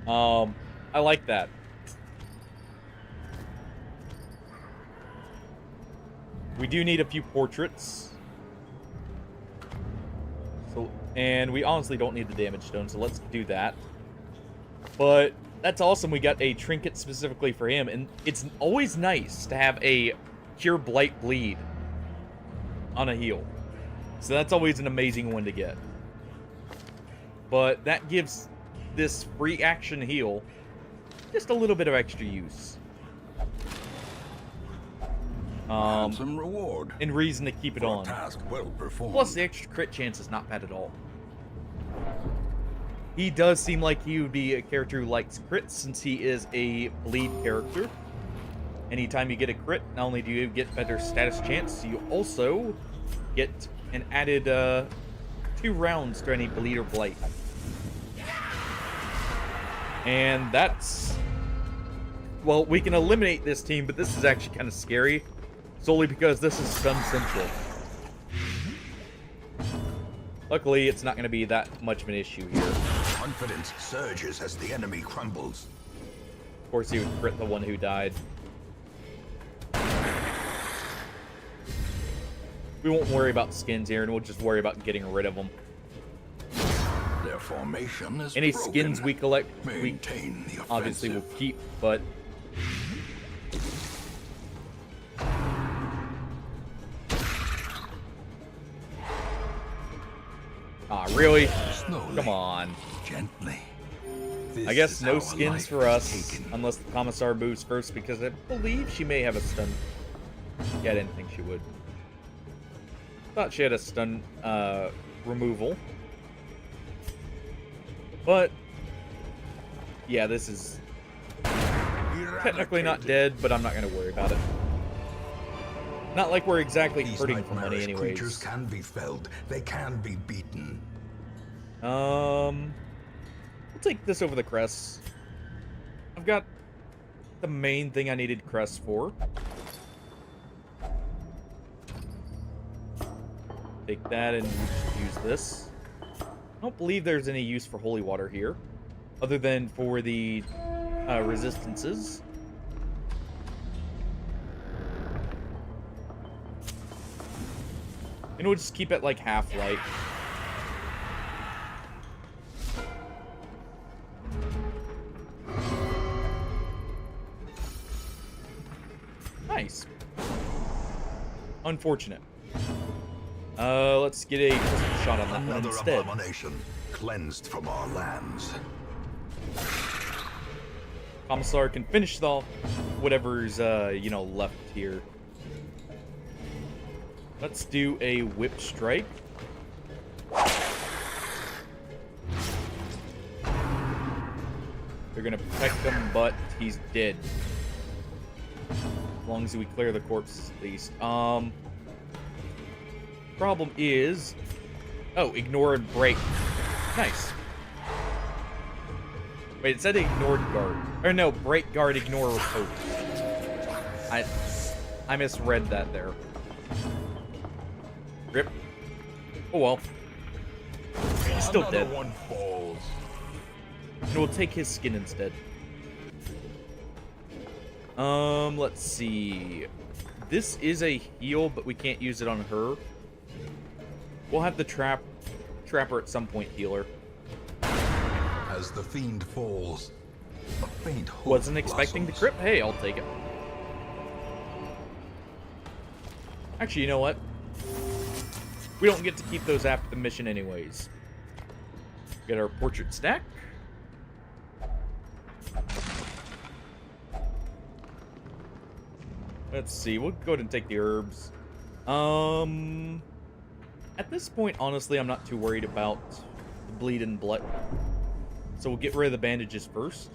I like that. We do need a few portraits. So, and we honestly don't need the damage stone, so let's do that. But that's awesome. We got a trinket specifically for him, and it's always nice to have a Cure Blight Bleed on a heal. So that's always an amazing one to get. But that gives this free action heal just a little bit of extra use. Handsome reward. And reason to keep it for a on. task well performed. Plus, the extra crit chance is not bad at all. He does seem like he would be a character who likes crits, since he is a bleed character. Anytime you get a crit, not only do you get better status chance, you also get an added 2 rounds to any bleed or blight. And that's... Well, we can eliminate this team, but this is actually kind of scary. Solely because this is stun central. Luckily, it's not going to be that much of an issue here. Confidence surges as the enemy crumbles. Of course, he would crit the one who died. We won't worry about skins here, and we'll just worry about getting rid of them. Their formation is Any broken. skins we collect, we Maintain the obviously will offensive. keep, but... Ah, really? Slowly, Come on. gently. I guess This no is how a skins life for is us, taken. unless the Commissar moves first, because I believe she may have a stun. Yeah, I didn't think she would. Thought she had a stun removal. But, yeah, this is technically not dead, but I'm not going to worry about it. Not like we're exactly These hurting for money nightmarish creatures anyways. can be felled. They can be beaten. We'll take this over the crests. I've got the main thing I needed crests for. Take that and use this. I don't believe there's any use for holy water here, other than for the resistances. And we'll just keep it like half light. Nice. Unfortunate. Let's get a crystal shot on that one Another instead. abomination cleansed from our lands. Commissar can finish off whatever's, you know, left here. Let's do a whip strike. They're gonna protect him, but he's dead. As long as we clear the corpses, at least. Problem is... Oh, ignore and break. Nice. Wait, it said ignored guard. Or no, break guard, ignore repose. I misread that there. Rip. Oh well. He's still Another dead. one falls. And we'll take his skin instead. Let's see. This is a heal, but we can't use it on her. We'll have the trap her at some point, healer. As the fiend falls, a faint hope Wasn't expecting the blossoms. crit. Hey, I'll take it. Actually, you know what? We don't get to keep those after the mission anyways. Get our portrait stack. Let's see. We'll go ahead and take the herbs. At this point, honestly, I'm not too worried about the bleed and blood. So we'll get rid of the bandages first.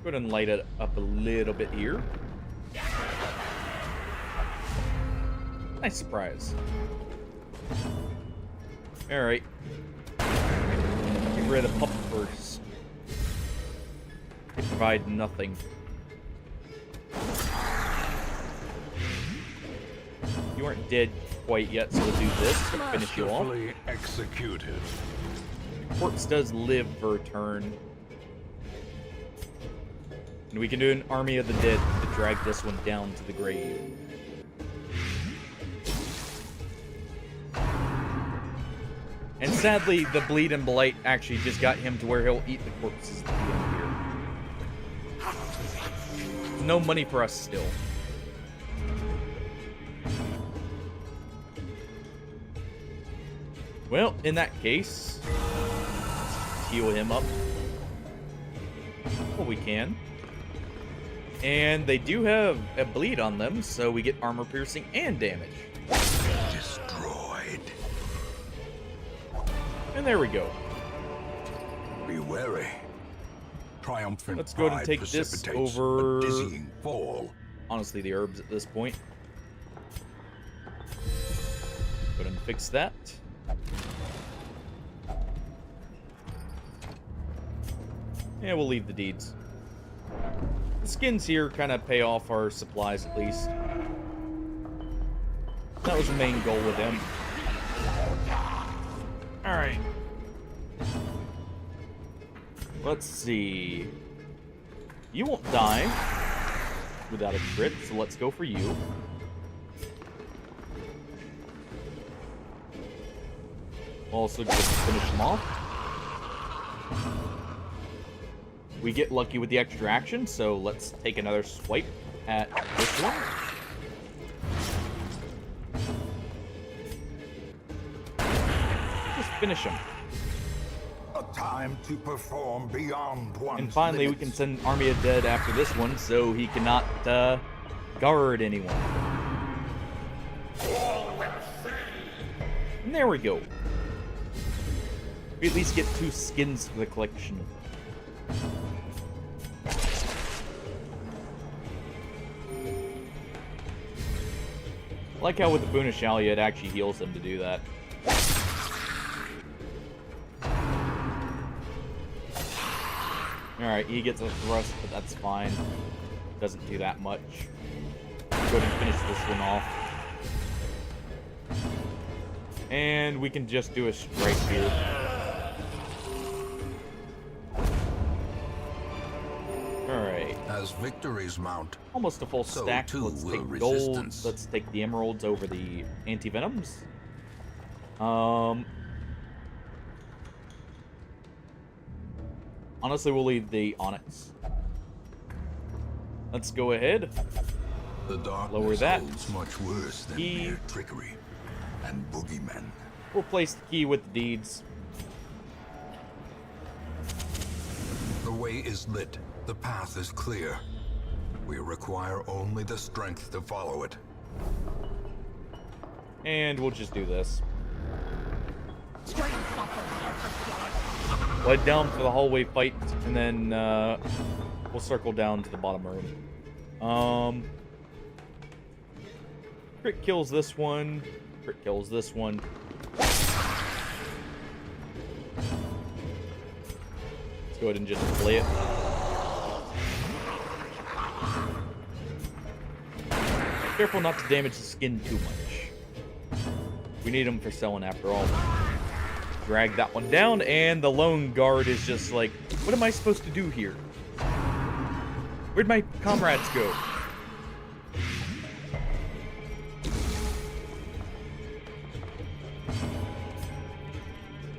Go ahead and light it up a little bit here. Nice surprise. Alright. Get rid of the pup first. They provide nothing. You aren't dead quite yet, so we'll do this to finish you off. Masterfully executed. Corpse does live for a turn. And we can do an Army of the Dead to drag this one down to the grave. And sadly, the Bleed and Blight actually just got him to where he'll eat the corpses at the end here. No money for us still. Well, in that case, let's heal him up. Well, we can. And they do have a bleed on them, so we get armor piercing and damage. Destroyed. And there we go. Be wary. Triumphant Let's go ahead and pride take this precipitates over- a dizzying fall. Honestly, the herbs at this point. Go ahead and fix that. Yeah, we'll leave the deeds. The skins here kind of pay off our supplies at least. That was the main goal with them. Alright. Let's see. You won't die without a crit, so let's go for you. Also, just finish them off. We get lucky with the extra action, so let's take another swipe at this one. Just finish him. A time to perform beyond one's And finally, we can send Army of Dead after this one, so he cannot guard anyone. And there we go. We at least get 2 skins for the collection. I like how with the Boon of Shalia, it actually heals him to do that. Alright, he gets a thrust, but that's fine. Doesn't do that much. Go ahead and finish this one off. And we can just do a strike here. Alright. As victories mount, Almost a full So stack. too Let's will take gold. resistance. Let's take the emeralds over the anti-venoms. Honestly, we'll leave the onyx. Let's go ahead. the darkness Lower that. holds much worse than Key. mere trickery and boogeymen. We'll place the key with the deeds. The way is lit. The path is clear. We require only the strength to follow it. And we'll just do this. Head down for the hallway fight, and then we'll circle down to the bottom room. Crit kills this one. Crit kills this one. Let's go ahead and just play it. Careful not to damage the skin too much. We need them for selling after all. Drag that one down, and the lone guard is just like, what am I supposed to do here? Where'd my comrades go?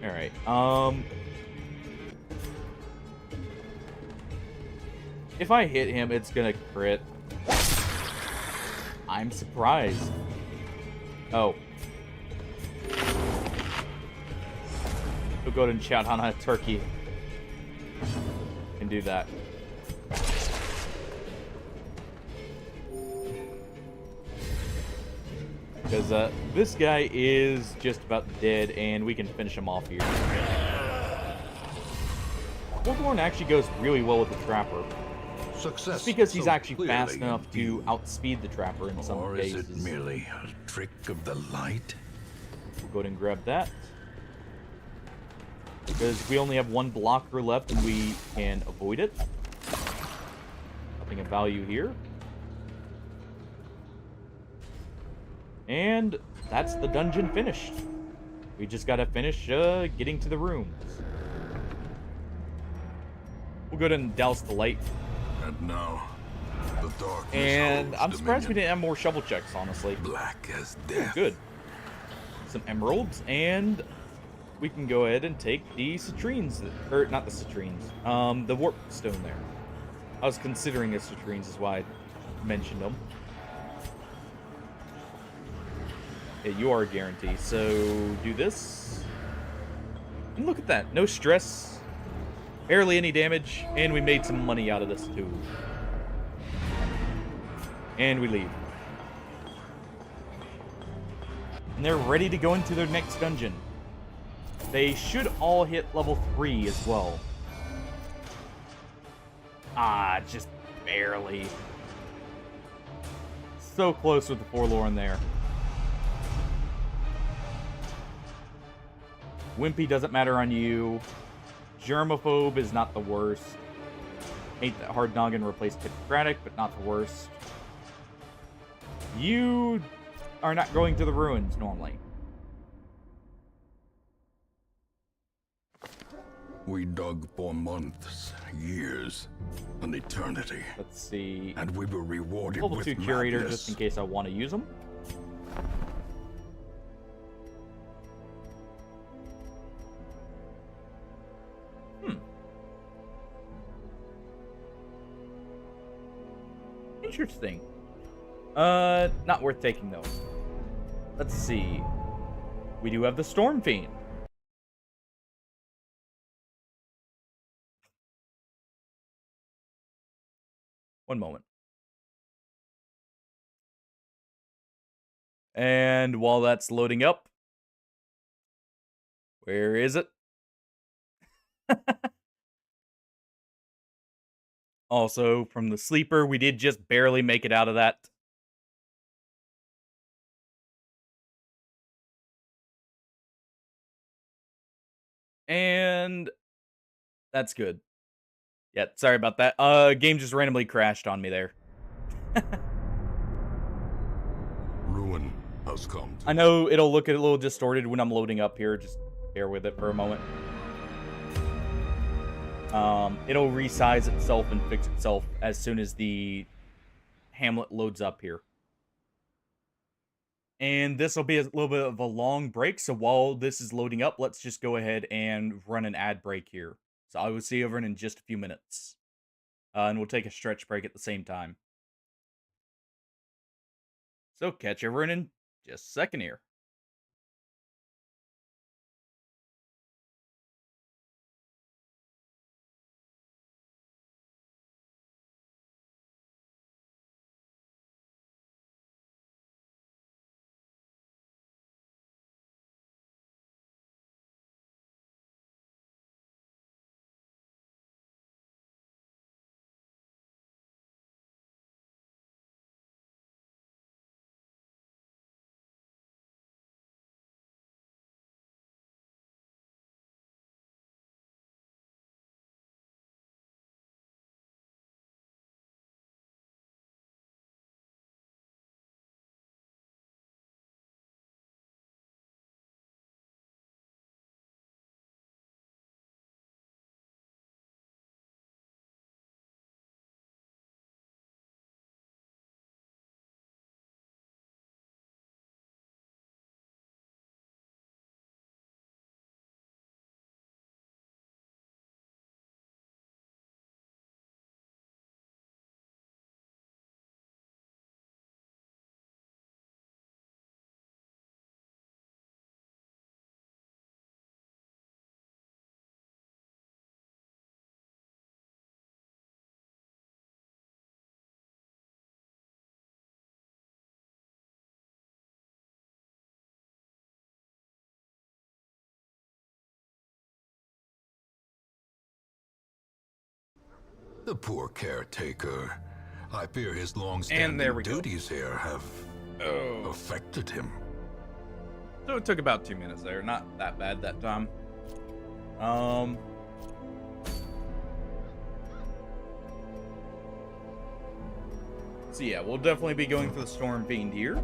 Alright, if I hit him, it's gonna crit. I'm surprised. Oh. We'll go ahead and shout on a turkey. Can do that. Because this guy is just about dead, and we can finish him off here. Warlord actually goes really well with the Trapper. Success. Just because he's so actually fast clearly enough to outspeed the Trapper in some Or cases. is it merely a trick of the light? We'll go ahead and grab that. Because we only have one blocker left and we can avoid it. Nothing of value here. And that's the dungeon finished. We just gotta finish getting to the rooms. We'll go ahead and douse the light. And now, the darkness And holds I'm surprised we dominion. didn't have more shovel checks, honestly. Black as Ooh, death. good. Some emeralds, and we can go ahead and take the citrines, or not the citrines, the warp stone there. I was considering the citrines, is why I mentioned them. Yeah, you are a guarantee, so do this. And look at that, no stress, barely any damage, and we made some money out of this too. And we leave. And they're ready to go into their next dungeon. They should all hit level 3 as well. Ah, just barely. So close with the Forlorn there. Wimpy doesn't matter on you. Germaphobe is not the worst. Ain't that hard noggin replaced Hippocratic, but not the worst. You are not going to the ruins normally. We dug for months, years, an eternity. Let's see. And we were rewarded Level with 2 Curator, madness. just in case I want to use them. Interesting. Not worth taking, though. Let's see. We do have the Storm Fiend. One moment. And while that's loading up, where is it? Also, from the sleeper, we did just barely make it out of that. And that's good. Yeah, sorry about that. Game just randomly crashed on me there. Ruin has come. I know it'll look a little distorted when I'm loading up here. Just bear with it for a moment. It'll resize itself and fix itself as soon as the Hamlet loads up here. And this will be a little bit of a long break, so while this is loading up, let's just go ahead and run an ad break here. So I will see everyone in just a few minutes. And we'll take a stretch break at the same time. So catch everyone in just a second here. The poor caretaker. I fear his And there long-standing we go. duties here have affected him. So it took about 2 minutes there. Not that bad that time. So yeah, we'll definitely be going for the Storm Fiend here.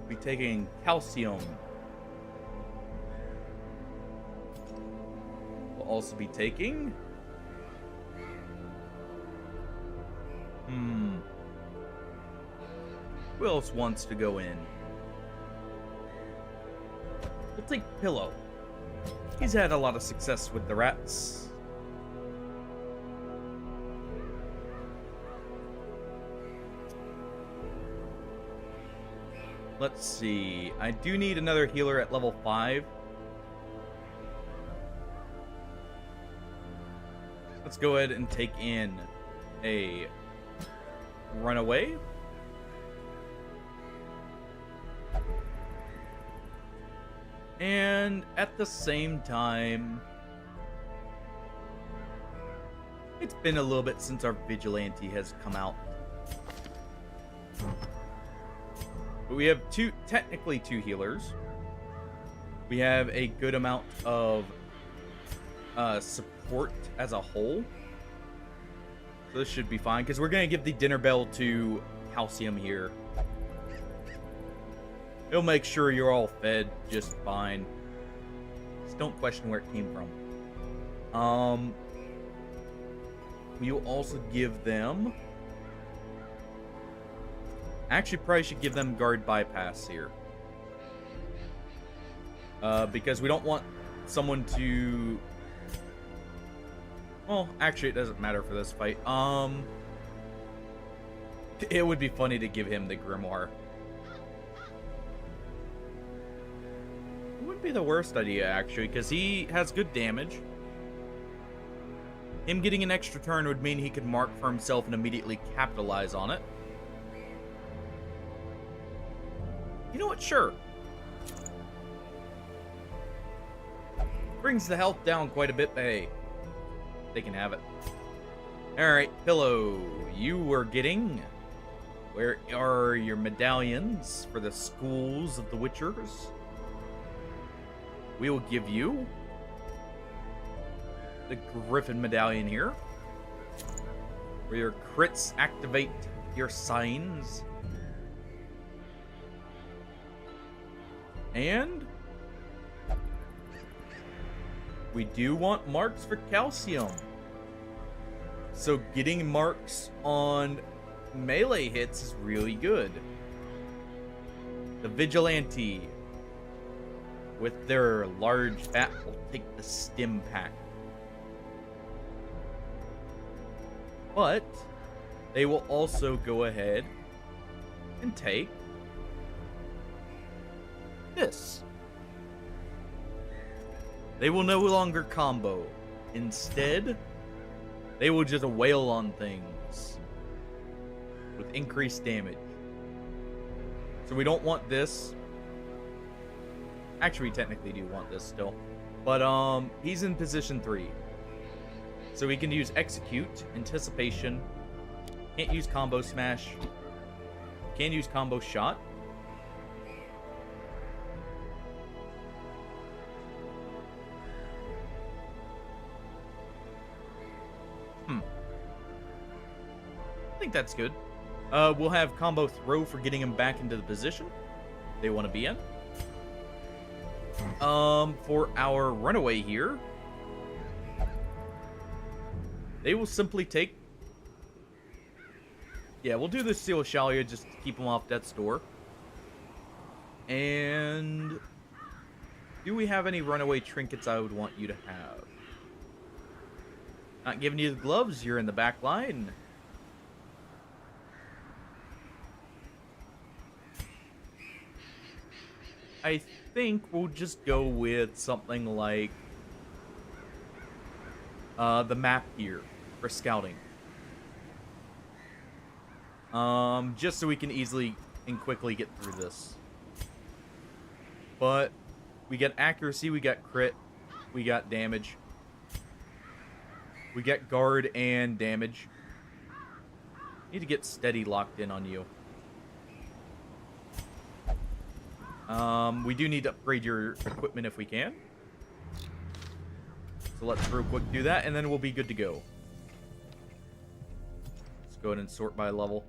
Be taking Calcium. We'll also be taking... Who else wants to go in? We'll take Pillow. He's had a lot of success with the rats. Let's see. I do need another healer at level 5. Let's go ahead and take in a Runaway. And at the same time, it's been a little bit since our Vigilante has come out. But we have technically two healers. We have a good amount of support as a whole. So this should be fine, because we're going to give the dinner bell to Calcium here. It'll make sure you're all fed just fine. Just don't question where it came from. We'll also give them... Actually, probably should give them guard bypass here. Because we don't want someone to... Well, actually, it doesn't matter for this fight. It would be funny to give him the Grimoire. It wouldn't be the worst idea, actually, because he has good damage. Him getting an extra turn would mean he could mark for himself and immediately capitalize on it. You know what? Sure. Brings the health down quite a bit, but hey, they can have it. Alright, Pillow, you were getting... Where are your medallions for the schools of the Witchers? We will give you the Griffin medallion here, where your crits activate your signs. And we do want marks for Calcium. So getting marks on melee hits is really good. The Vigilante with their large bat will take the stim pack. But they will also go ahead and take this. They will no longer combo. Instead, they will just wail on things with increased damage. So we don't want this. Actually, we technically do want this still. But he's in position 3. So we can use Execute, Anticipation. Can't use Combo Smash. Can use Combo Shot. I think that's good. We'll have Combo Throw for getting him back into the position they want to be in. For our Runaway here, they will simply take... Yeah, we'll do the Seal Shalia just to keep them off death's door. And... do we have any Runaway trinkets I would want you to have? Not giving you the gloves, you're in the back line. I think we'll just go with something like the map here for scouting. Just so we can easily and quickly get through this. But we got accuracy, we got crit, we got damage. We get guard and damage. Need to get steady locked in on you. We do need to upgrade your equipment if we can. So let's real quick do that, and then we'll be good to go. Let's go ahead and sort by level.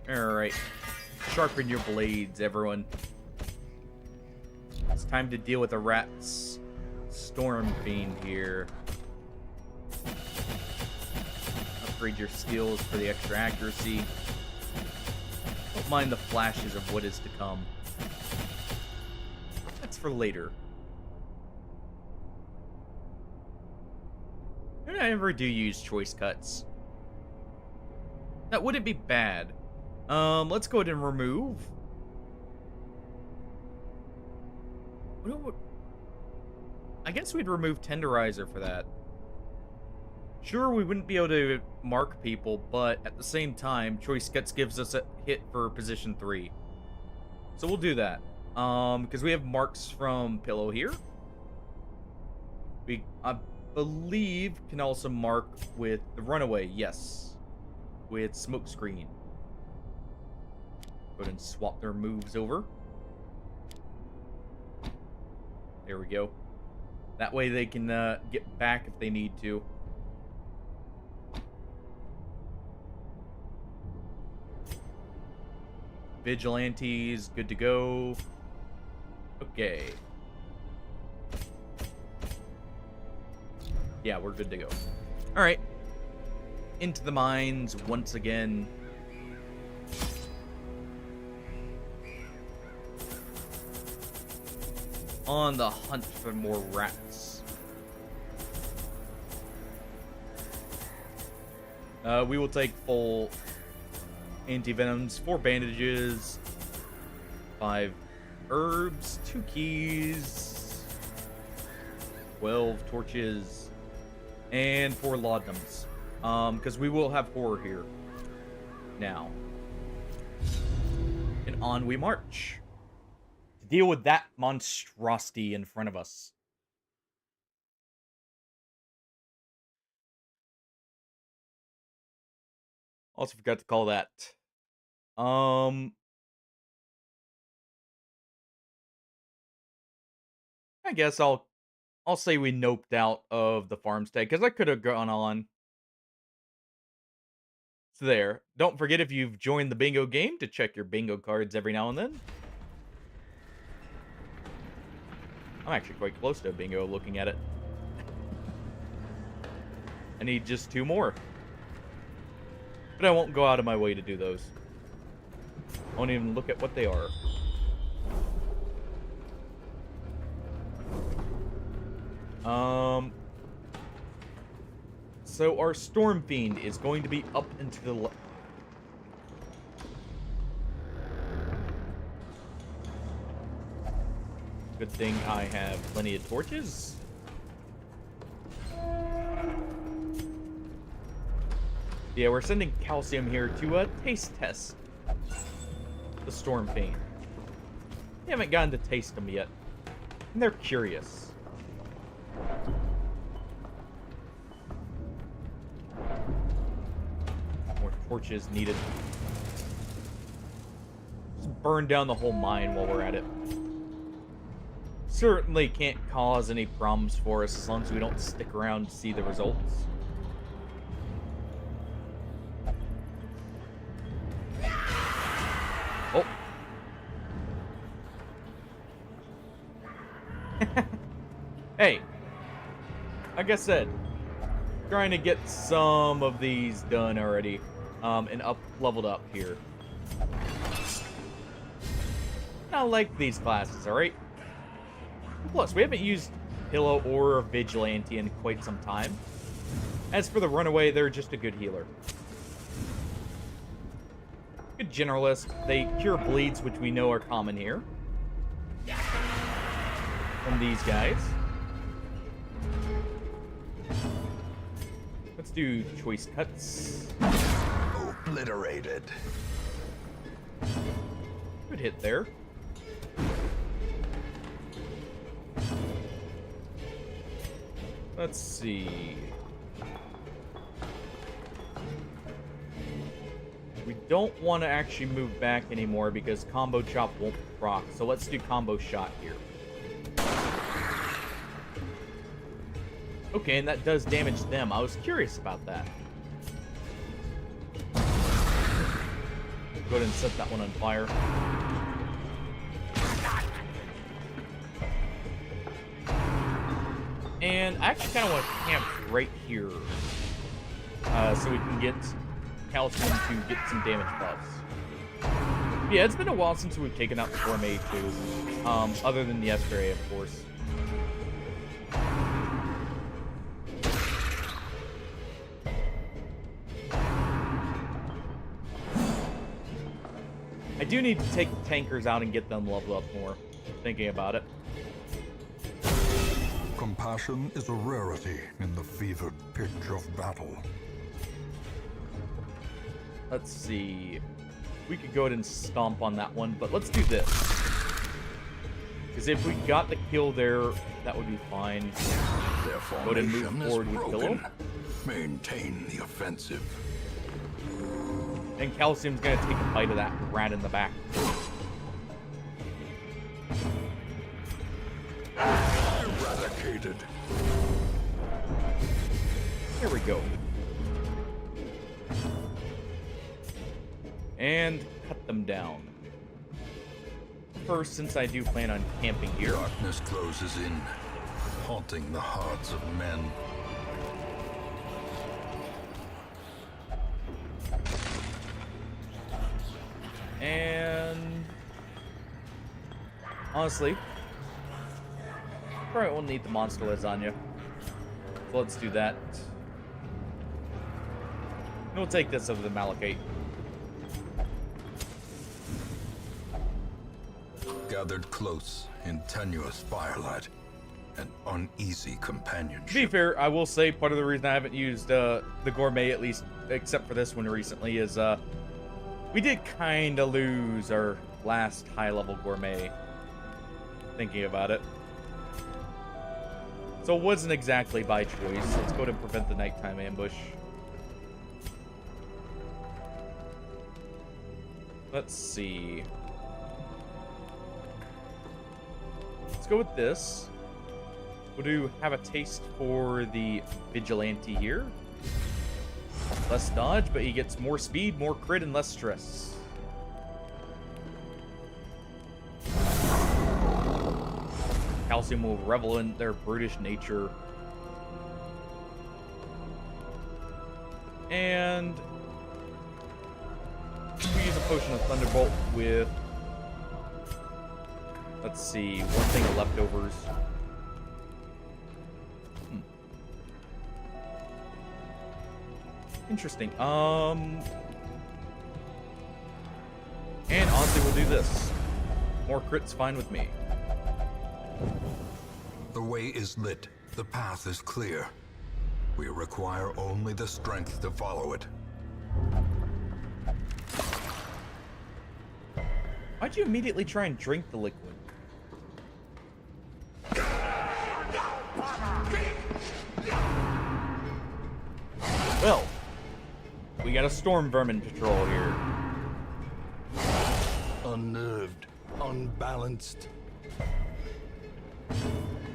Alright. Sharpen your blades, everyone. It's time to deal with the rat's storm fiend here. Upgrade your skills for the extra accuracy. Don't mind the flashes of what is to come. That's for later. Maybe I ever do use choice cuts. That wouldn't be bad. Let's go ahead and remove. I guess we'd remove Tenderizer for that. Sure, we wouldn't be able to mark people, but at the same time, Choice Cuts gives us a hit for position 3. So we'll do that. Because we have marks from Pillow here. We, I believe, can also mark with the Runaway, yes. With Smokescreen. Go ahead and swap their moves over. There we go. That way they can get back if they need to. Vigilantes, good to go. Okay. Yeah, we're good to go. Alright. Into the mines once again. On the hunt for more rats. We will take full anti-venoms, 4 bandages, 5 herbs, 2 keys, 12 torches, and 4 laudanums. Because we will have horror here. Now. And on we march. To deal with that monstrosity in front of us. Also forgot to call that. I guess I'll say we noped out of the farmstead because I could have gone on. So there. Don't forget if you've joined the bingo game to check your bingo cards every now and then. I'm actually quite close to a bingo looking at it. I need just 2 more. But I won't go out of my way to do those. I won't even look at what they are. So our Storm Fiend is going to be up into the left. Good thing I have plenty of torches. Yeah, we're sending Calcium here to taste test the Storm Fiend. They haven't gotten to taste them yet, and they're curious. More torches needed. Just burn down the whole mine while we're at it. Certainly can't cause any problems for us as long as we don't stick around to see the results. Oh. Hey. Like I said, trying to get some of these done already. And leveled up here. I like these classes, alright? Plus, we haven't used Pillow or Vigilante in quite some time. As for the Runaway, they're just a good healer. Good generalist. They cure bleeds, which we know are common here. From these guys. Let's do choice cuts. Obliterated. Good hit there. Let's see. We don't want to actually move back anymore because combo chop won't proc. So let's do combo shot here. Okay, and that does damage them. I was curious about that. Go ahead and set that one on fire. And I actually kind of want to camp right here. So we can get Calcium to get some damage buffs. Yeah, it's been a while since we've taken out the Gourmet too. Other than the Estray, of course. I do need to take the tankers out and get them leveled up more. Thinking about it. Compassion is a rarity in the fevered pitch of battle. Let's see. We could go ahead and stomp on that one, but let's do this. Because if we got the kill there, that would be fine. Their Go ahead and move formation is forward with Pillow. broken. Maintain the offensive. And Calcium's gonna take a bite of that rat in the back. Eradicated. There we go. And cut them down. First, since I do plan on camping here. Darkness closes in, haunting the hearts of men. And honestly, probably won't need the monster lasagna. So let's do that. And we'll take this over the Malachite. Gathered close in tenuous firelight, an uneasy companionship. To be fair, I will say part of the reason I haven't used the Gourmet, at least except for this one recently, is we did kind of lose our last high-level Gourmet, thinking about it. So it wasn't exactly by choice. Let's go ahead and prevent the nighttime ambush. Let's see. Let's go with this. We'll do have a taste for the Vigilante here. Less dodge, but he gets more speed, more crit, and less stress. Calcium will revel in their brutish nature. And we use a potion of Thunderbolt with, let's see, one thing of leftovers. Interesting. And honestly, we'll do this. More crits fine with me. The way is lit. The path is clear. We require only the strength to follow it. Why'd you immediately try and drink the liquid? Well, we got a storm vermin patrol here. Unnerved, unbalanced.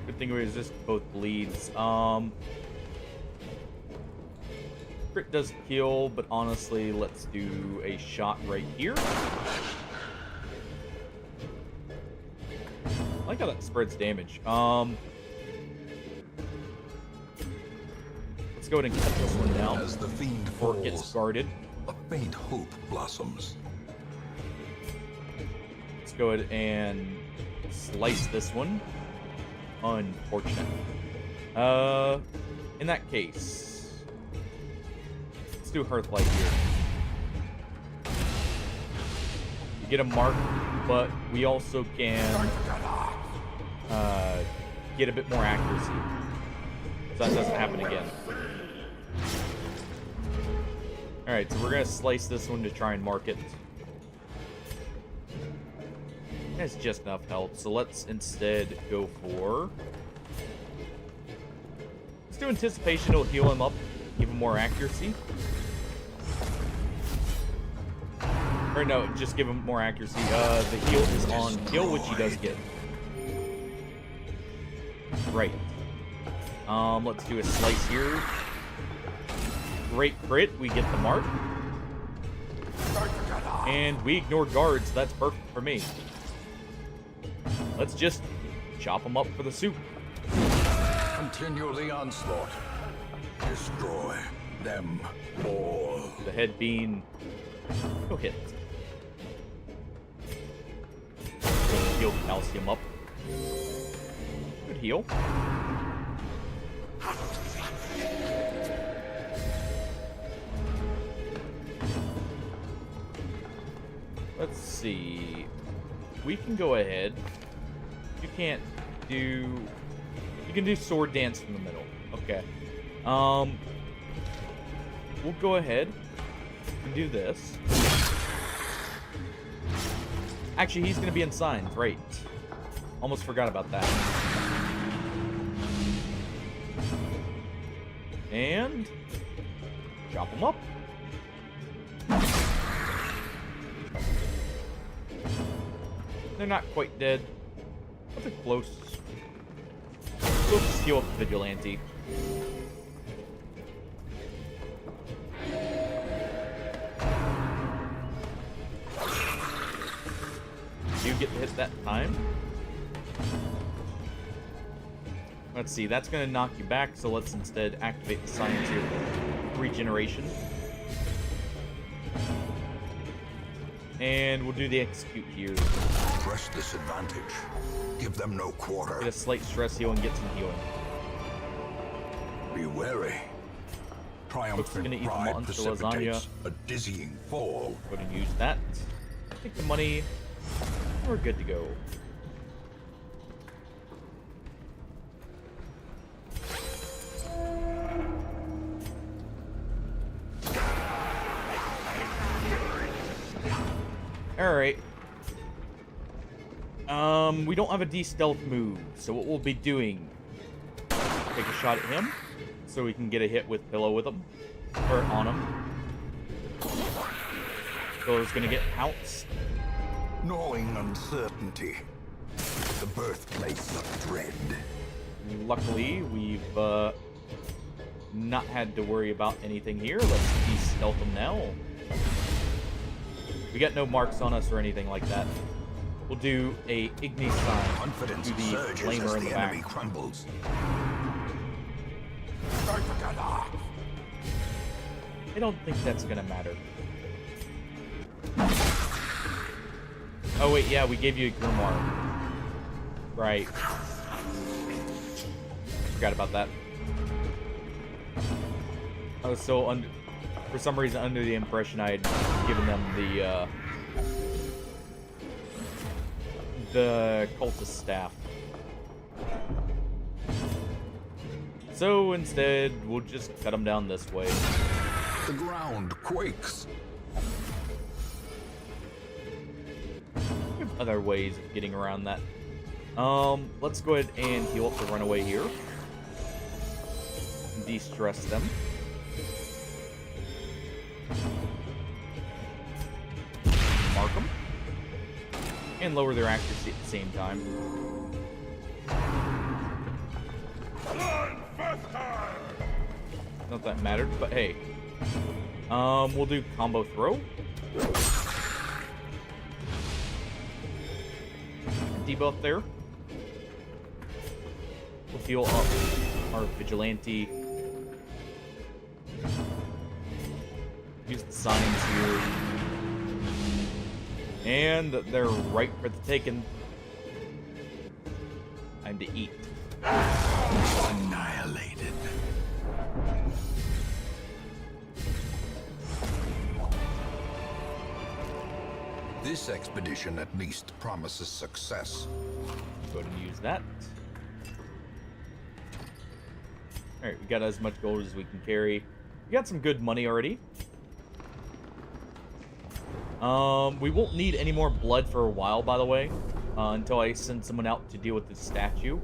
Good thing we resist both bleeds. Crit does kill, but honestly, let's do a shot right here. I like how that spreads damage. Let's go ahead and cut this one down As the fiend before it gets falls, guarded. a faint hope blossoms. Let's go ahead and slice this one. Unfortunate. In that case, let's do Hearthlight here. You get a mark, but we also can get a bit more accuracy, so that doesn't happen again. Alright, so we're gonna slice this one to try and mark it. That's just enough health, so let's instead go for Let's do Anticipation. It'll heal him up, give him more accuracy. Or no, just give him more accuracy. The heal is on kill, which he does get. Right. Let's do a slice here. Great crit. We get the mark. And we ignored guards. That's perfect for me. Let's just chop them up for the soup. Continue the onslaught. Destroy them all. The head being... Go hit. Heal calcium up. Good heal. Let's see. We can go ahead. You can't do... You can do sword dance from the middle. Okay. We'll go ahead and do this. Actually, he's going to be in signs, right? Almost forgot about that. And chop him up. They're not quite dead, but they're close. We'll just heal up the Vigilante. You get to hit that time. Let's see, that's going to knock you back, so let's instead activate the science here for regeneration. And we'll do the execute here. Press disadvantage. Give them no quarter. Get a slight stress heal and get some healing. Be wary. Gonna Triumphant eat the pride monster precipitates a dizzying fall. Go ahead and use that. Take the money. We're good to go. Alright. We don't have a de-stealth move, so what we'll be doing, take a shot at him, so we can get a hit with Pillow with him, or on him. Pillow's gonna get pounced. Gnawing uncertainty. The birthplace of dread. Luckily, we've not had to worry about anything here. Let's de-stealth him now. We got no marks on us or anything like that. We'll do a Igni sign Confidence to the surges flamer as in the the enemy back. crumbles. I don't think that's gonna matter. Oh wait, yeah, we gave you a Grimoire. Right. Forgot about that. I was so for some reason under the impression I had given them the cultist staff. So instead, we'll just cut them down this way. The ground quakes. We have other ways of getting around that. Let's go ahead and heal up the runaway here. De-stress them. Mark them. And lower their accuracy at the same time. Not that mattered, but hey. We'll do combo throw. Debuff there. We'll heal up our Vigilante. Use the signs here. And they're right for the taking. Time to eat. Annihilated. This expedition at least promises success. Go ahead and use that. Alright, we got as much gold as we can carry. We got some good money already. We won't need any more blood for a while, by the way, until I send someone out to deal with this statue.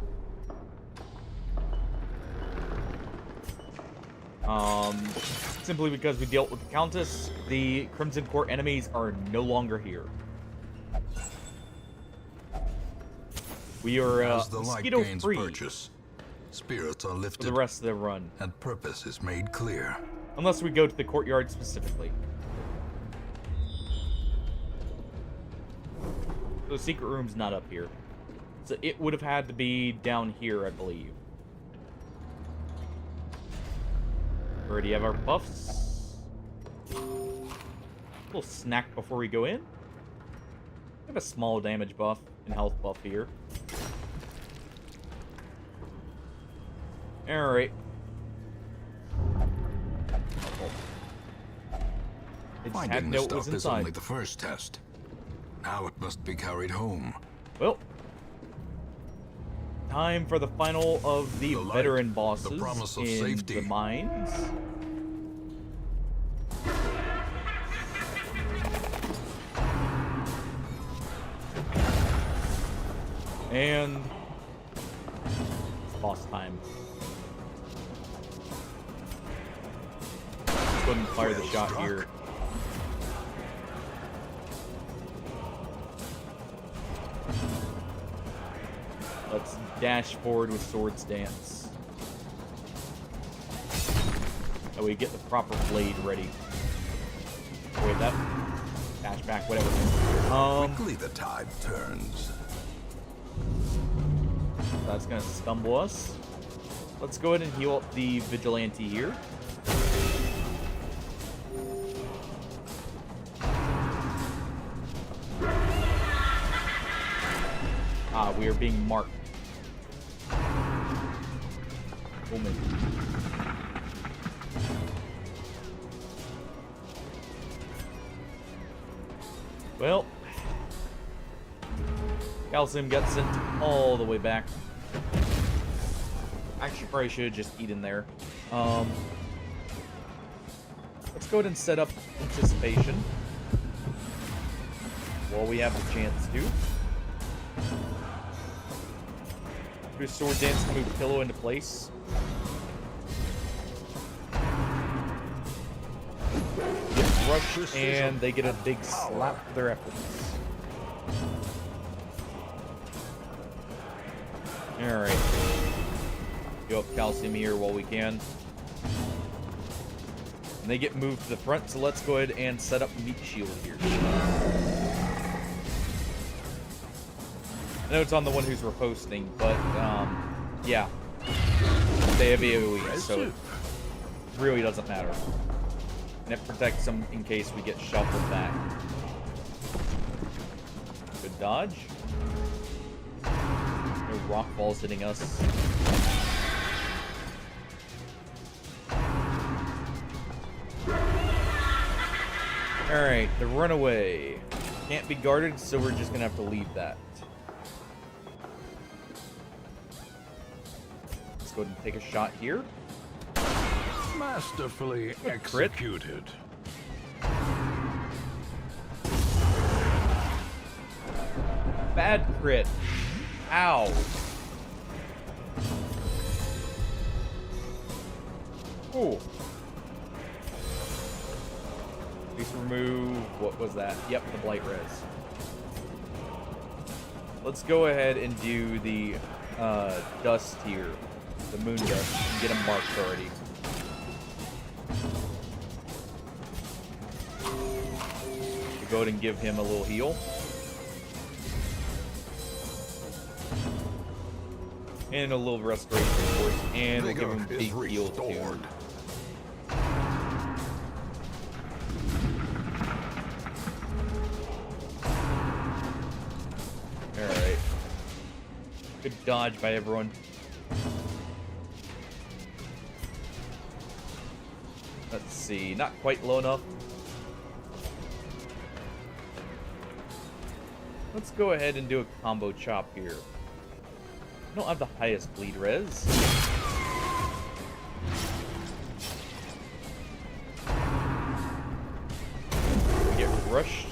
Simply because we dealt with the Countess, the Crimson Court enemies are no longer here. We are As the light mosquito gains free purchase, spirits are for lifted the rest of the run, and purpose is made clear. unless we go to the courtyard specifically. The secret room's not up here, so it would have had to be down here, I believe. Already have our buffs. A little snack before we go in. We have a small damage buff and health buff here. Alright. I just had Finding to the know what was stuff is inside. only the first test. Now it must be carried home. Well, time for the final of the The light, veteran the bosses promise of in safety. the mines. And it's boss time. Let's go ahead and fire the Well shot struck. here. Let's dash forward with Swords Dance. That way we get the proper blade ready. Wait, that dash back, whatever. Quickly the tide turns. That's gonna stumble us. Let's go ahead and heal up the vigilante here. Ah, we are being marked. Woman. Well, Calcium got sent all the way back. Actually, probably should have just eaten there. Let's go ahead and set up anticipation while we have the chance to. Do a sword dance to move Pillow into place. Get rushed, and they get a big slap for their efforts. Alright. Go up Calcium here while we can. And they get moved to the front, so let's go ahead and set up Meat Shield here. I know it's on the one who's reposting, but, yeah. They have AoE, so it really doesn't matter. And it protects them in case we get shuffled back. Good dodge. No rock balls hitting us. Alright, the runaway. Can't be guarded, so we're just gonna have to leave that. Let's go ahead and take a shot here. Masterfully crit. executed. Bad crit. Ow. Ooh. Please remove, what was that? Yep, the Blight Res. Let's go ahead and do the dust here. The moon dust, and get him marked already. We'll go ahead and give him a little heal. And a little restoration, of course. And we'll give him a big heal too. Alright. Good dodge by everyone. Let's see, not quite low enough. Let's go ahead and do a combo chop here. I don't have the highest bleed res. We get rushed.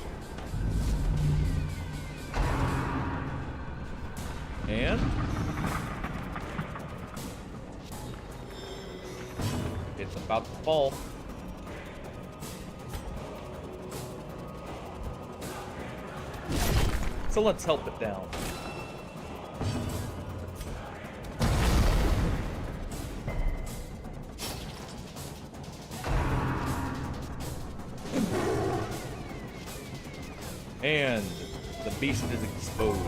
And hit the about to fall. So let's help it down. And the beast is exposed.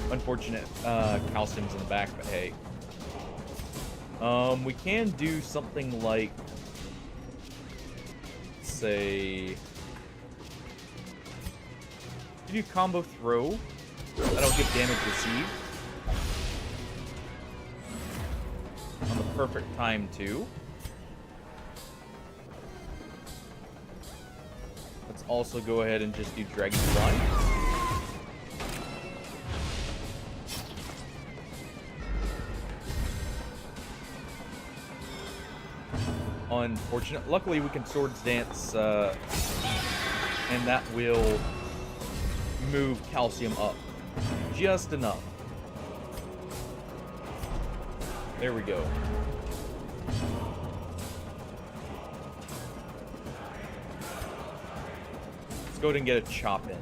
Unfortunate calcium's in the back, but hey. We can do something like, say, you do combo throw. That'll give damage received. On the perfect time, too. Let's also go ahead and just do Dragonfly. Unfortunate. Luckily, we can Swords Dance, and that will move Calcium up just enough. There we go. Let's go ahead and get a chop in.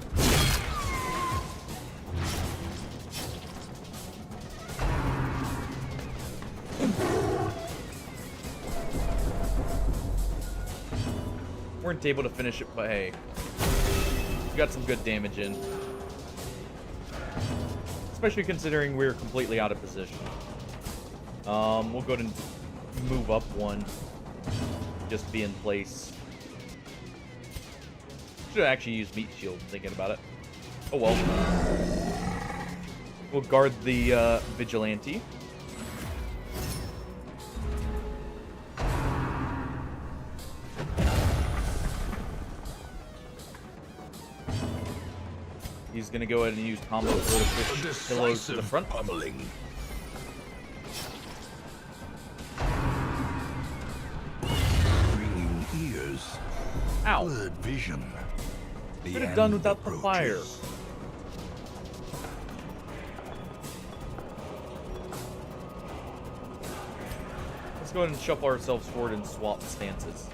Weren't able to finish it, but hey, we got some good damage in. Especially considering we're completely out of position. We'll go ahead and move up one. Just be in place. Should have actually used Meat Shield, thinking about it. Oh well. We'll guard the Vigilante. He's gonna go ahead and use combo throw to push pillows to the front. Pummeling. Ringing ears. Ow. Blurred vision. Could have done without the fire. Let's go ahead and shuffle ourselves forward and swap stances.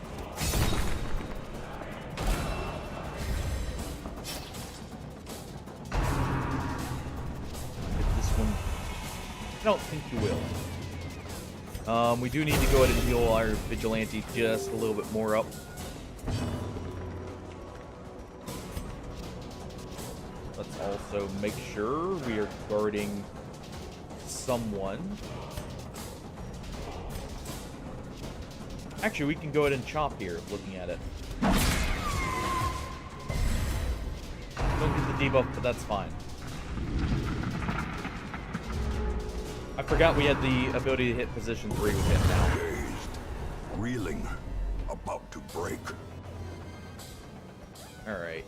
I don't think you will. We do need to go ahead and heal our Vigilante just a little bit more up. Let's also make sure we are guarding someone. Actually, we can go ahead and chop here, looking at it. Don't get the debuff, but that's fine. I forgot we had the ability to hit position 3 with him now. Dazed. Reeling. About to break. Alright.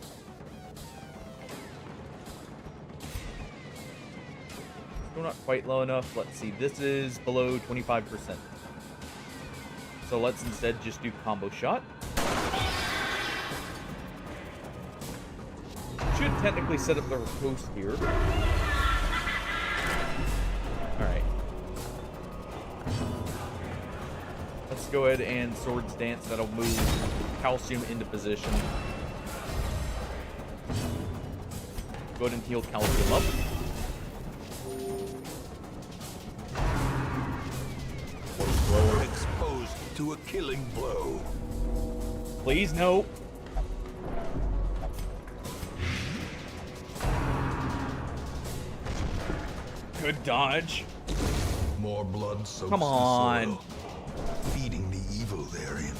Still not quite low enough. Let's see. This is below 25%. So let's instead just do combo shot. Should technically set up the riposte here. Alright. Let's go ahead and Swords Dance. That'll move Calcium into position. Go ahead and heal Calcium up. Exposed to a killing blow. Please, no. Good dodge. More blood soaks Come on. the soil, feeding the evil therein.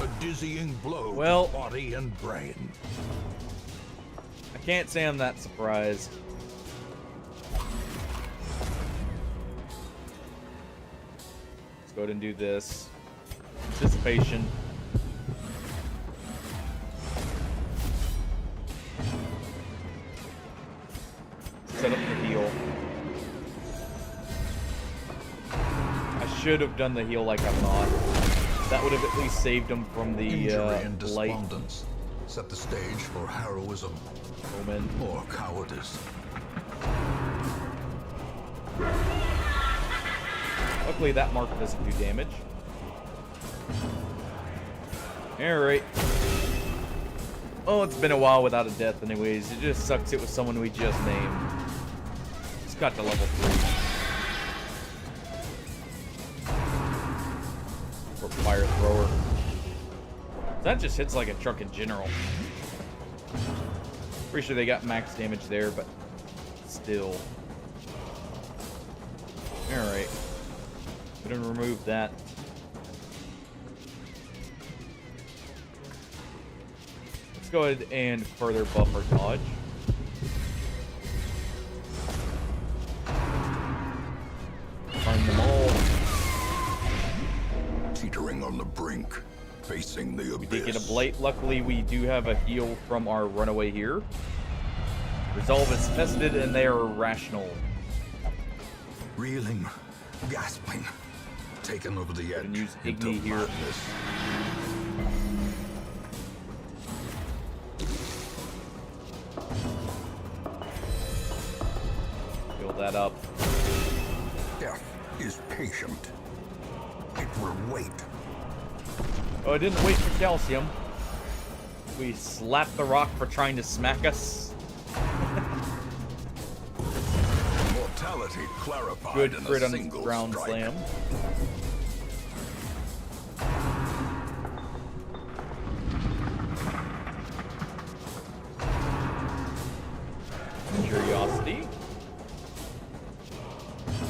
A dizzying blow Well, to body and brain. I can't say I'm that surprised. Let's go ahead and do this. Anticipation. Set up the heal. I should have done the heal like I'm not. That would have at least saved him from the Injury and light. despondence. set the stage for heroism Omen. or cowardice. Luckily, that mark doesn't do damage. Alright. Oh, it's been a while without a death anyways. It just sucks it was someone we just named. Just got to level 3. Or fire thrower. That just hits like a truck in general. Pretty sure they got max damage there, but still. Alright. Gonna remove that. Let's go ahead and further buff our dodge. Burn them all. Teetering on the brink, facing the abyss. We did get a blight. Luckily, we do have a heal from our runaway here. Resolve is tested and they are rational. Reeling, gasping, taken over the edge. And use into Igni here. madness. Heal that up. Death is patient. It will wait. Oh, I didn't wait for calcium. We slapped the rock for trying to smack us. Mortality clarified Good in crit a on single ground strike. slam. Curiosity.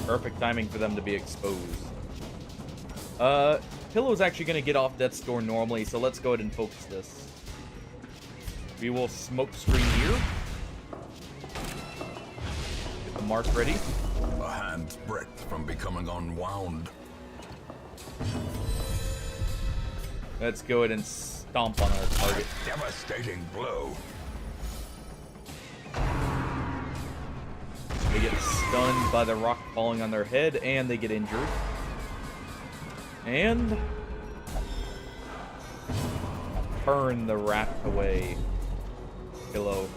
Perfect timing for them to be exposed. Pillow's actually going to get off Death's Door normally, so let's go ahead and focus this. We will smoke screen here. Get the mark ready. A hand's breadth from becoming unwound. Let's go ahead and stomp on our target. Devastating blow. They get stunned by the rock falling on their head, and they get injured. And burn the rat away. Pillow.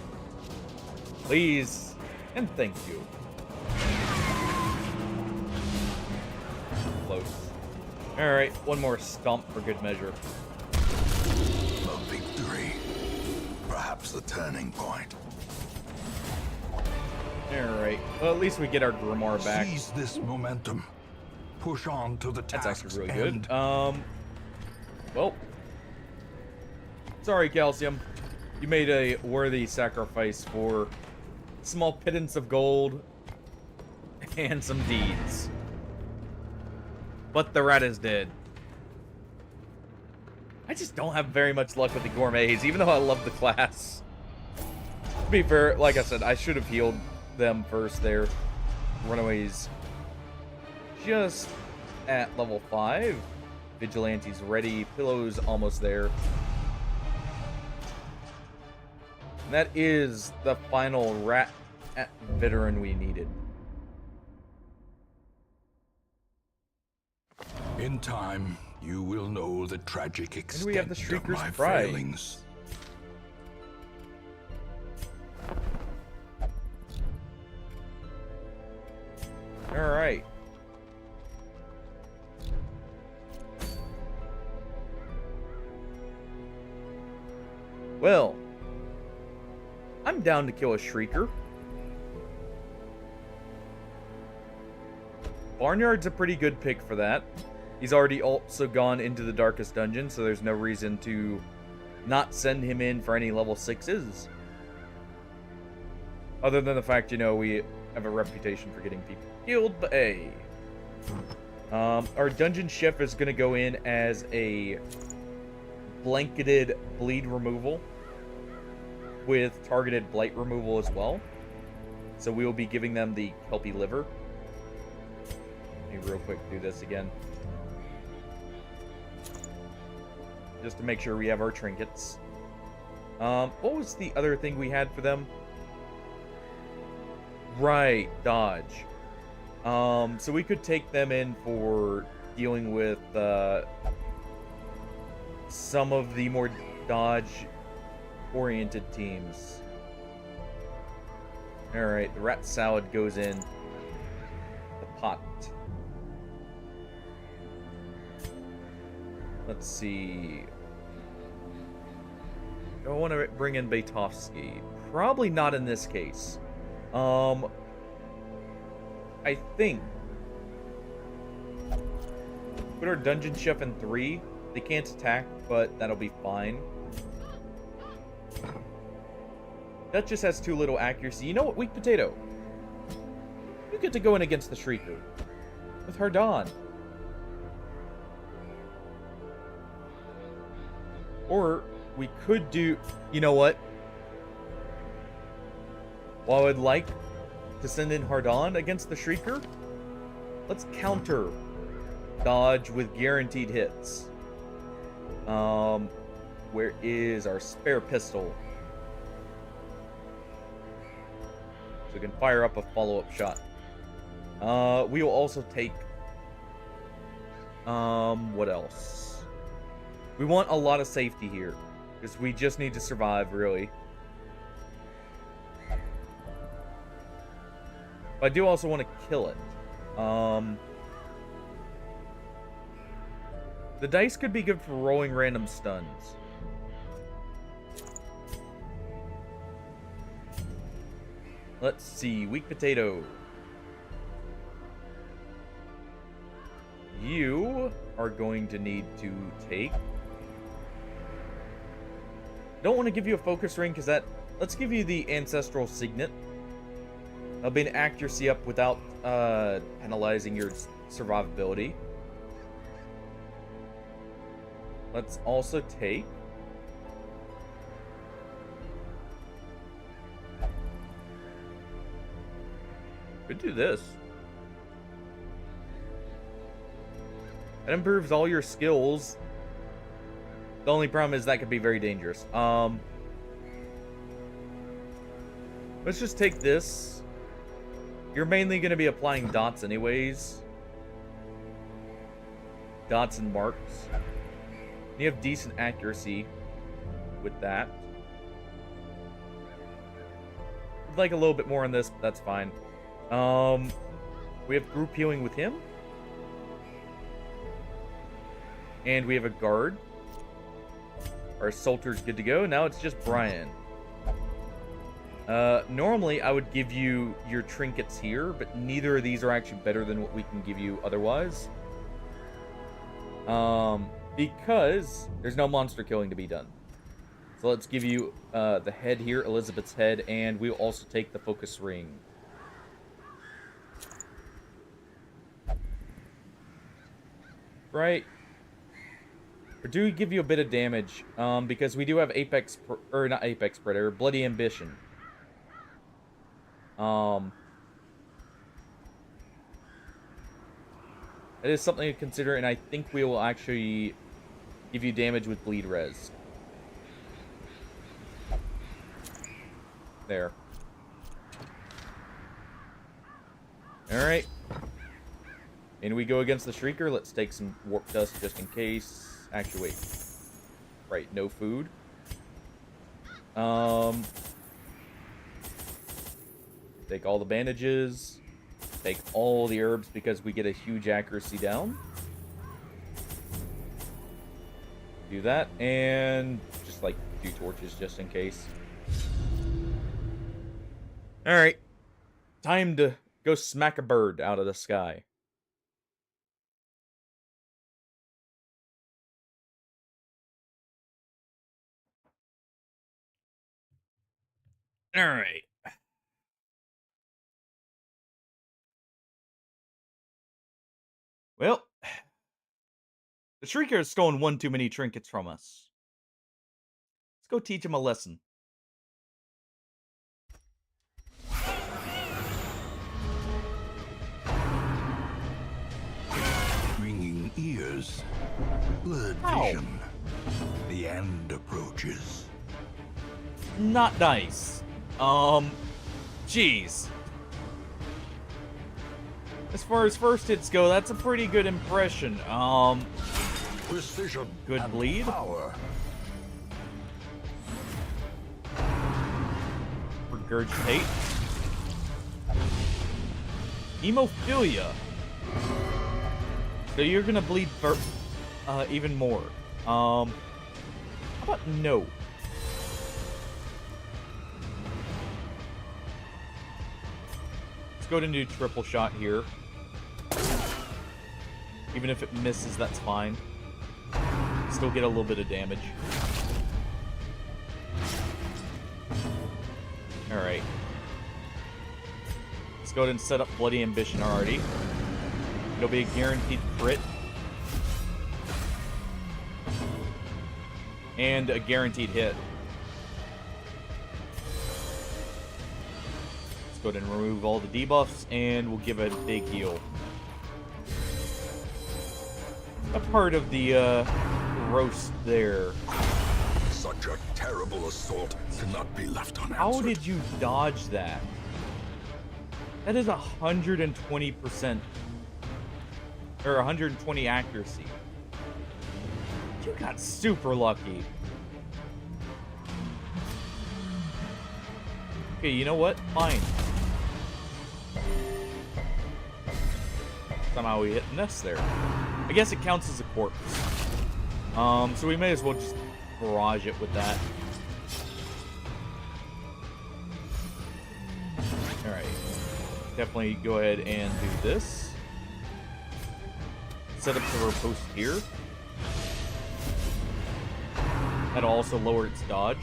Please. And thank you. Close. Alright, one more stomp for good measure. A victory. Perhaps the turning point. Alright. Well, at least we get our Grimoire back. Seize this momentum. Push on to the That's task's actually really end. good. Well. Sorry, Calcium. You made a worthy sacrifice for a small pittance of gold and some deeds. But the rat is dead. I just don't have very much luck with the gourmets, even though I love the class. To be fair, like I said, I should have healed them first there. Runaways just at level 5. Vigilante's ready. Pillow's almost there. And that is the final rat veteran we needed. In time, you will know the tragic extent we have the of Shrieker's my Pride. failings. Alright. Well, I'm down to kill a Shrieker. Barnyard's a pretty good pick for that. He's already also gone into the Darkest Dungeon, so there's no reason to not send him in for any level 6s. Other than the fact, you know, we have a reputation for getting people killed, but hey. Our Dungeon Chef is going to go in as a blanketed bleed removal with targeted blight removal as well. So we will be giving them the Kelpie Liver. Let me real quick do this again. Just to make sure we have our trinkets. What was the other thing we had for them? Right, dodge. So we could take them in for dealing with some of the more dodge oriented teams. Alright, the rat salad goes in the pot. Let's see. Do I want to bring in Baitovsky? Probably not in this case. I think. Put our dungeon chef in 3. They can't attack, but that'll be fine. That just has too little accuracy. You know what, Weak Potato? You get to go in against the Shrieker. With Hardon. Or, we could do... You know what? While I'd like to send in Hardon against the Shrieker, let's counter dodge with guaranteed hits. Where is our spare pistol? So we can fire up a follow-up shot. We will also take... what else? We want a lot of safety here. Because we just need to survive, really. But I do also want to kill it. The dice could be good for rolling random stuns. Let's see. Weak Potato. You are going to need to take... Don't want to give you a focus ring because that... Let's give you the Ancestral Signet. That'll be an accuracy up without penalizing your survivability. Let's also take... Could do this. That improves all your skills. The only problem is that could be very dangerous. Let's just take this. You're mainly going to be applying dots anyways. Dots and marks. You have decent accuracy with that. I'd like a little bit more on this, but that's fine. We have group healing with him. And we have a guard. Our Salter's good to go. Now it's just Brian. Normally I would give you your trinkets here, but neither of these are actually better than what we can give you otherwise. Because there's no monster killing to be done. So let's give you the head here, Elizabeth's head, and we'll also take the focus ring. Right. Or do we give you a bit of damage? Because we do have not Apex Predator, Bloody Ambition. That is something to consider, and I think we will actually give you damage with Bleed Res. There. Alright. And we go against the Shrieker. Let's take some Warp Dust just in case. Actually, wait. Right, no food. Take all the bandages. Take all the herbs because we get a huge accuracy down. Do that, and just like 2 torches just in case. Alright. Time to go smack a bird out of the sky. Alright. Well, the Shrieker has stolen one too many trinkets from us. Let's go teach him a lesson. Ringing ears. Blurred vision. The end approaches. Not nice. Jeez. As far as first hits go, that's a pretty good impression. Precision. Good bleed. Power. Regurgitate. Hemophilia. So you're gonna bleed for even more. How about no? Let's go ahead and do triple shot here. Even if it misses, that's fine. Still get a little bit of damage. Alright. Let's go ahead and set up Bloody Ambition already. It'll be a guaranteed crit. And a guaranteed hit. Let's go ahead and remove all the debuffs, and we'll give it a big heal. A part of the roast there. Such a terrible assault cannot be left unanswered. How did you dodge that? That is 120%. Or 120 accuracy. You got super lucky. Okay, you know what? Fine. Somehow we hit the nest there. I guess it counts as a corpse. So we may as well just barrage it with that. Alright. Definitely go ahead and do this. Set up the riposte here. That'll also lower its dodge.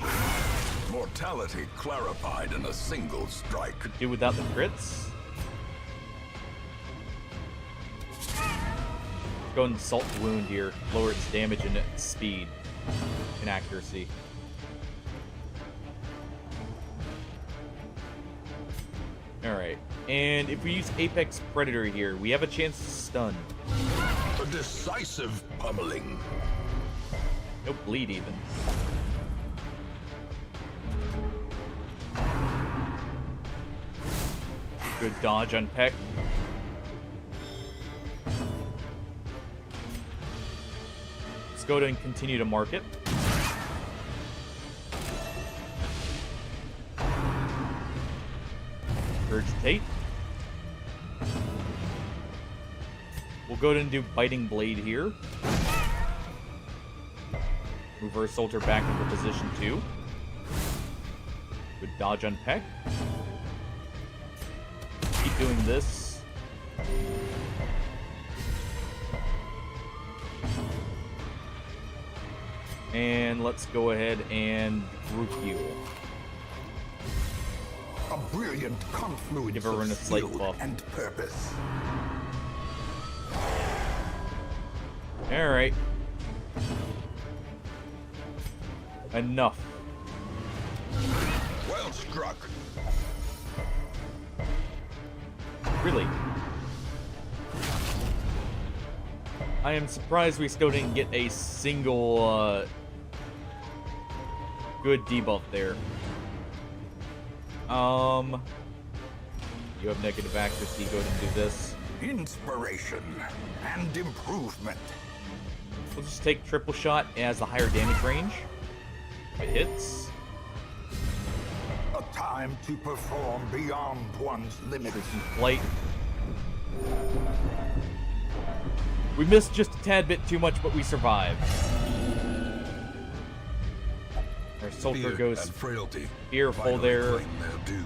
Mortality clarified in a single strike. Do without the crits. Go and Salt the Wound here. Lower its damage and its speed and accuracy. Alright. And if we use Apex Predator here, we have a chance to stun. A decisive pummeling. No bleed even. Good dodge on Peck. Let's go ahead and continue to mark it. Regurgitate. We'll go ahead and do Biting Blade here. Reverse Soldier back into position 2. Good dodge on Peck. Keep doing this. And let's go ahead and group heal. A brilliant confluence Give everyone a of slight skill buff. and purpose. Alright. Enough. Well struck. Really? I am surprised we still didn't get a single good debuff there. You have negative accuracy, go ahead and do this. Inspiration and improvement. We'll just take triple shot as the higher damage range. If it hits. A time to perform beyond one's limits. Some flight. We missed just a tad bit too much, but we survived. Our soldier Fear goes and frailty fearful finally there. claim their due.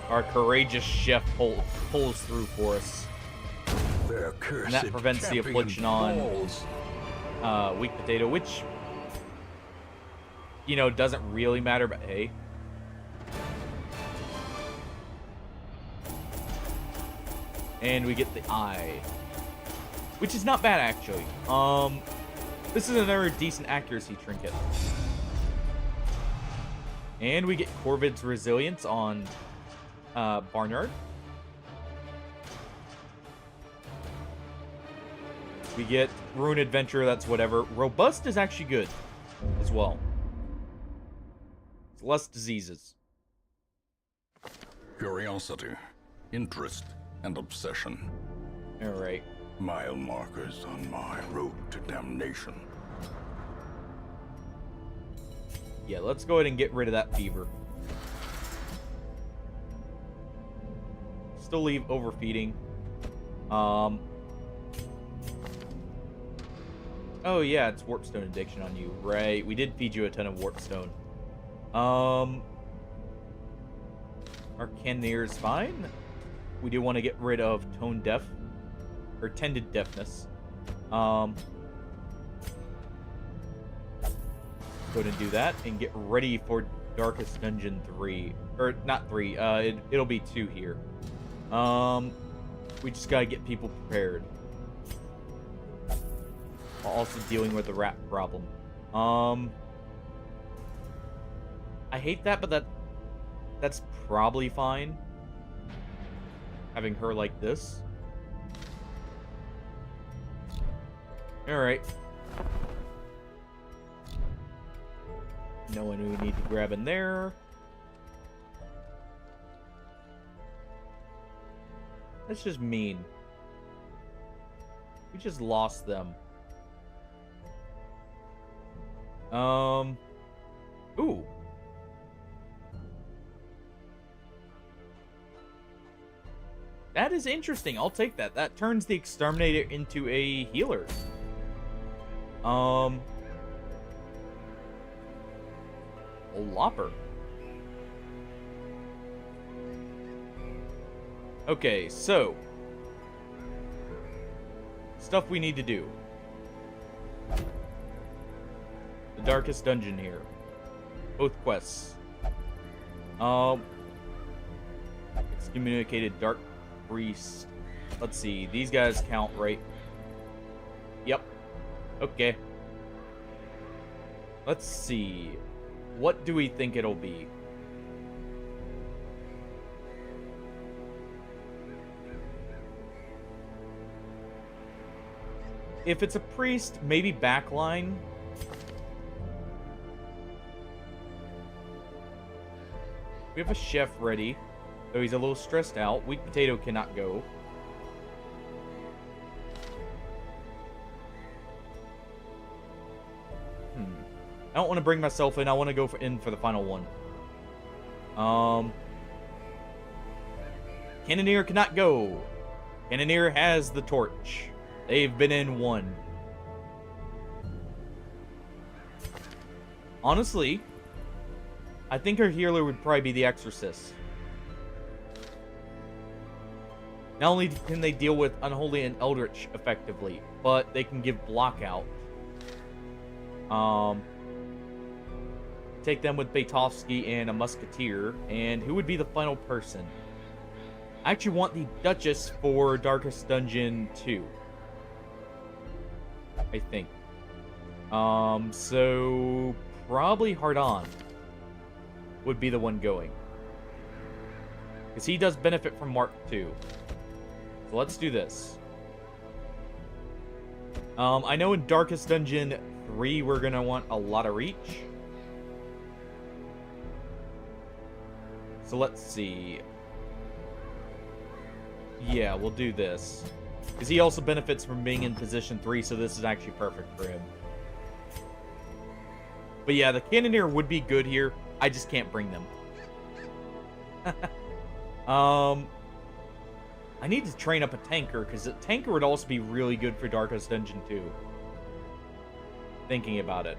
Our courageous chef pulls through for us. Their cursed And that prevents the champion affliction on falls. Weak Potato, which, you know, doesn't really matter, but hey. And we get the eye, which is not bad, actually. This is another decent accuracy trinket. And we get Corvid's Resilience on Barnyard. We get Rune Adventure, that's whatever. Robust is actually good as well. It's less diseases. Curiosity, interest, and obsession. Alright. Mile markers on my road to damnation. Yeah, let's go ahead and get rid of that fever. still leave overfeeding. Oh yeah, it's warpstone addiction on you. Right, we did feed you a ton of warpstone. Our Cannoneer is fine. We do want to get rid of tone deaf or tended deafness. Go ahead and do that and get ready for Darkest Dungeon 3. Or not 3, it'll be 2 here. We just gotta get people prepared. While also dealing with the rat problem. I hate that, but that's probably fine. Having her like this. Alright. No one we need to grab in there. That's just mean. We just lost them. Ooh. That is interesting. I'll take that. That turns the Exterminator into a healer. A Lopper. Okay, so stuff we need to do. The Darkest Dungeon here. Both quests. Excommunicated Dark Priest. Let's see. These guys count, right? Yep. Okay. Let's see. What do we think it'll be? If it's a priest, maybe backline. We have a chef ready, though he's a little stressed out. Weak Potato cannot go. I don't want to bring myself in. I want to go in for the final one. Cannoneer cannot go. Cannoneer has the torch. They've been in one. Honestly, I think our healer would probably be the Exorcist. Not only can they deal with Unholy and Eldritch effectively, but they can give block out. Take them with Baitovsky and a Musketeer. And who would be the final person? I actually want the Duchess for Darkest Dungeon 2. I think. So probably Hardon would be the one going. Because he does benefit from Mark 2. So let's do this. I know in Darkest Dungeon 3 we're going to want a lot of reach. So let's see. Yeah, we'll do this. Because he also benefits from being in position 3, so this is actually perfect for him. But yeah, the Cannoneer would be good here. I just can't bring them. I need to train up a tanker, because a tanker would also be really good for Darkest Dungeon 2. Thinking about it.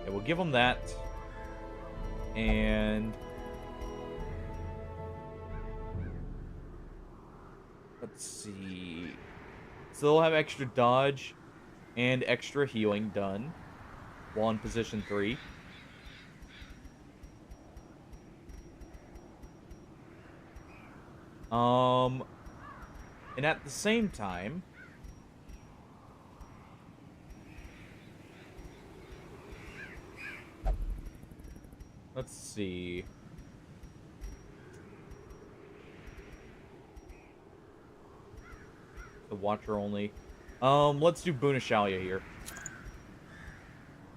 Yeah, we'll give them that. And let's see. So they'll have extra dodge and extra healing done while in position 3. And at the same time, let's see. The Watcher only. Let's do Bunashalia here.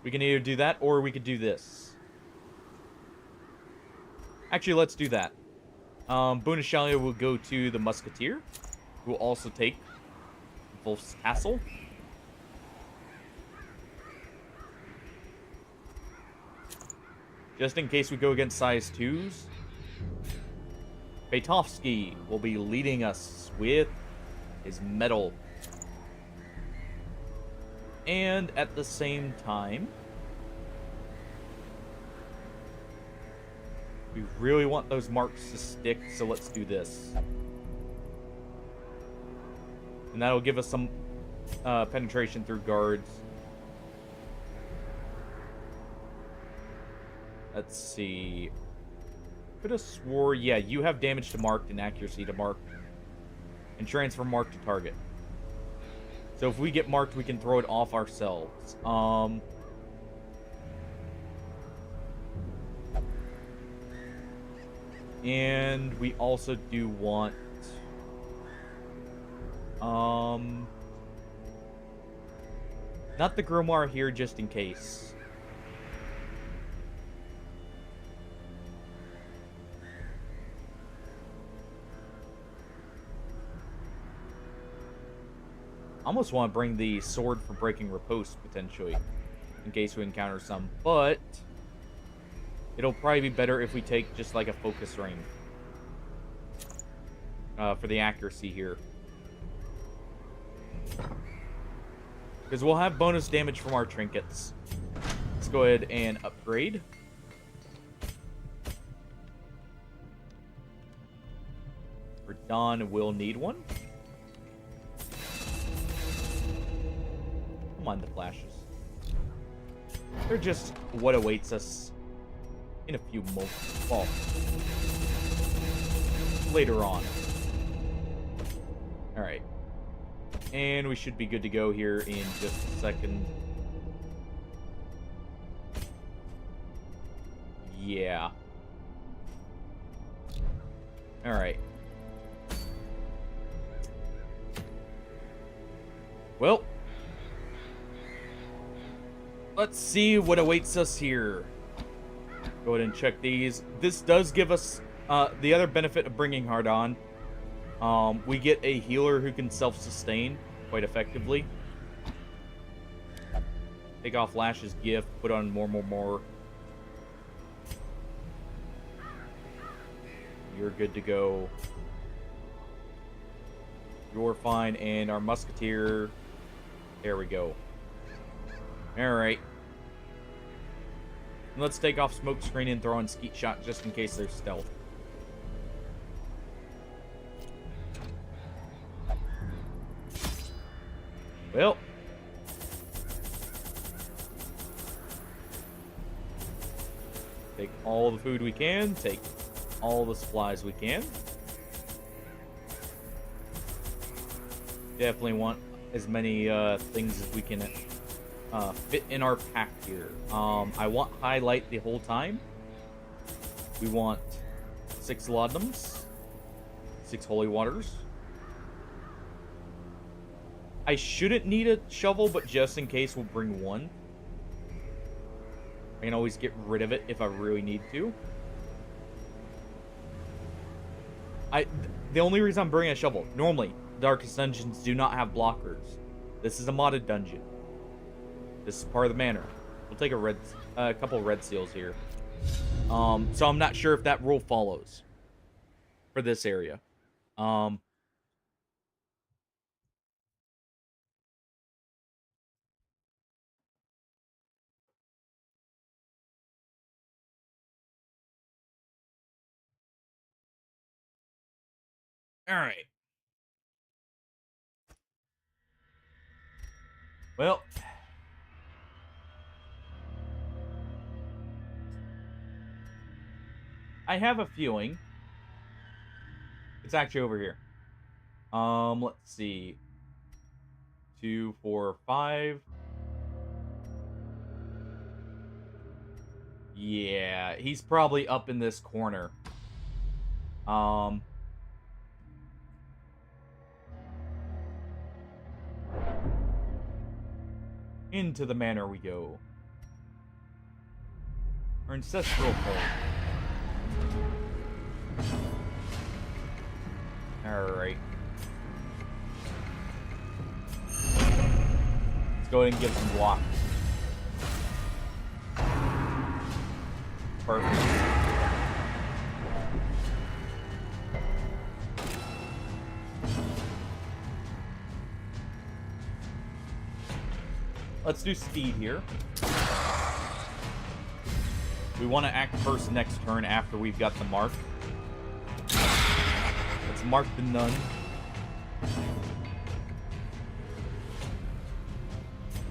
We can either do that, or we could do this. Actually, let's do that. Bunashalia will go to the Musketeer, who will also take Wolf's Castle. Just in case we go against size 2s. Peitovsky will be leading us with his medal. And at the same time, we really want those marks to stick, so let's do this. And that'll give us some penetration through guards. Let's see. Could have swore, yeah, you have damage to marked and accuracy to marked. And transfer mark to target. So if we get marked, we can throw it off ourselves. And we also do want... not the Grimoire here, just in case. I almost want to bring the sword for breaking riposte, potentially, in case we encounter some, but it'll probably be better if we take just like a focus ring for the accuracy here. Because we'll have bonus damage from our trinkets. Let's go ahead and upgrade. Radahn will need one. Don't mind the flashes. They're just what awaits us in a few moments. Well, later on. Alright. And we should be good to go here in just a second. Yeah. Alright. Well, let's see what awaits us here. Go ahead and check these. This does give us the other benefit of bringing Radahn. We get a healer who can self-sustain quite effectively. Take off Lash's gift, put on more. You're good to go. You're fine, and our musketeer. There we go. Alright. Let's take off smoke screen and throw on skeet shot just in case there's stealth. Well. Take all the food we can. Take all the supplies we can. Definitely want as many things as we can fit in our pack here. I want highlight the whole time. We want 6 laudanums, 6 holy waters. I shouldn't need a shovel, but just in case, we'll bring one. I can always get rid of it if I really need to. The only reason I'm bringing a shovel, normally, Darkest Dungeons do not have blockers. This is a modded dungeon. This is part of the manor. We'll take a couple red seals here. So I'm not sure if that rule follows for this area. All right. Well, I have a feeling it's actually over here. Let's see. 2, 4, 5. Yeah, he's probably up in this corner. Into the manor we go. Our ancestral home. Alright. Let's go ahead and give some block. Perfect. let's do speed here. We want to act first next turn after we've got the mark. Let's mark the nun.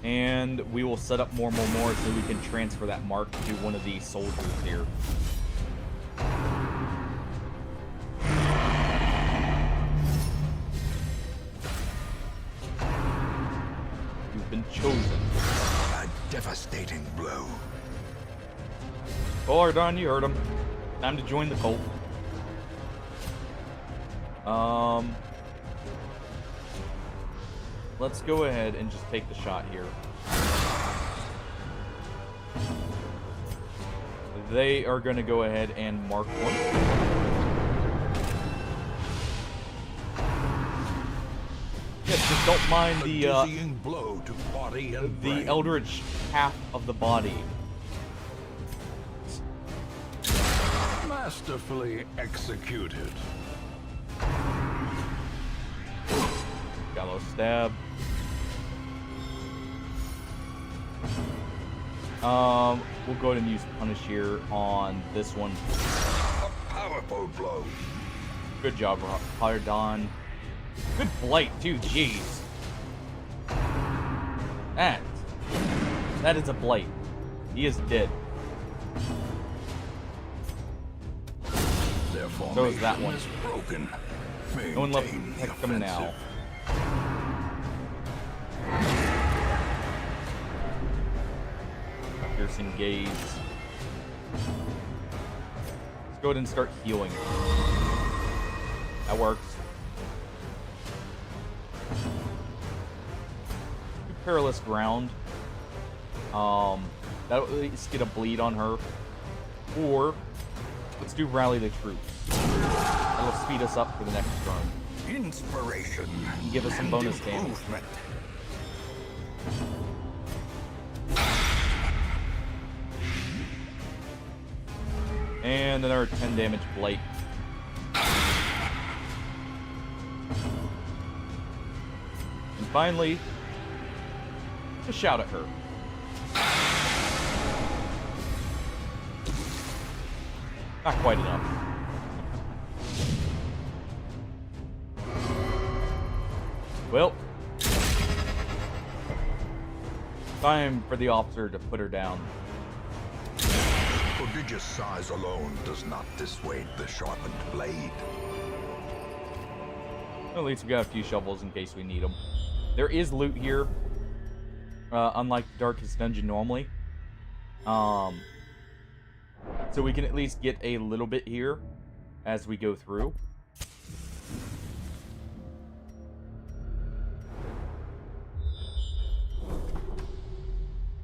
And we will set up more so we can transfer that mark to one of these soldiers here. You've been chosen. A devastating blow. Oh, Ardon, you heard him. Time to join the cult. Let's go ahead and just take the shot here. They are going to go ahead and mark one. Yes, just don't mind the dizzying blow to body and the brain. eldritch half of the body. Masterfully executed. Gallows stab. We'll go ahead and use punish here on this one. A powerful blow. Good job, Ardon. Good blight too, jeez. That is a blight. He is dead. Their So is that formation one. is broken. No one left Maintain to the protect them now. offensive. Piercing gaze. Let's go ahead and start healing. That works. Perilous ground. That'll at least get a bleed on her. Or let's do rally the troops. That'll speed us up for the next turn. Inspiration. And give us some and bonus damage. improvement. And another 10 damage blight. And finally, just shout at her. Not quite enough. Well, time for the officer to put her down. Prodigious size alone does not dissuade the sharpened blade. At least we got a few shovels in case we need them. There is loot here, unlike the Darkest Dungeon normally. So we can at least get a little bit here as we go through.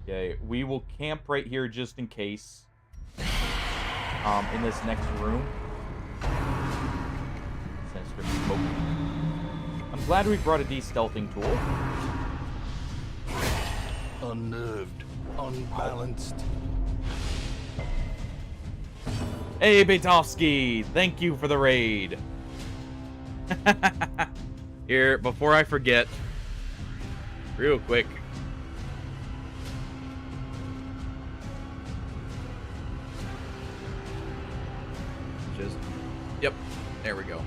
Okay, we will camp right here just in case. In this next room. Sinister smoke. I'm glad we brought a de-stealthing tool. Unnerved, unbalanced. Hey, Baitovsky! Thank you for the raid. Here, before I forget, real quick. Yep, there we go.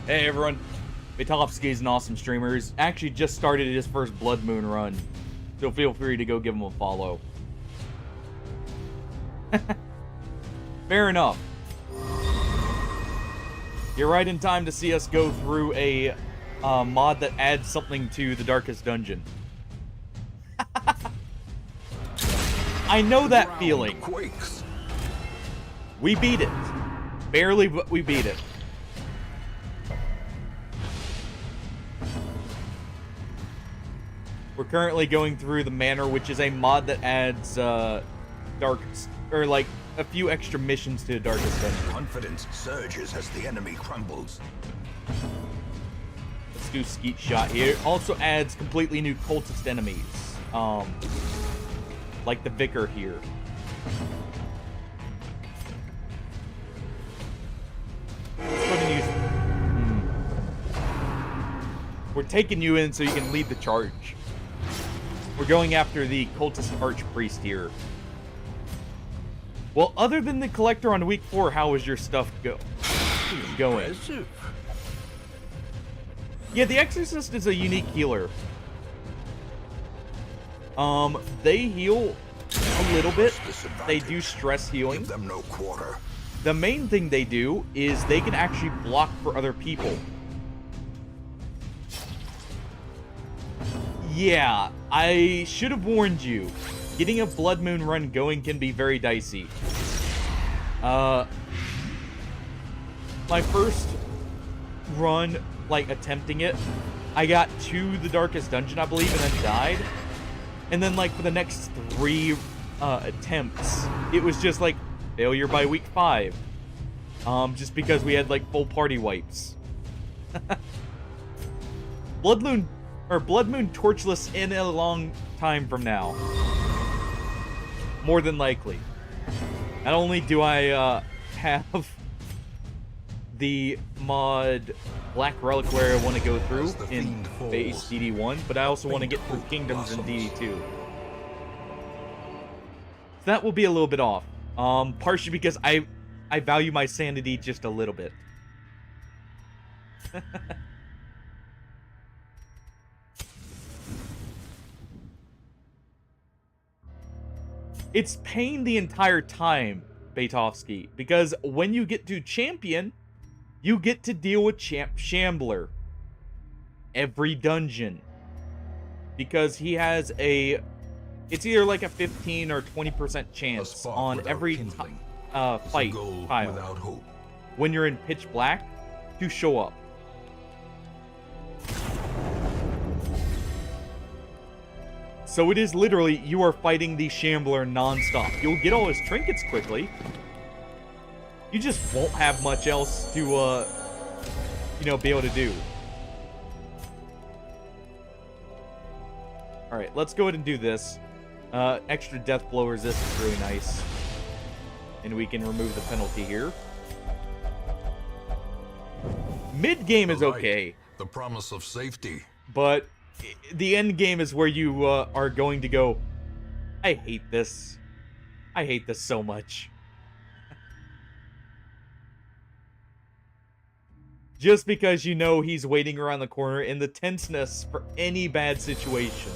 Hey everyone, Baitovsky is an awesome streamer. He's actually just started his first Blood Moon run, so feel free to go give him a follow. Fair enough. You're right in time to see us go through a mod that adds something to the Darkest Dungeon. I know that Ground feeling. quakes. We beat it. Barely, but we beat it. We're currently going through the Manor, which is a mod that adds like a few extra missions to the Darkest Dungeon. Confidence surges as the enemy crumbles. Let's do Skeet Shot here. Also adds completely new cultist enemies. Like the Vicar here. Let's go ahead and use... We're taking you in so you can lead the charge. We're going after the cultist archpriest here. Well, other than the collector on week 4, how is your stuff going? Impressive. Yeah, the exorcist is a unique healer. They heal a little bit. They do stress healing. Give them no quarter. The main thing they do is they can actually block for other people. Yeah, I should have warned you. Getting a Blood Moon run going can be very dicey. My first run, like, attempting it, I got to the Darkest Dungeon, I believe, and then died. And then, like, for the next 3 attempts, it was just, like, failure by week 5. Just because we had, like, full party wipes. Blood Moon Torchless in a long time from now. More than likely. Not only do I have the mod Black Reliquary I want to go through in base DD1, but I also want to get through Kingdoms in DD2. So that will be a little bit off. Partially because I value my sanity just a little bit. It's pain the entire time, Baitovsky, because when you get to Champion, you get to deal with Shambler every dungeon. Because he has it's either like a 15 or 20% chance on every fight tile when you're in pitch black to show up. So it is literally, you are fighting the Shambler non-stop. You'll get all his trinkets quickly. You just won't have much else to, you know, be able to do. Alright, let's go ahead and do this. Extra death blow resist is really nice. And we can remove the penalty here. Mid-game is okay. The promise of safety. But the end game is where you are going to go, I hate this. I hate this so much. Just because you know he's waiting around the corner, and the tenseness for any bad situation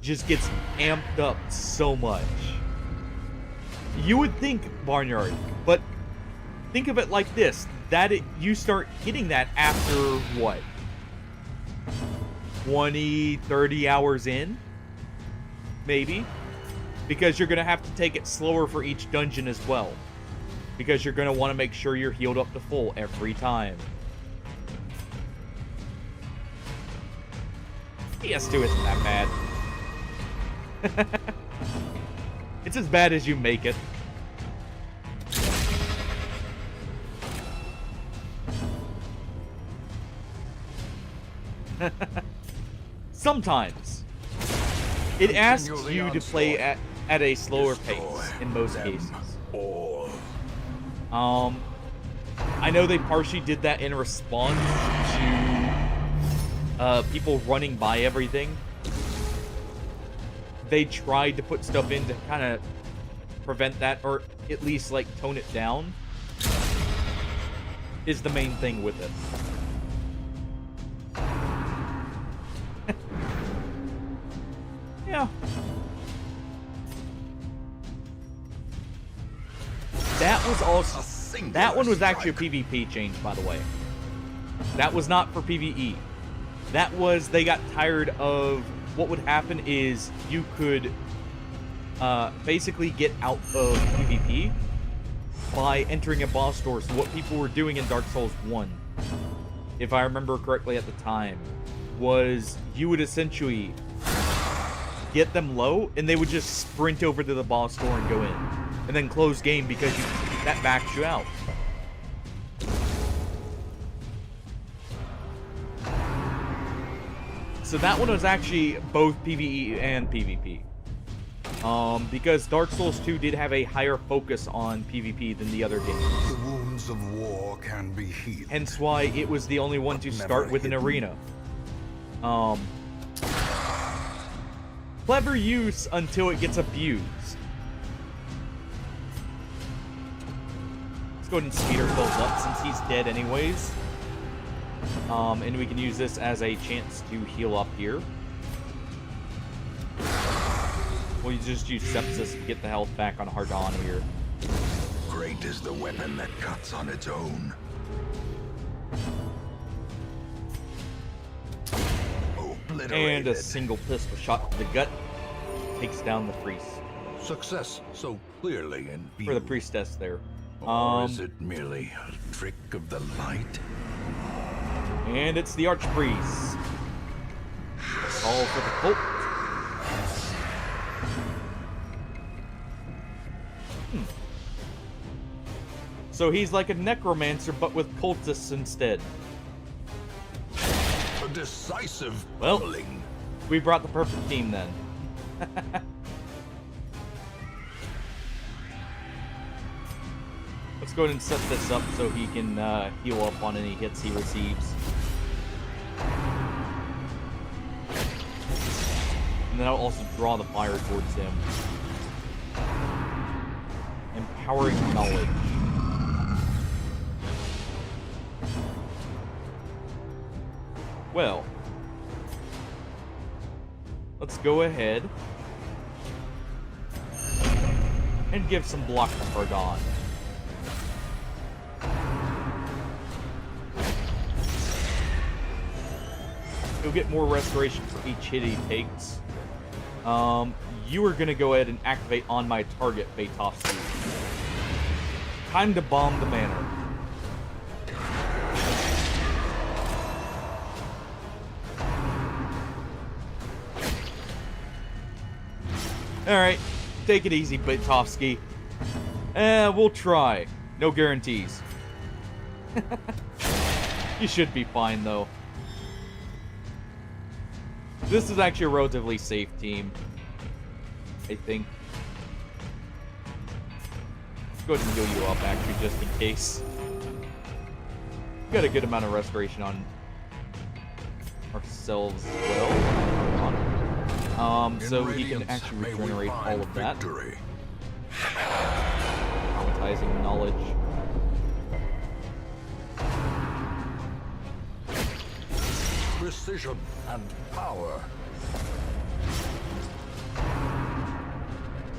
just gets amped up so much. You would think Barnyard, but think of it like this, that you start getting that after what? 20, 30 hours in? Maybe? Because you're going to have to take it slower for each dungeon as well. Because you're going to want to make sure you're healed up to full every time. PS2 isn't that bad. It's as bad as you make it. Sometimes it asks you to play at a slower pace in most cases. I know they partially did that in response to people running by everything. They tried to put stuff in to kind of prevent that, or at least like tone it down, is the main thing with it. Yeah. That was also... That one was actually a PvP change, by the way. That was not for PvE. That was... They got tired of... What would happen is you could basically get out of PvP by entering a boss door. So what people were doing in Dark Souls 1, if I remember correctly at the time, was you would essentially get them low, and they would just sprint over to the boss door and go in. And then close game because that backs you out. So that one was actually both PvE and PvP. Because Dark Souls 2 did have a higher focus on PvP than the other games. The wounds of war can be healed. Hence why it was the only one to start with an arena. clever use until it gets abused. Let's go ahead and speed ourselves up since he's dead anyways. And we can use this as a chance to heal up here. We'll just use Sepsis to get the health back on Hardon here. Great is the weapon that cuts on its own. And a single pistol shot to the gut takes down the priest. Success so clearly in view. For the priestess there. Or is it merely a trick of the light? And it's the archpriest. All for the cult. So he's like a necromancer, but with cultists instead. A decisive Well, pulling. we brought the perfect team then. Let's go ahead and set this up so he can heal up on any hits he receives. And then I'll also draw the fire towards him. Empowering knowledge. Well, let's go ahead and give some block to Hardon. He'll get more restoration for each hit he takes. You are going to go ahead and activate on my target, Baitovsky. Time to bomb the manor. Alright, take it easy, Baitovsky. We'll try. No guarantees. You should be fine, though. This is actually a relatively safe team, I think. Let's go ahead and heal you up, actually, just in case. We got a good amount of restoration on ourselves as well. So he can actually regenerate all of that. Traumatizing knowledge. Precision and power.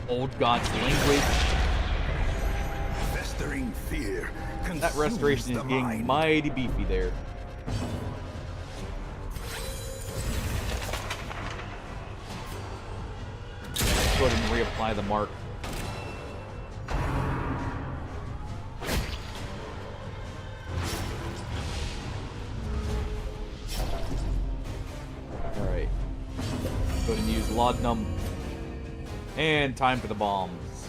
Old God's language. Festering fear. That restoration is getting mighty beefy there. Go ahead and reapply the mark. Alright. Go ahead and use Laudanum. And time for the bombs.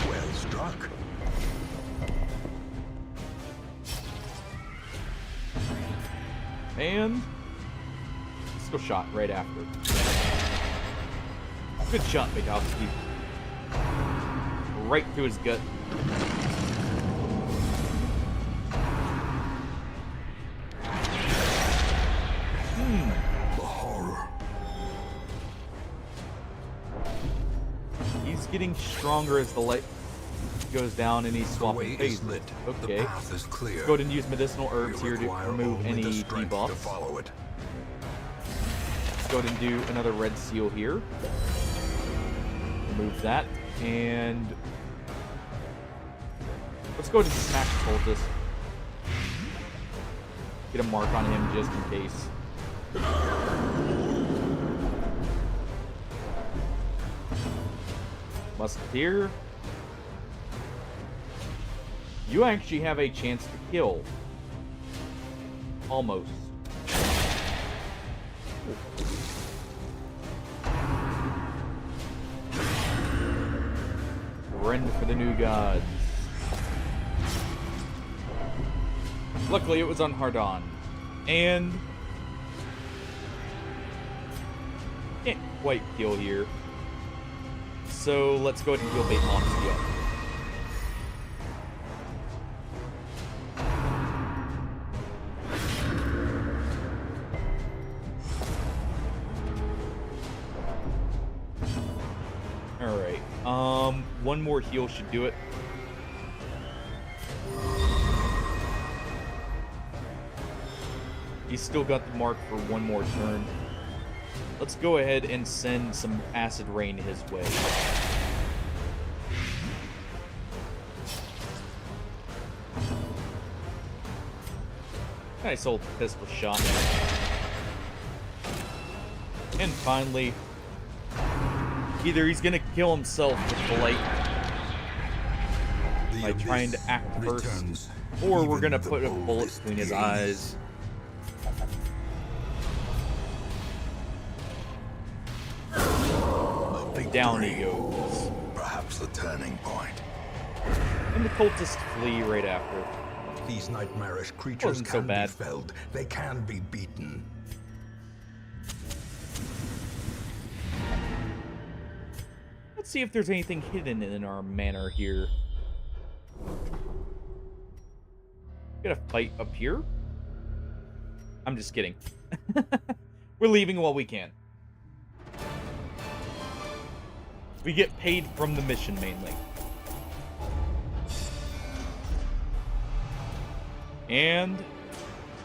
Well struck. And pistol shot right after. Good shot, Baitovsky. Right through his gut. The horror. He's getting stronger as the light goes down and he's The swapping way phases. is lit. Okay. The path is clear. Go ahead and use medicinal herbs We here to require remove only any the strength to debuffs. follow it. Let's go ahead and do another red seal here. Remove that. And let's go ahead and smack the cultist. Get a mark on him just in case. Musketeer. You actually have a chance to kill. Almost. Rend for the new gods. Luckily, it was on Hardon. And can't quite kill here. So let's go ahead and heal Baitovsky up. one more heal should do it. He's still got the mark for one more turn. Let's go ahead and send some acid rain his way. Nice old pistol shot. And finally, either he's gonna kill himself with the light by trying to act first, or we're gonna put a bullet between his eyes. Down he goes. Perhaps the turning point. And the cultists flee right after. These nightmarish creatures Wasn't so can bad. be felled. They can be beaten. Let's see if there's anything hidden in our manor here. Got a fight up here? I'm just kidding. We're leaving while we can. We get paid from the mission mainly. And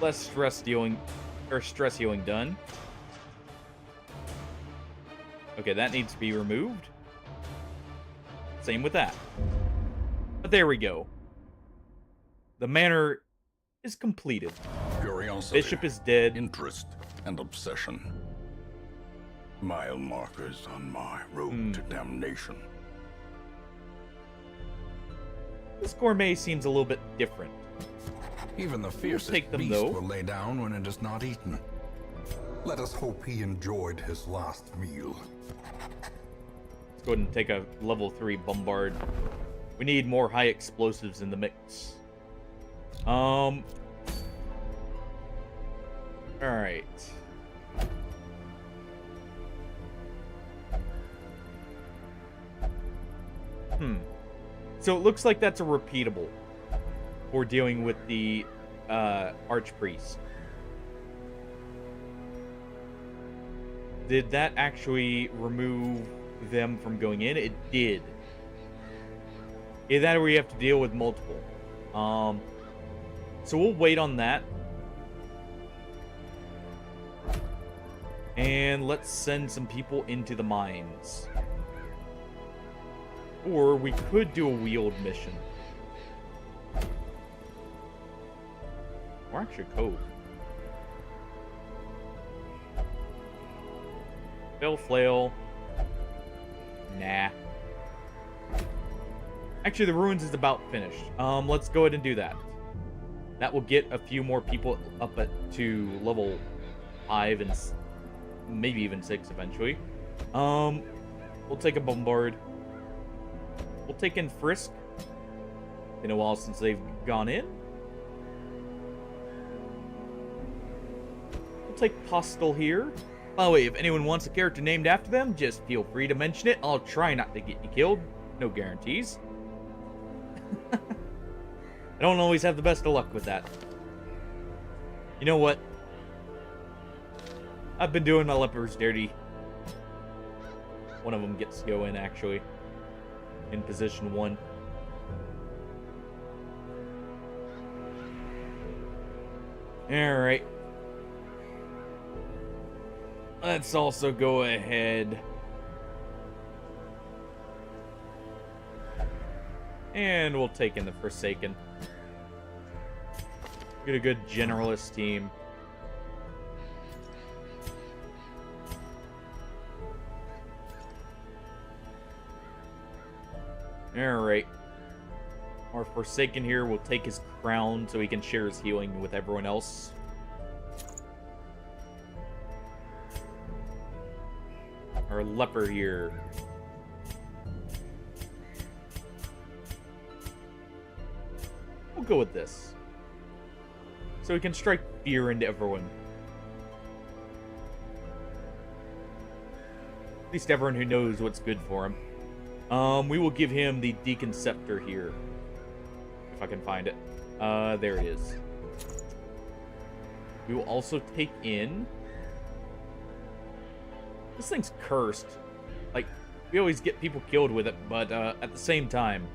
less stress healing done. Okay, that needs to be removed. Same with that. But there we go. The manor is completed. Curiosity, Bishop is dead. interest, and obsession. Mile markers on my road to damnation. This gourmet seems a little bit different. Even the fiercest take them, beast though. will lay down when it is not eaten. Let us hope he enjoyed his last meal. Let's go ahead and take a level 3 bombard. We need more high explosives in the mix. Alright. So it looks like that's a repeatable for dealing with the Archpriest. Did that actually remove them from going in? It did. Either that or we have to deal with multiple. So we'll wait on that. And let's send some people into the mines. Or we could do a wheeled mission. Or actually code. Fail flail. Nah. Actually, the ruins is about finished. Let's go ahead and do that. That will get a few more people up to level 5 and maybe even 6 eventually. We'll take a bombard. We'll take in Frisk. Been a while since they've gone in. We'll take Postal here. By the way, if anyone wants a character named after them, just feel free to mention it. I'll try not to get you killed. No guarantees. I don't always have the best of luck with that. You know what? I've been doing my lepers dirty. One of them gets to go in, actually. In position 1. Alright. Let's also go ahead and we'll take in the Forsaken. Get a good generalist team. Alright. Our Forsaken here will take his crown so he can share his healing with everyone else. Our leper here. We'll go with this. So we can strike fear into everyone. At least everyone who knows what's good for him. We will give him the Deacon Scepter here. If I can find it. There it is. We will also take in... This thing's cursed. Like, we always get people killed with it, but at the same time,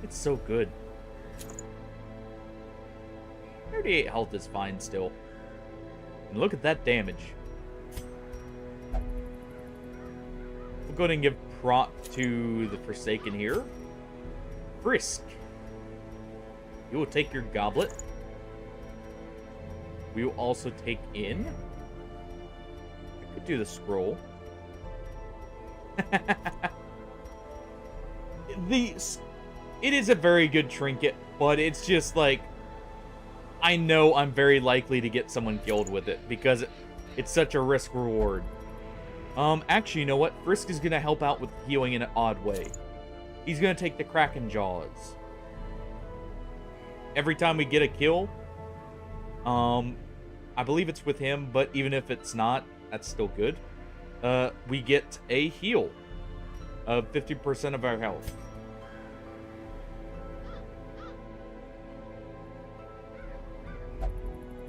it's so good. 38 health is fine still. And look at that damage. We'll go ahead and give prop to the Forsaken here. Frisk. You will take your goblet. We will also take in. I could do the scroll. It is a very good trinket, but it's just like, I know I'm very likely to get someone killed with it because it's such a risk reward. Actually, you know what? Frisk is gonna help out with healing in an odd way. He's gonna take the Kraken Jaws. Every time we get a kill, I believe it's with him, but even if it's not, that's still good. We get a heal of 50% of our health.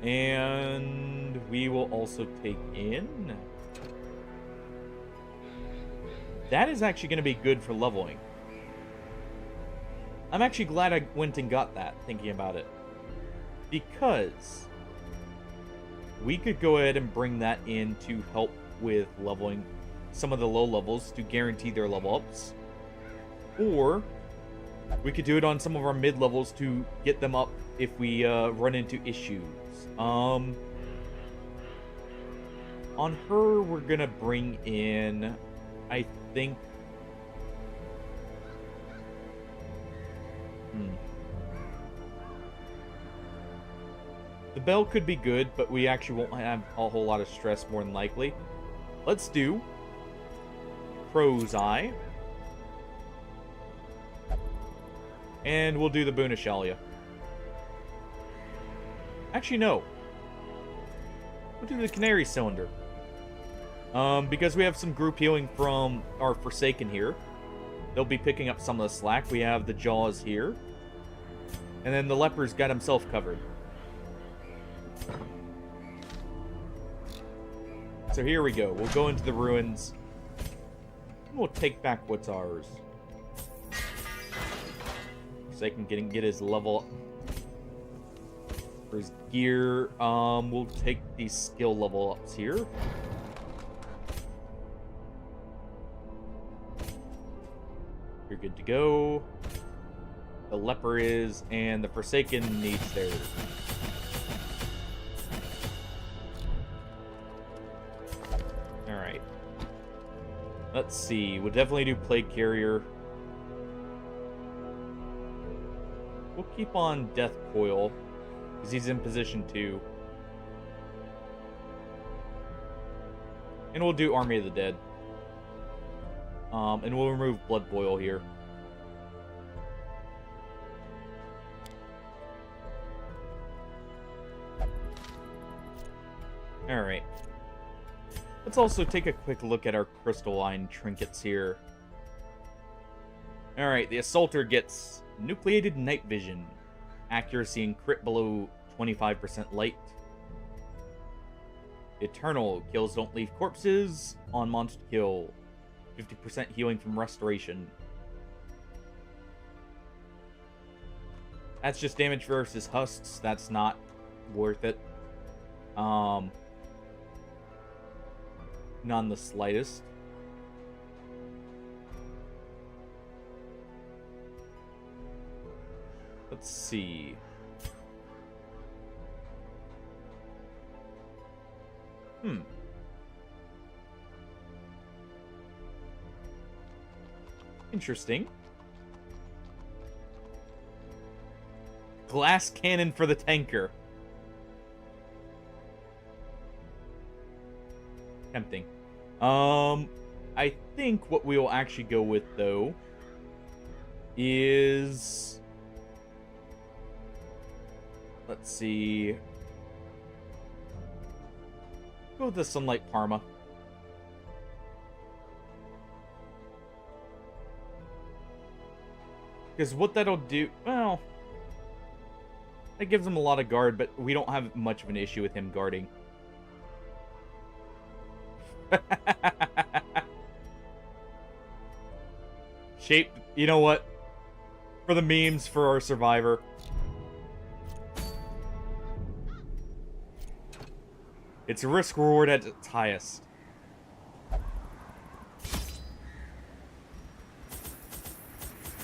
And we will also take in. That is actually going to be good for leveling. I'm actually glad I went and got that, thinking about it. Because we could go ahead and bring that in to help with leveling some of the low levels to guarantee their level ups. Or we could do it on some of our mid levels to get them up if we run into issues. On her, we're gonna bring in, I think. The bell could be good, but we actually won't have a whole lot of stress more than likely. Let's do Crow's Eye. And we'll do the Boon of Shalia. Actually, no. We'll do the Canary Cylinder. Because we have some group healing from our Forsaken here. They'll be picking up some of the slack. We have the Jaws here. And then the Leper's got himself covered. So here we go. We'll go into the ruins. And we'll take back what's ours. Forsaken can get his level up. For his gear, we'll take these skill level ups here. You're good to go. The Leper is, and the Forsaken needs theirs. Alright. Let's see. We'll definitely do Plague Carrier. We'll keep on Death Coil, because he's in position 2. And we'll do Army of the Dead. And we'll remove Blood Boil here. Alright. Let's also take a quick look at our crystalline trinkets here. Alright, the Assaulter gets Nucleated Night Vision. Accuracy and crit below 25% light. Eternal. Kills don't leave corpses. On monster kill. 50% healing from restoration. That's just damage versus husks. That's not worth it. None the slightest. Let's see. Interesting. Glass cannon for the tanker. Tempting. I think what we'll actually go with, though, is... Let's see. Go with the Sunlight Parma. Because what that'll do... Well... That gives him a lot of guard, but we don't have much of an issue with him guarding. Shape, you know what? For the memes for our survivor. It's a risk reward at its highest.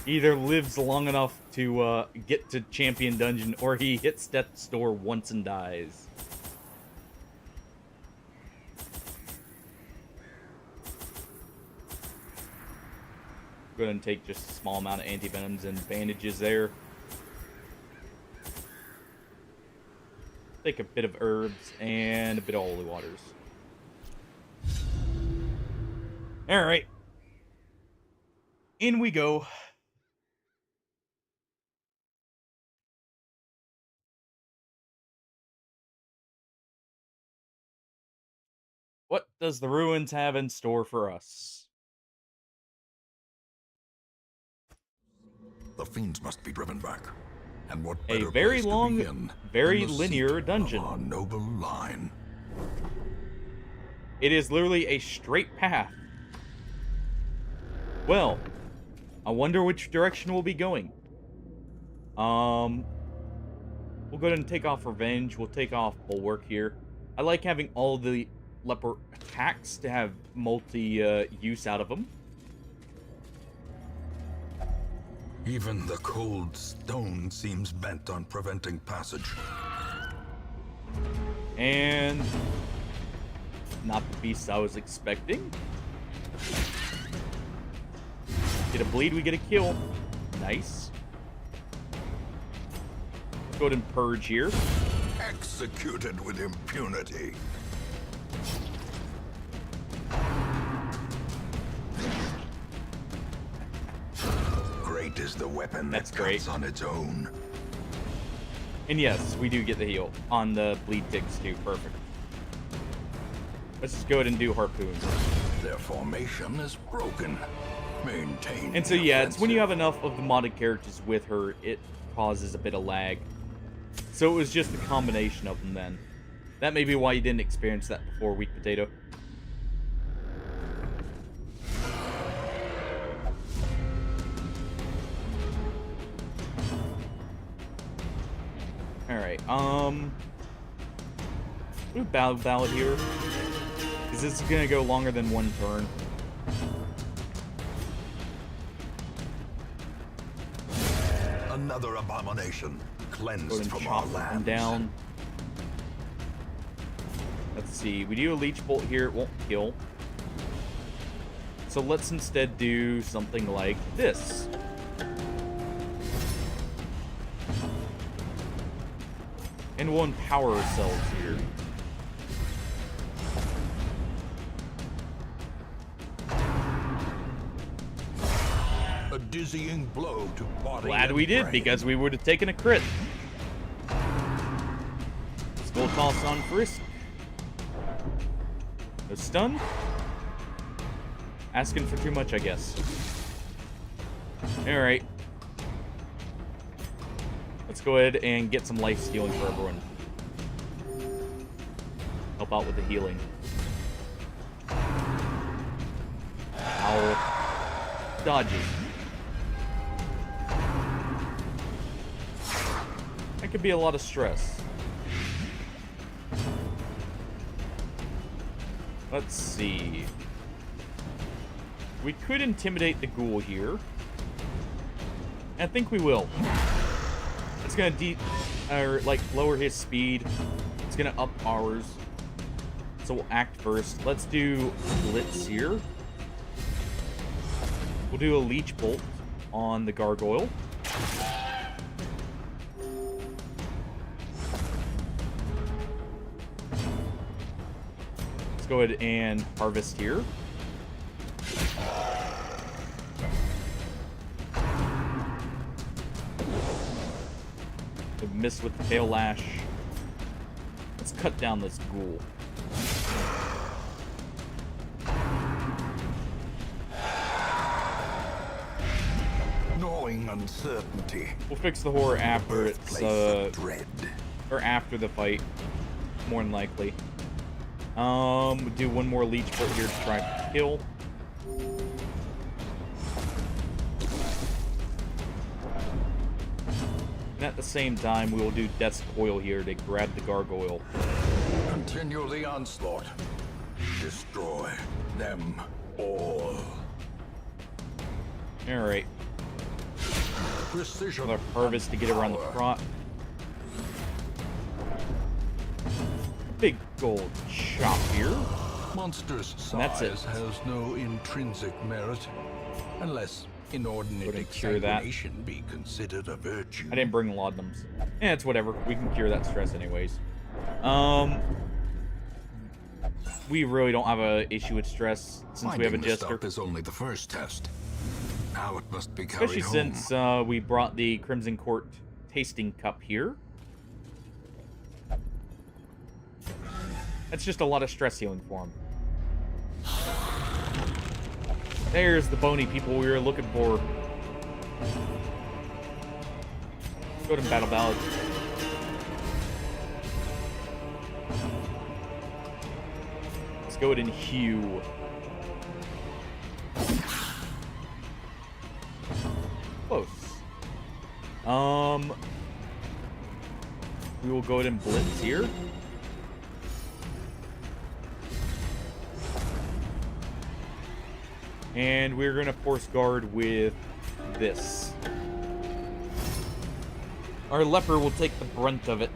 Either lives long enough to get to Champion Dungeon, or he hits death's door once and dies. Go ahead and take just a small amount of anti-venoms and bandages there. Take a bit of herbs and a bit of holy waters. Alright. In we go. What does the ruins have in store for us? The fiends must be driven back. And what A better very place to long, begin very than the linear seat of dungeon. our noble line. It is literally a straight path. Well, I wonder which direction we'll be going. We'll go ahead and take off Revenge. We'll take off Bulwark here. I like having all the leper attacks to have multi-use out of them. Even the cold stone seems bent on preventing passage. And not the beast I was expecting. Get a bleed, we get a kill. Nice. Let's go ahead and purge here. Executed with impunity. Great is the weapon That's that great. cuts on its own. And yes, we do get the heal on the bleed ticks too. Perfect. Let's just go ahead and do harpoons. Their formation is broken. Maintain. And so yeah, it's when you have enough of the modded characters with her, it causes a bit of lag. So it was just a combination of them then. That may be why you didn't experience that before, Weak Potato. Alright, we'll ballad here. Because this is gonna go longer than one turn. Another abomination Go ahead cleansed and from chop our them land. down. Let's see, we do a leech bolt here, it won't kill. So let's instead do something like this. And we'll empower ourselves here. A dizzying blow to body. Glad we and did, brain. because we would have taken a crit. Skull toss on Frisk. No stun. Asking for too much, I guess. Alright. Let's go ahead and get some life stealing for everyone. Help out with the healing. Ow. Dodgy. That could be a lot of stress. Let's see. We could intimidate the ghoul here. I think we will. It's gonna lower his speed. It's gonna up ours. So we'll act first. Let's do Blitz here. We'll do a Leech Bolt on the Gargoyle. Let's go ahead and harvest here. Miss with the tail lash. Let's cut down this ghoul. Gnawing uncertainty. We'll fix the horror after it's Birthplace of dread. or after the fight, more than likely. Do one more leech foot here to try and kill. And at the same time, we will do Death's Coil here to grab the gargoyle. Continue the onslaught. Destroy them all. Alright. Precision. Another harvest to get around the front. Big gold chop here. Monster's And that's it. size has no intrinsic merit, unless inordinate Wouldn't cure that. exaggeration be considered a virtue. I didn't bring laudanums. Eh, it's whatever. We can cure that stress anyways. We really don't have a issue with stress since we have a Finding the jester. stuff is only the first test. Now it must be carried Especially home. since we brought the Crimson Court tasting cup here. That's just a lot of stress healing for him. There's the bony people we were looking for. Go to Battle Ballad. Let's go ahead and hew. Close. We will go ahead and blitz here. And we're going to force guard with this. Our leper will take the brunt of it.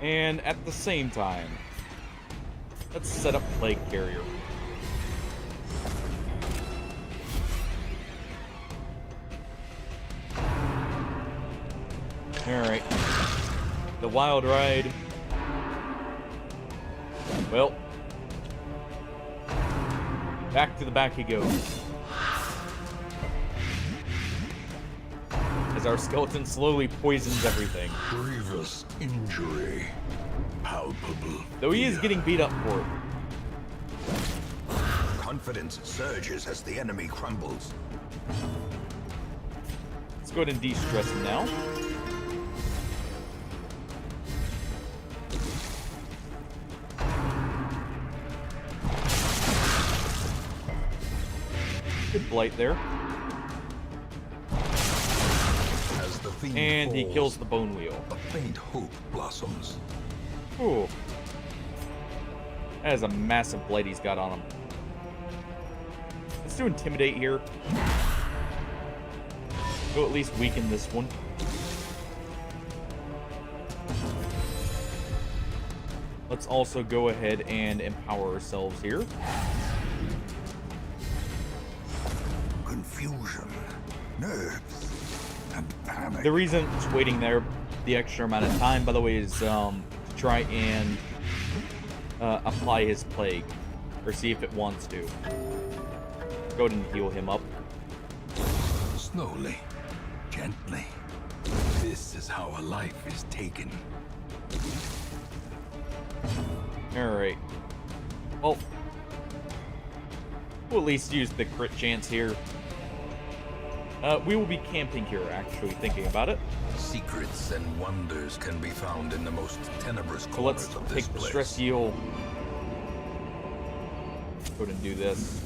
And at the same time, let's set up Plague Carrier. Alright. The Wild Ride. Well, back to the back he goes. As our skeleton slowly poisons everything. Grievous injury. Palpable. Though he is fear. getting beat up for it. Confidence surges as the enemy crumbles. Let's go ahead and de-stress him now. Good blight there. As the fiend And he falls, kills the bone wheel. a faint hope blossoms. Ooh. That is a massive blight he's got on him. Let's do Intimidate here. Go at least weaken this one. Let's also go ahead and empower ourselves here. Confusion, nerves, and panic. The reason it's waiting there the extra amount of time, by the way, is to try and apply his plague, or see if it wants to. Go ahead and heal him up. Slowly, gently. This is how a life is taken. Alright. Well, we'll at least use the crit chance here. We will be camping here, actually, thinking about it. Secrets and wonders can be found in the most tenebrous So corners let's of this take the place. stress heal. Go ahead and do this.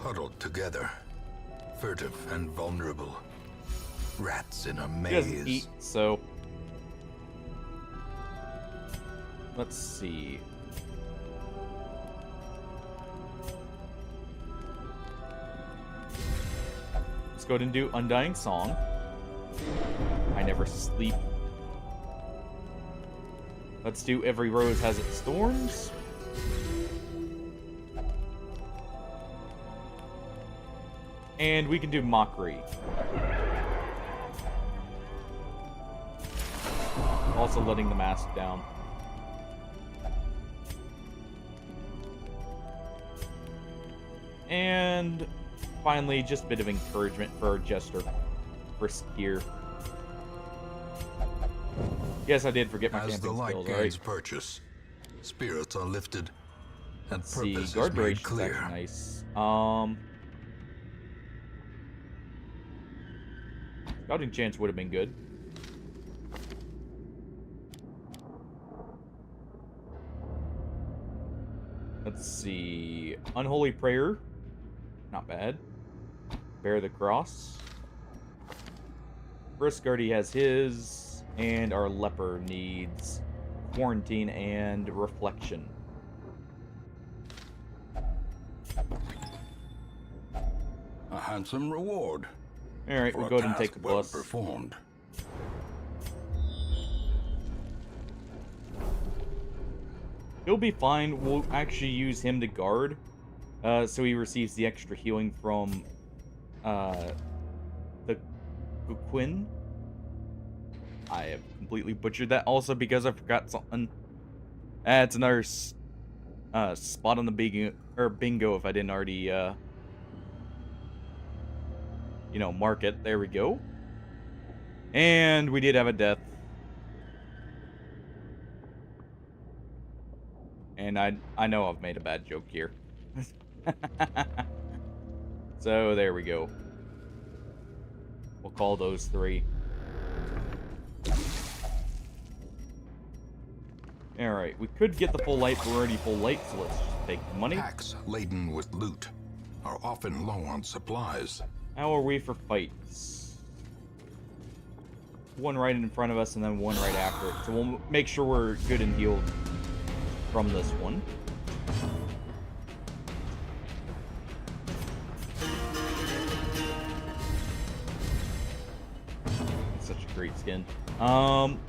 Huddled together, furtive and vulnerable. Rats in a He doesn't maze. eat, so... Let's see. Let's go ahead and do Undying Song. I never sleep. Let's do Every Rose Has Its Thorns. And we can do Mockery. Also letting the mask down. And finally, just a bit of encouragement for our jester. For Skier. Yes, I did forget my As the camping light skills, gains alright. purchase, spirits are lifted, and Let's see, purpose guard is made duration clear. nice. Scouting chance would have been good. Let's see. Unholy Prayer. Not bad. Bear the Cross. Brisk already has his. And our Leper needs Quarantine and Reflection. A handsome reward. Alright, for we'll a go ahead and task take the well plus. performed. He'll be fine. We'll actually use him to guard. So he receives the extra healing from the Quinn. I have completely butchered that also because I forgot something. It's another spot on the bingo if I didn't already mark it. There we go. And we did have a death. And I know I've made a bad joke here. So there we go. We'll call those 3. Alright, we could get the full light, but we're already full light, so let's just take the money. Packs laden with loot are often low on supplies. How are we for fights? One right in front of us and then one right after it. So we'll make sure we're good and healed from this one. Such a great skin.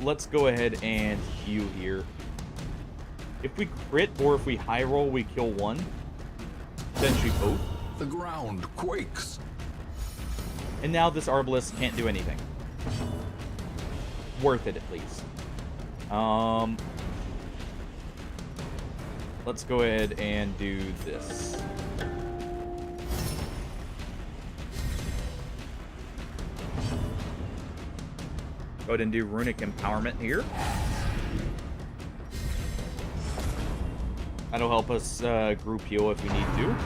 Let's go ahead and heal here. If we crit or if we high roll, we kill one. Potentially both. The ground quakes. And now this Arbalest can't do anything. Worth it, at least. Let's go ahead and do this. Go ahead and do Runic Empowerment here. That'll help us group heal if we need to.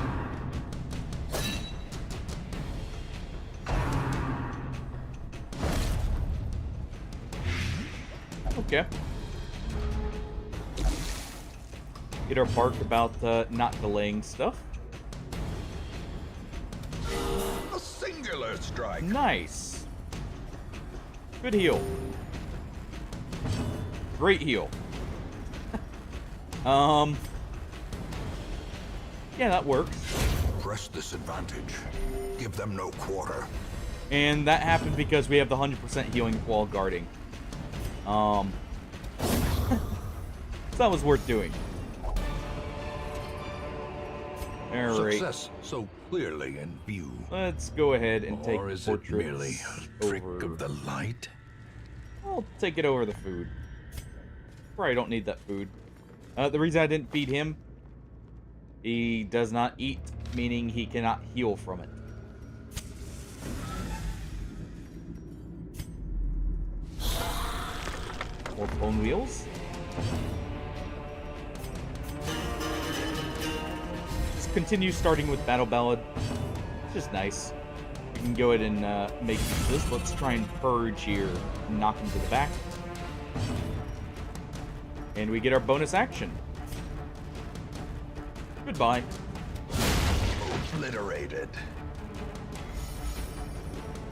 Okay. Get our bark about not delaying stuff. A singular strike. Nice. Good heal. Great heal. Yeah, that works. Press this advantage. Give them no quarter. And that happened because we have the 100% healing while guarding. So that was worth doing. Alright. Success so clearly in view. Let's go ahead and take Or is the it merely a trick over. of the light? I'll take it over the food. Probably don't need that food. The reason I didn't feed him, he does not eat, meaning he cannot heal from it. More bone wheels. Just continue starting with Battle Ballad. It's just nice. We can go ahead and make use of this. Let's try and purge here. Knock him to the back. And we get our bonus action. Goodbye. Obliterated.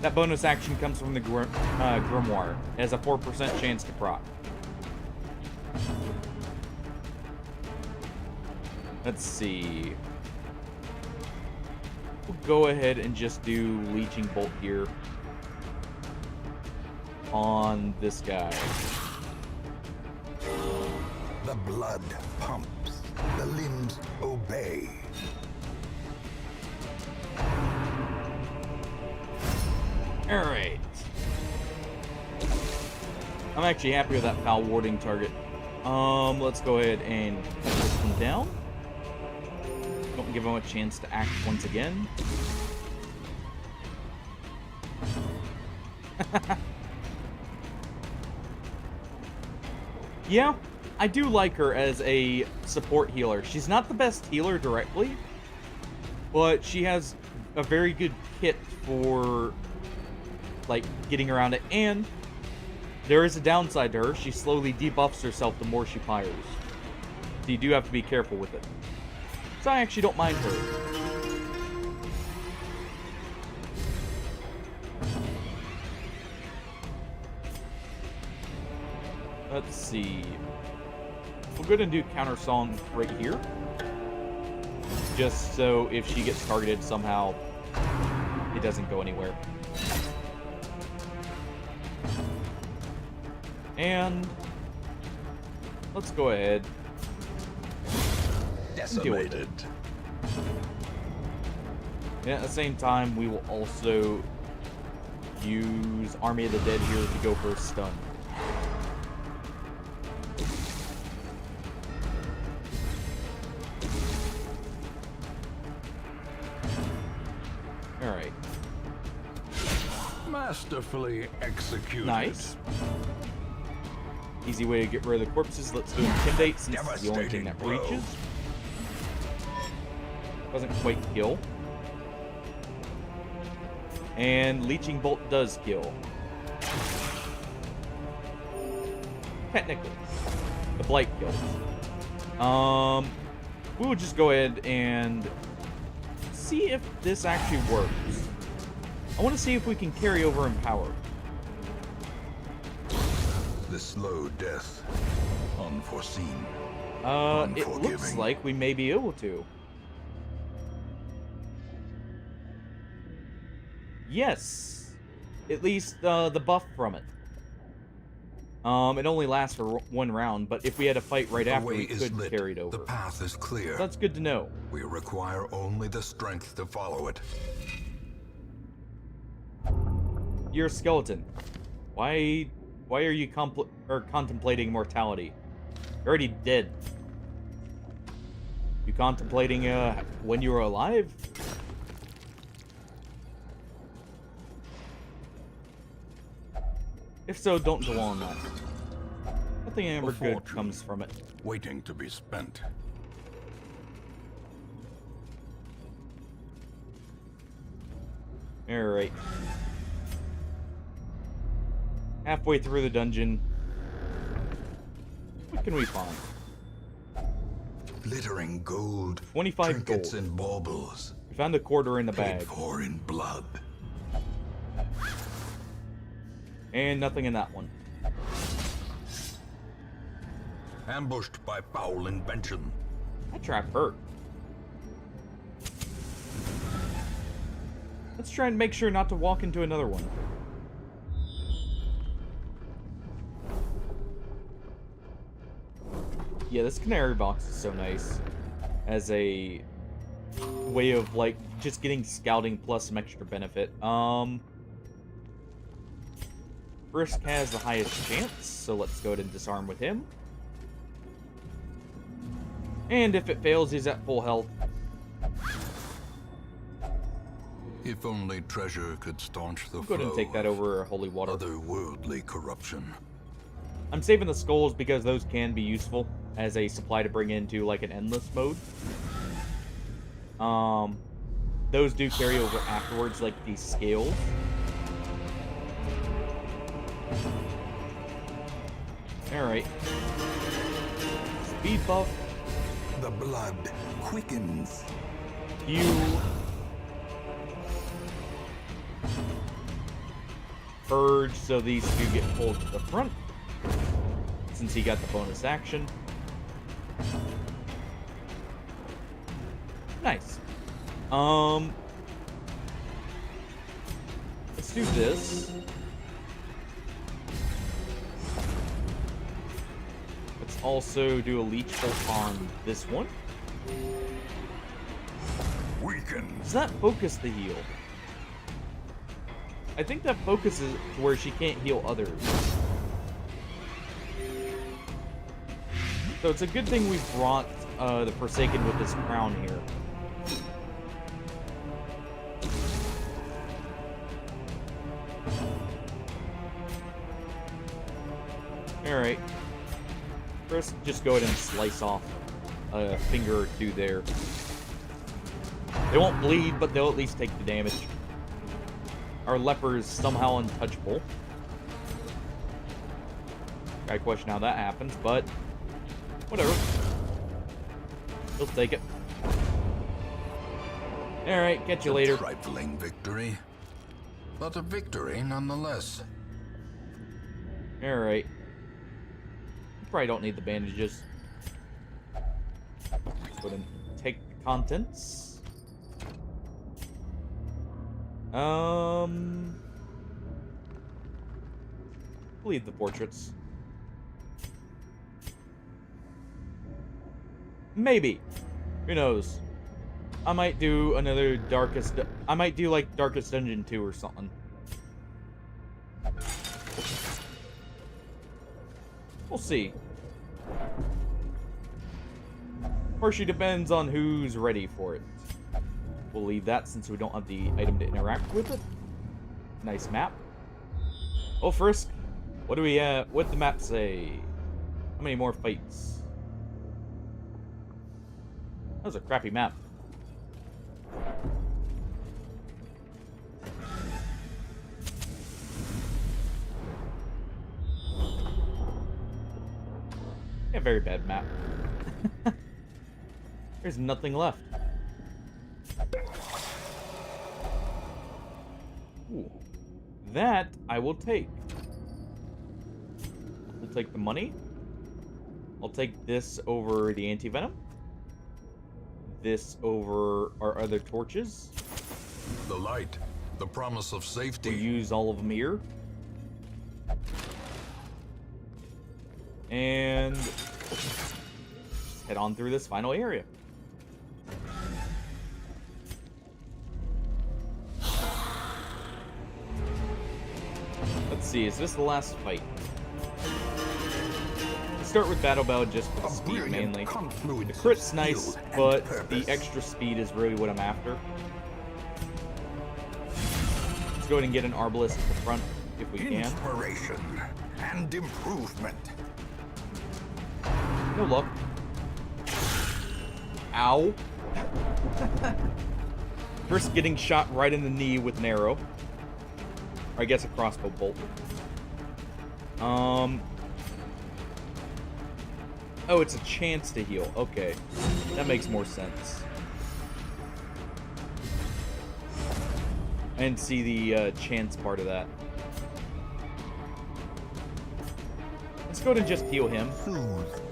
That bonus action comes from the Grimoire. It has a 4% chance to proc. Let's see. We'll go ahead and just do Leeching Bolt here on this guy. The blood pumps. The limbs obey. Alright. I'm actually happy with that foul warding target. Let's go ahead and cut this one down. Don't give him a chance to act once again. Yeah, I do like her as a support healer. She's not the best healer directly, but she has a very good kit for like getting around it, and there is a downside to her. She slowly debuffs herself the more she fires. So you do have to be careful with it. So I actually don't mind her. Let's see. We'll go ahead and do counter song right here. Just so if she gets targeted somehow, it doesn't go anywhere. And let's go ahead. Decimated. And at the same time, we will also use Army of the Dead here to go for a stun. Alright. Masterfully executed. Nice. Easy way to get rid of the corpses. Let's do Intimidate since it's the only thing that Devastating blow. reaches. Doesn't quite kill. And Leeching Bolt does kill. Technically. The Blight kills. We will just go ahead and see if this actually works. I want to see if we can carry over in power. The slow death. Unforeseen. It looks Unforgiving. like we may be able to. Yes. At least the buff from it. It only lasts for one round, but if we had a fight right The after, way we is could lit. carry it over. The path is clear. That's good to know. We require only the strength to follow it. You're a skeleton. Why are you contemplating mortality? You're already dead. You contemplating when you were alive? If so, don't dwell on that. Nothing ever A good fortune. comes from it. Waiting to be spent. Alright. Halfway through the dungeon. What can we find? Glittering gold. 25 trinkets gold. and baubles. We found a quarter in the Paid bag. for in blood. And nothing in that one. Ambushed by foul invention. That trap hurt. Let's try and make sure not to walk into another one. Yeah, this canary box is so nice. As a way of, like, just getting scouting plus some extra benefit. Frisk has the highest chance, so let's go ahead and disarm with him. And if it fails, he's at full health. If only treasure could staunch the Go flow ahead and take that over holy water. of otherworldly corruption. I'm saving the skulls because those can be useful as a supply to bring into like an endless mode. Those do carry over afterwards, like these scales. Alright. Speed buff. The blood quickens. You. Purge, so these two get pulled to the front. Since he got the bonus action. Nice. Let's do this. Let's also do a leech bolt on this one. Weakens. Does that focus the heal? I think that focuses to where she can't heal others. So it's a good thing we brought the Forsaken with this crown here. Alright. First, just go ahead and slice off a finger or two there. They won't bleed, but they'll at least take the damage. Our leper is somehow untouchable. I question how that happens, but whatever. He'll take it. Alright, catch you later. A trifling victory, but a victory nonetheless. Alright. Probably don't need the bandages. Go ahead and take the contents. Leave the portraits. Maybe. Who knows? I might do another Darkest... I might do, like, Darkest Dungeon 2 or something. We'll see. Partially depends on who's ready for it. We'll leave that since we don't have the item to interact with it. Nice map. Oh, Frisk. What do we, what'd the map say? How many more fights? That was a crappy map. Yeah, very bad map. There's nothing left. Ooh. That I will take. We'll take the money. I'll take this over the anti-venom. This over our other torches. The light, the promise of safety. We'll use all of them here. And just head on through this final area. Let's see, is this the last fight? Let's start with Battle Bell just for the speed mainly. The crit's nice, but the extra speed is really what I'm after. Let's go ahead and get an Arbalest at the front if we can. Inspiration and improvement. No luck. Ow. First getting shot right in the knee with an arrow. Or I guess a crossbow bolt. Oh, it's a chance to heal. Okay. That makes more sense. I didn't see the chance part of that. Let's go ahead and just heal him. Soothed.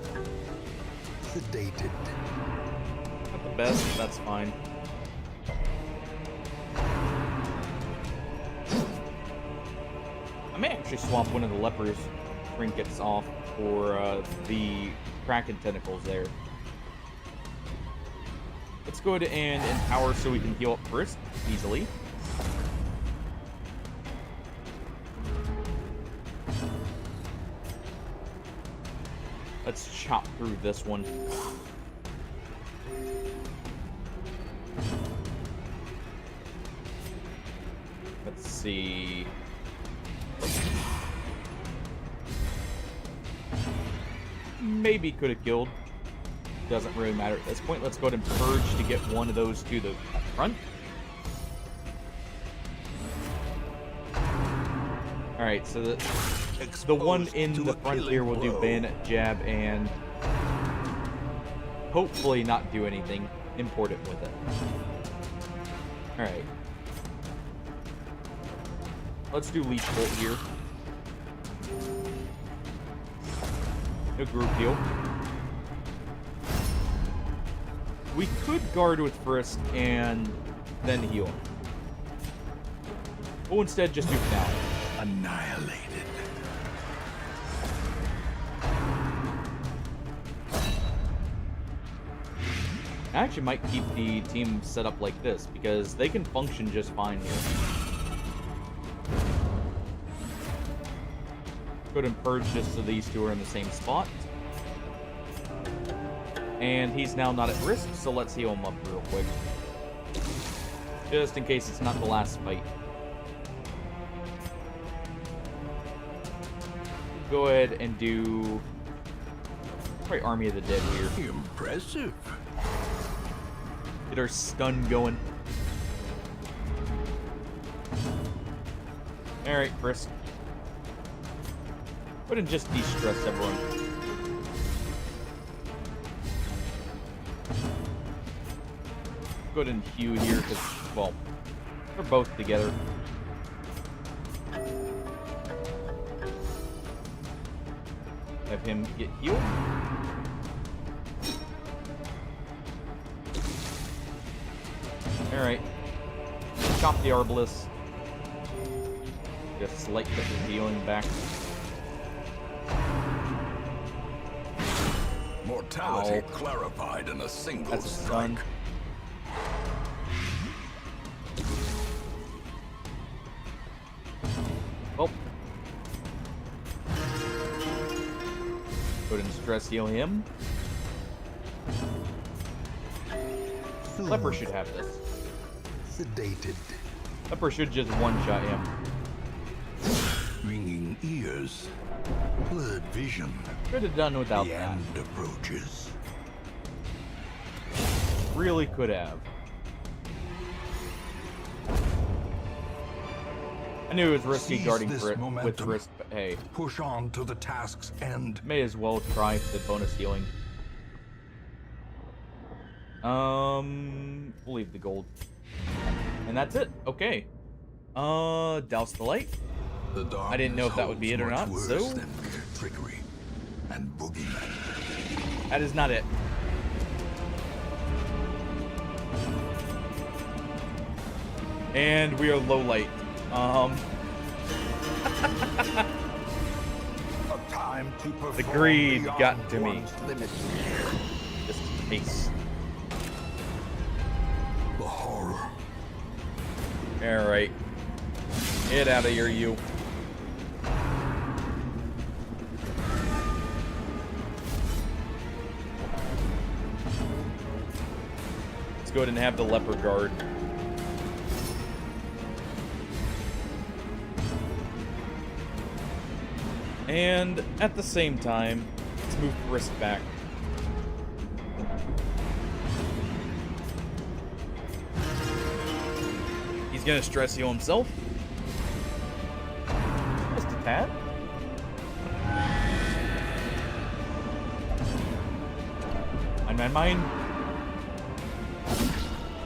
Sedated. Not the best, but that's fine. I may actually swap one of the leper's trinkets off for the Kraken tentacles there. Let's go ahead and empower so we can heal up first easily. Let's chop through this one. Let's see. Maybe could have killed. Doesn't really matter at this point. Let's go ahead and purge to get one of those to the front. Alright, so the one in the front here will do bayonet jab and hopefully not do anything important with it. Alright. Let's do Leech Bolt here. No group heal. We could guard with Frisk and then heal. We'll instead just do now. Annihilated. I actually might keep the team set up like this because they can function just fine here. Go ahead and purge just so these two are in the same spot. And he's now not at risk, so let's heal him up real quick. Just in case it's not the last fight. Go ahead and do probably Army of the Dead here. Impressive. Get our stun going. Alright, Frisk. Go ahead and just de-stress everyone. Go go ahead and heal here because, well, they're both together. Have him get healed. Alright. Chop the Arbalest. Just slight bit of healing back. Mortality Ow. clarified in a single That's a stun. strike. Oh. Go ahead and stress heal him. Leper should have this. Sedated. Leper should just one-shot him. Ringing ears. Blurred vision. Could have done without The that. end approaches. Really could have. I knew it was risky Seize guarding this for it with momentum. risk, but hey, Push on to the task's end. may as well try the bonus healing. We'll leave the gold. And that's it. Okay. Douse the light. The I didn't know if that would be it or darkness not, holds so- much worse than mere trickery and boogeymen. That is not it. And we are low light. A time to The perform greed beyond got to me. one's limits. Just face. The horror. Alright. Get out of here, you. Let's go ahead and have the leper guard. And at the same time, let's move Brisk back. He's gonna stress heal himself. Just a tad. Mine.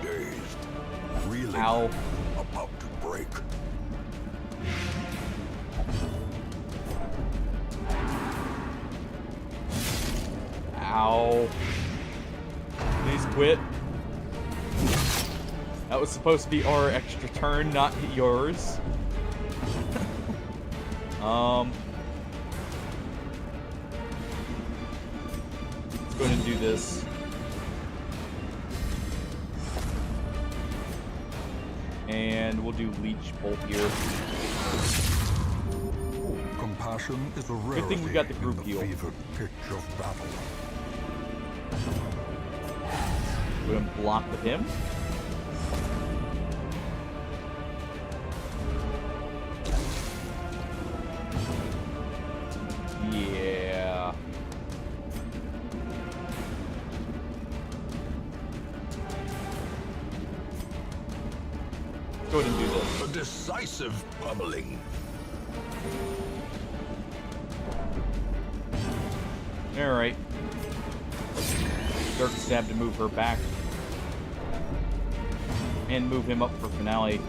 Dazed. Reeling. Ow. About to break. Ow. Please quit. That was supposed to be our extra turn, not yours. Let's go ahead and do this. And we'll do Leech Bolt here. Compassion is a rarity Good thing we got the group in the heal. fevered pitch of battle. Go ahead and block with him. Yeah. Go ahead and do this. A decisive pummeling. Alright. Dark Stab to move her back. And move him up for finale.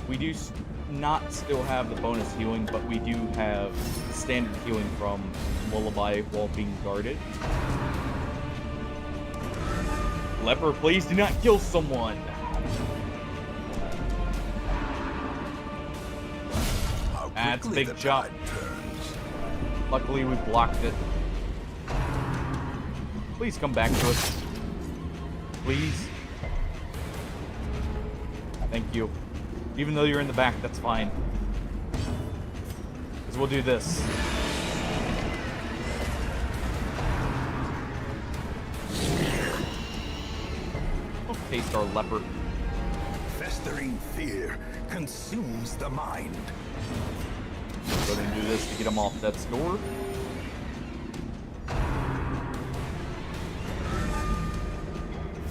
We do not still have the bonus healing, but we do have standard healing from Lullaby while being guarded. Leper, please do not kill someone! How That's a quickly big the chop. tide turns. Luckily, we blocked it. Please come back to us. Please. Thank you. Even though you're in the back, that's fine. Because we'll do this. Don't taste our leper. Festering fear consumes the mind. Go ahead and do this to get him off death's door.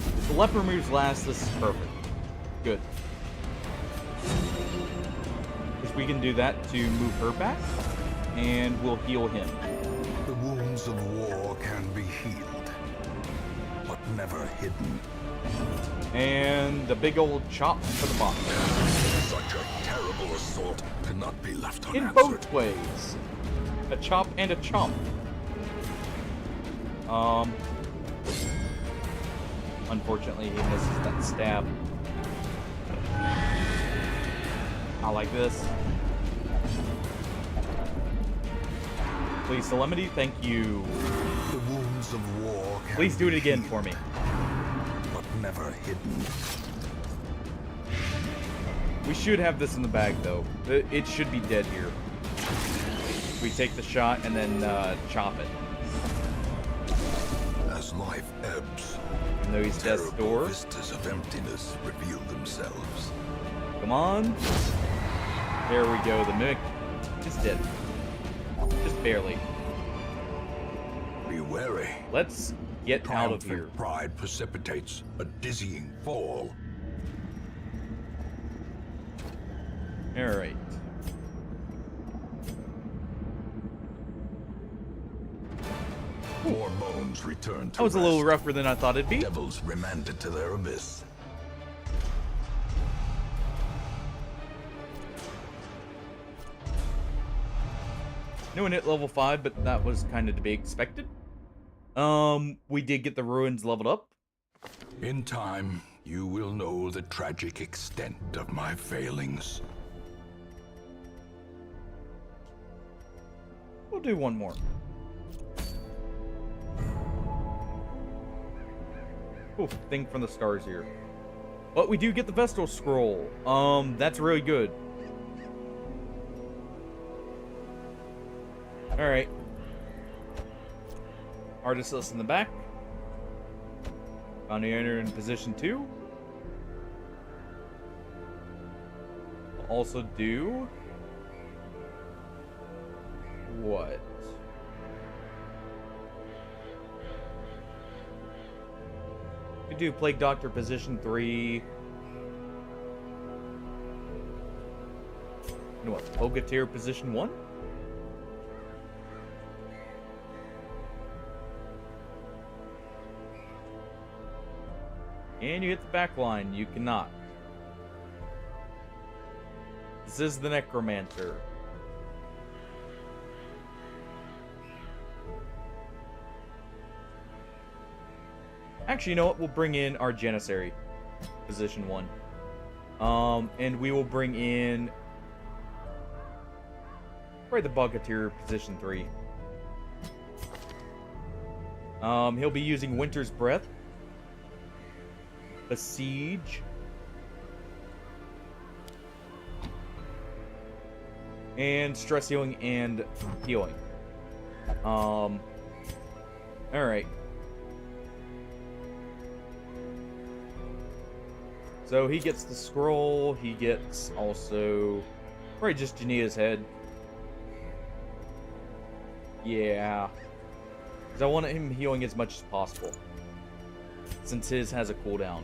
If the leper moves last, this is perfect. Good. Because we can do that to move her back, and we'll heal him. The wounds wounds of war can be healed, but never hidden. And the big old chop for the box. Such a terrible assault cannot be left In unanswered. both ways. A chop and a chomp. Unfortunately, he misses that stab. I like this. Please, Solemnity, thank you. The wounds of war can Please do it be again healed, for me. but never hidden. We should have this in the bag, though. It should be dead here. We take the shot and then chop it. As life ebbs, Even though he's death's terrible door. vistas of emptiness reveal themselves. Come on. There we go. The mimic is dead. Just barely. Be wary. Let's get out of Triumphant here. pride precipitates a dizzying fall. All right. More bones return to That was a little rest. rougher than I thought it'd be. Devils remanded to their abyss. No one hit level 5, but that was kind of to be expected. We did get the ruins leveled up. In time, you will know the tragic extent of my failings. We'll do one more. Ooh, thing from the stars here. But we do get the Vestal Scroll. That's really good. Alright. Artist list in the back. Bounty owner in position 2. We'll also do... what? We do Plague Doctor position 3. You know what? Bogatir position 1? And you hit the back line. You cannot. This is the Necromancer. Actually, you know what? We'll bring in our Janissary, position 1. And we will bring in probably the Bogatir, position 3. He'll be using Winter's Breath, Besiege, and Stress Healing and Healing. Alright. So he gets the scroll, he gets also probably just Jania's head. Yeah. Because I want him healing as much as possible. Since his has a cooldown.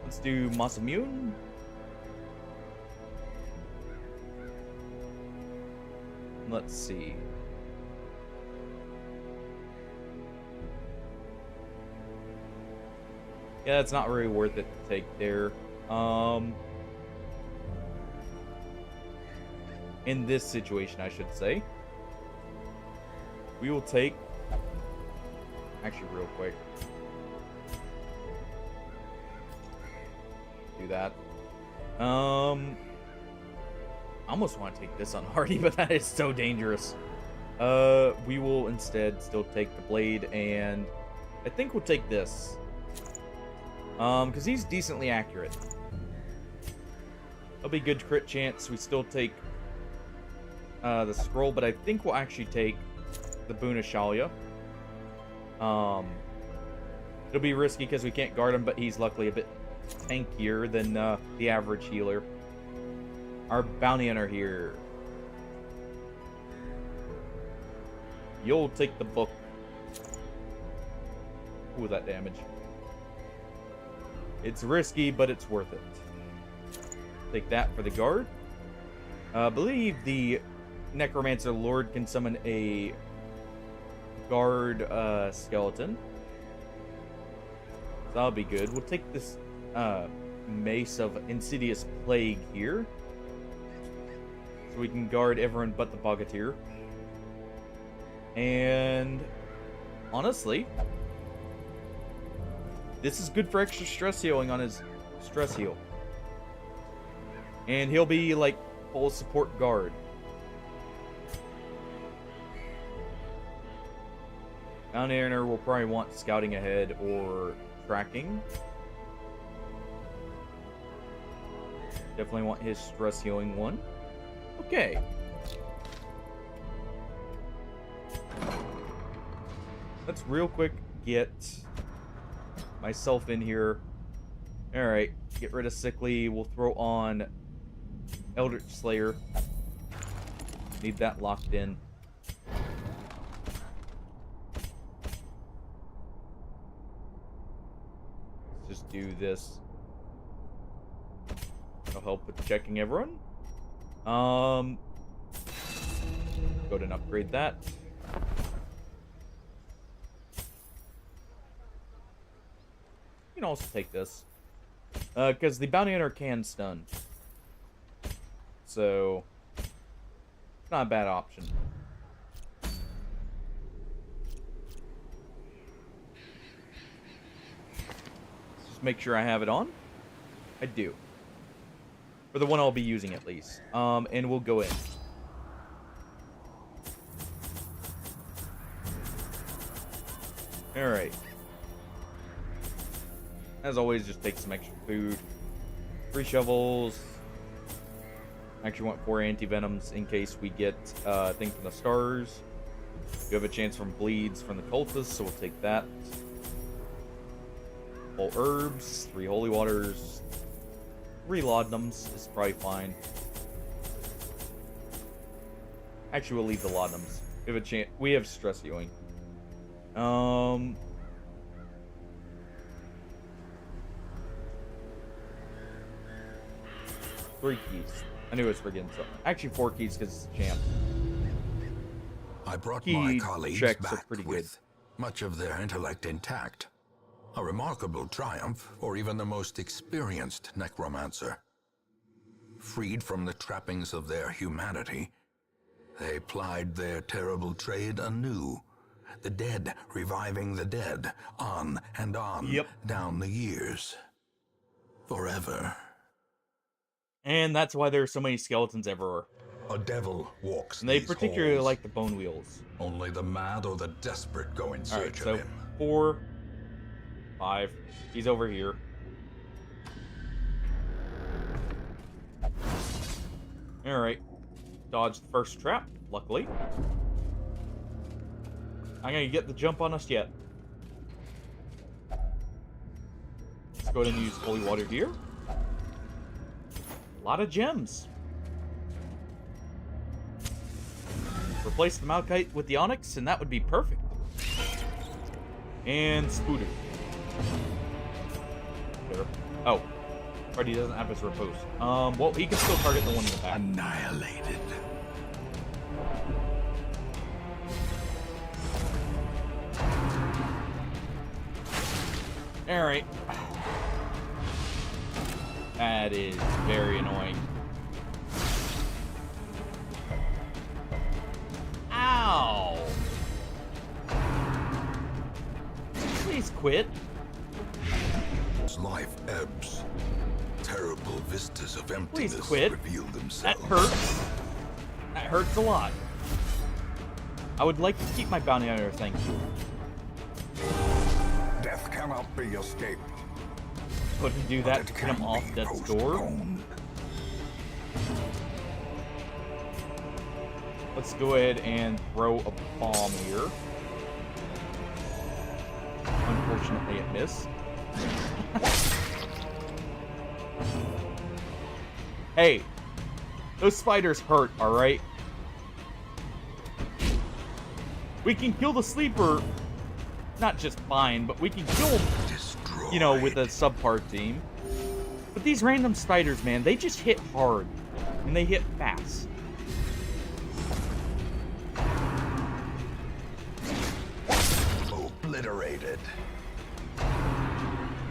Let's do Masamune. Let's see. Yeah, it's not really worth it to take there. In this situation, I should say. We will take... actually, real quick. Do that. I almost want to take this on Hardy, but that is so dangerous. We will instead still take the blade, and I think we'll take this. Because he's decently accurate. That'll be good crit chance. We still take the scroll, but I think we'll actually take the Boon of Shalia. It'll be risky because we can't guard him, but he's luckily a bit tankier than the average healer. Our bounty hunter here. You'll take the book. Ooh, that damage. It's risky, but it's worth it. Take that for the guard. I believe the Necromancer Lord can summon a guard skeleton. So that'll be good. We'll take this Mace of Insidious Plague here, so we can guard everyone but the Bogatyr. And honestly, this is good for extra stress healing on his stress heal. And he'll be like full support guard. Bounty Hunter will probably want scouting ahead or tracking. Definitely want his stress healing one. Okay. Let's real quick get myself in here. Alright, get rid of Sickly. We'll throw on Eldritch Slayer. Need that locked in. Let's just do this. It'll help with checking everyone. Go ahead and upgrade that. You can also take this. Because the Bounty Hunter can stun. So, it's not a bad option. Just make sure I have it on. I do. For the one I'll be using at least. And we'll go in. Alright. As always, just take some extra food. 3 shovels. Actually want 4 anti-venoms in case we get thing from the stars. We have a chance from bleeds from the cultists, so we'll take that. All herbs, 3 holy waters, 3 laudanums is probably fine. Actually, we'll leave the laudanums. We have a chance. We have stress healing. 3 keys. I knew it was forgetting something. Actually, 4 keys because it's a champ. I brought Key my colleagues checks are back pretty good. with much of their intellect intact. A remarkable triumph for even the most experienced necromancer. Freed from the trappings of their humanity, they plied their terrible trade anew. The dead reviving the dead, on and on, Yep. down the years. Forever. And that's why there are so many skeletons everywhere. A devil walks And they these particularly halls. like the bone wheels. Only the mad or the desperate go in Alright, search so of him. 4, 5. He's over here. Alright. Dodge the first trap, luckily. I'm gonna get the jump on us yet. Let's go ahead and use holy water here. A lot of gems. Replace the Malachite with the Onyx, and that would be perfect. And Spooder. There. Oh. Freddy doesn't have his repose. Well, he can still target the one in the back. Annihilated. Alright. That is very annoying. Ow! Please quit. As life ebbs, terrible vistas of emptiness quit. reveal That themselves. hurts. That hurts a lot. I would like to keep my bounty hunter, thank you. Death cannot be escaped. Couldn't do but that it to get him can off be death's door. postponed. Let's go ahead and throw a bomb here. Unfortunately, it missed. Hey, those spiders hurt, alright? We can kill the sleeper, not just fine, but we can kill him, Destroyed. you know, with a subpar team. But these random spiders, man, they just hit hard. And they hit fast. Obliterated.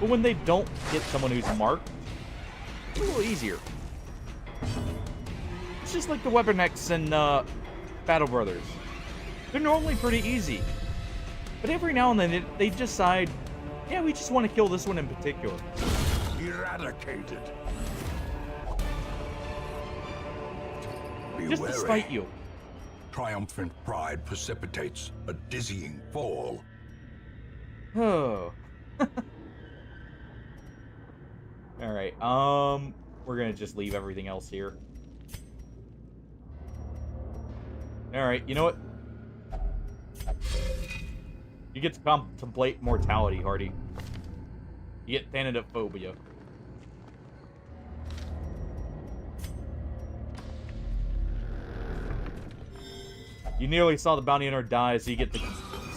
But when they don't hit someone who's marked, it's a little easier. It's just like the Weapon X and Battle Brothers. They're normally pretty easy. But every now and then they decide, yeah, we just want to kill this one in particular. Eradicated. Be Just to wary. spite you. Triumphant pride precipitates a dizzying fall. Oh. Alright, we're gonna just leave everything else here. Alright, you know what? You get to contemplate mortality, Hardy. You get thanatophobia. You nearly saw the bounty hunter die, so you get to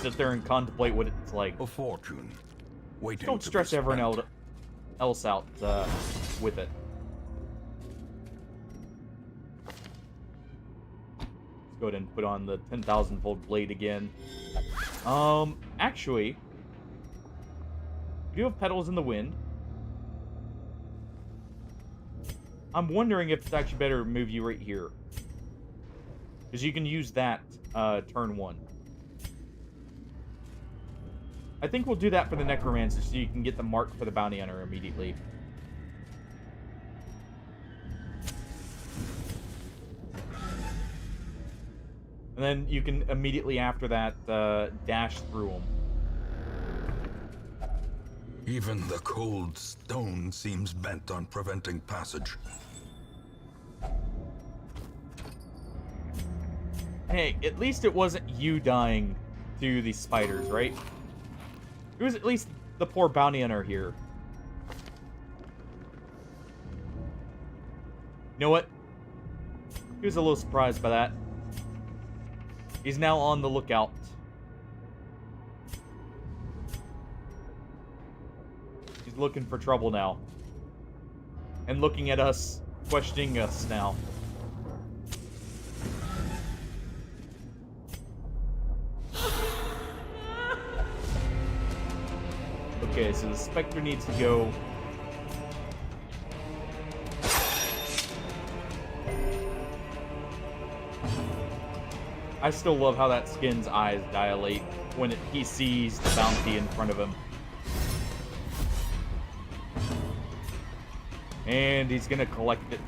sit there and contemplate what it's like. A fortune. Waiting Don't to stress be everyone spent. else out with it. Let's go ahead and put on the 10,000-fold blade again. Actually, we do have petals in the wind. I'm wondering if it's actually better to move you right here. Because you can use that turn 1. I think we'll do that for the Necromancer so you can get the mark for the Bounty Hunter immediately. And then you can immediately after that dash through them. Even the cold stone seems bent on preventing passage. Hey, at least it wasn't you dying to these spiders, right? It was at least the poor bounty hunter here. You know what? He was a little surprised by that. He's now on the lookout. He's looking for trouble now. And looking at us, questioning us now. Okay, so the Spectre needs to go. I still love how that skin's eyes dilate when he sees the bounty in front of him. And he's gonna collect it.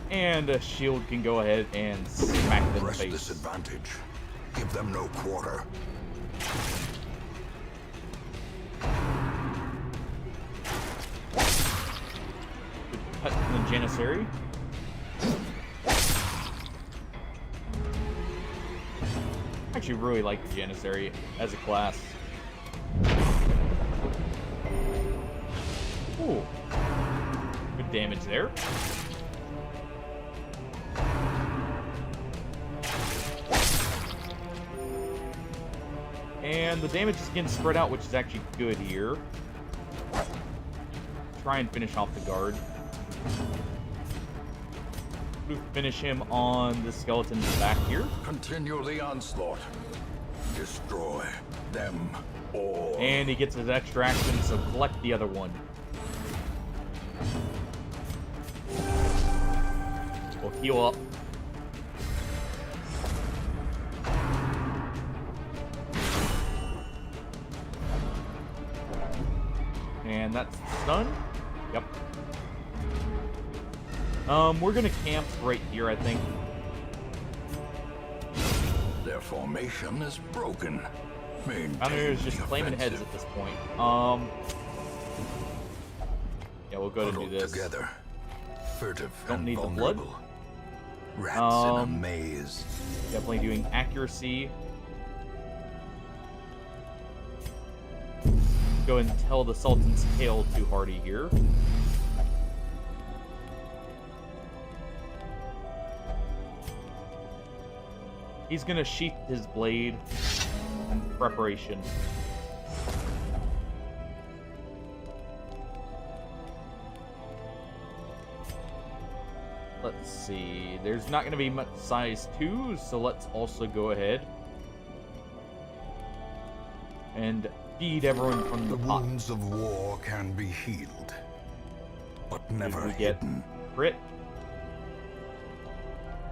And a shield can go ahead and smack them in the Press face. disadvantage. Give them no quarter. Cut from the Janissary. I actually really like the Janissary as a class. Ooh. Good damage there. And the damage is getting spread out, which is actually good here. Try and finish off the guard. Finish him on the skeleton's back here. Continue the onslaught. Destroy them all. And he gets his extra action, so collect the other one. We'll heal up. And that's done. Yep. We're gonna camp right here, I think. Their formation is broken. Bounty just the claiming heads offensive. at this point. Yeah, we'll go ahead and do Huddled this. together, furtive Don't and need the blood. vulnerable. Rats in a Um, maze. Definitely doing accuracy. Go and tell the Sultan's tale to Hardy here. He's gonna sheath his blade in preparation. let's see. There's not going to be much size 2, so let's also go ahead and feed everyone from the The pot. wounds of war can be healed, but never We get hidden. crit.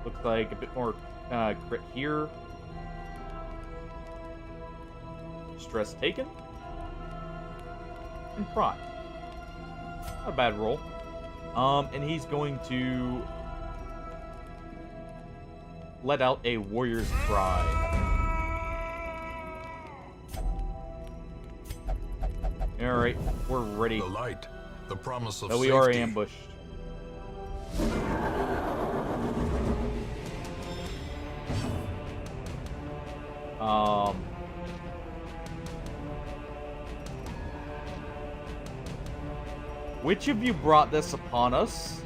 Looks like a bit more crit here. Stress taken. And pride. Not a bad roll. And he's going to let out a warrior's cry. Alright, we're ready. The light, the promise of No, we safety. are ambushed. Which of you brought this upon us?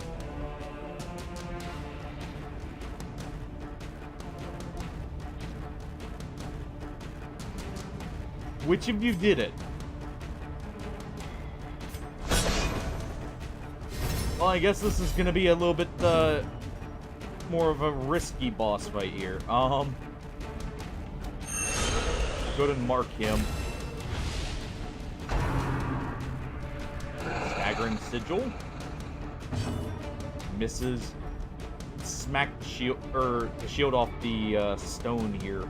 Which of you did it? Well, I guess this is gonna be a little bit, more of a risky boss fight here. Go ahead and mark him. Staggering Sigil. Misses. Smack the shield, or the shield off the, stone here.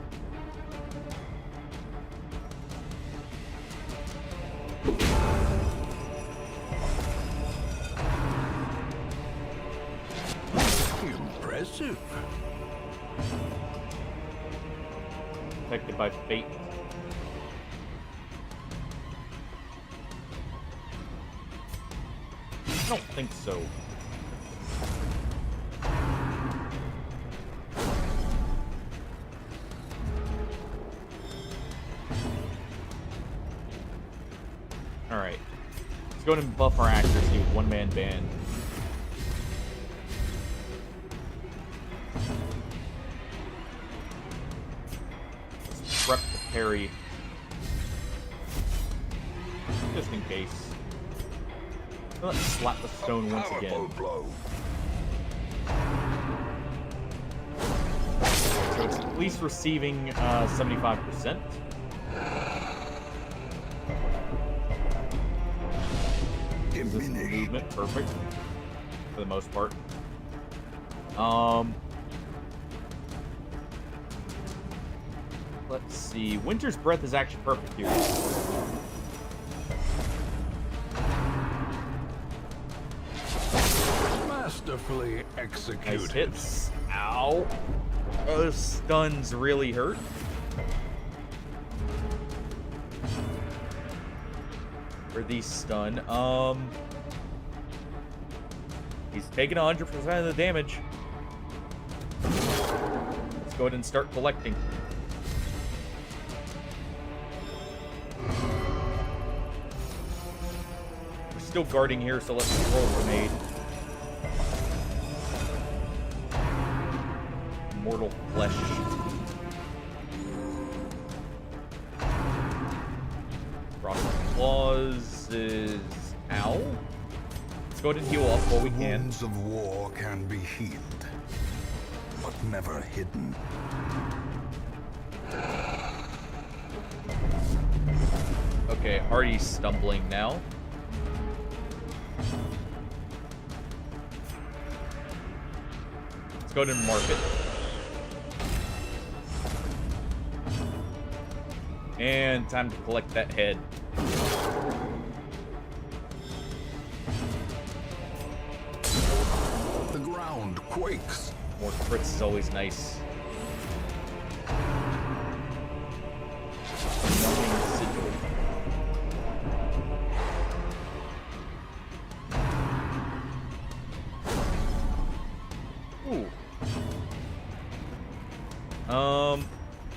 Impressive. Protected by fate. I don't think so. Alright. Let's go ahead and buff our accuracy with one-man band. Let's prep the parry. Just in case. Let's slap the stone once again. Powerful blow. So it's at least receiving 75%. This is movement, perfect. For the most part. Let's see. Winter's Breath is actually perfect here. Masterfully executed. Nice hits. Ow. Those stuns really hurt. For the stun. He's taking 100% of the damage. Let's go ahead and start collecting. We're still guarding here, so let's roll grenade. Mortal flesh. Frost claws is ow. Let's go ahead and heal up while we The can. wounds of war can be healed, but never hidden. Okay, Hardy's stumbling now. Let's go ahead and mark it. And time to collect that head. The ground quakes. More crits is always nice. Numbing sigil. Ooh.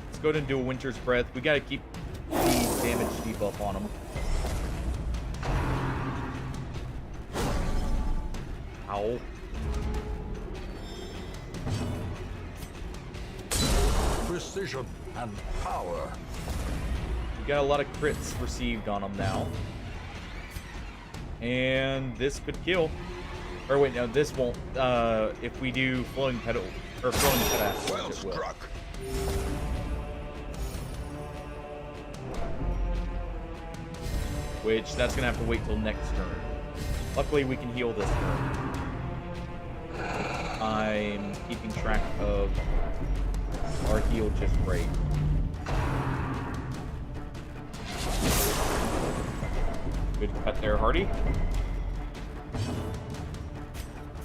Let's go ahead and do a Winter's Breath. We gotta keep the damage debuff on him. Ow. Precision and power. We got a lot of crits received on him now. And this could kill. Or wait, no, this won't. If we do floating pedal or floating pedal, Well it will. struck. Which that's gonna have to wait till next turn. Luckily, we can heal this turn. I'm keeping track of our heal just right. Good cut there, Hardy.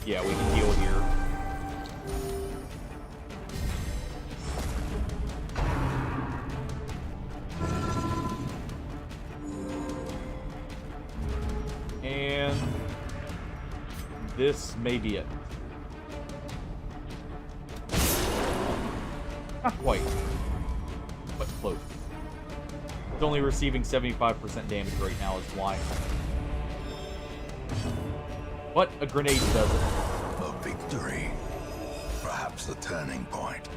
Yeah, we can heal here. And this may be it. Not quite, but close. It's only receiving 75% damage right now is why. But a grenade does it. A victory. Perhaps the turning point.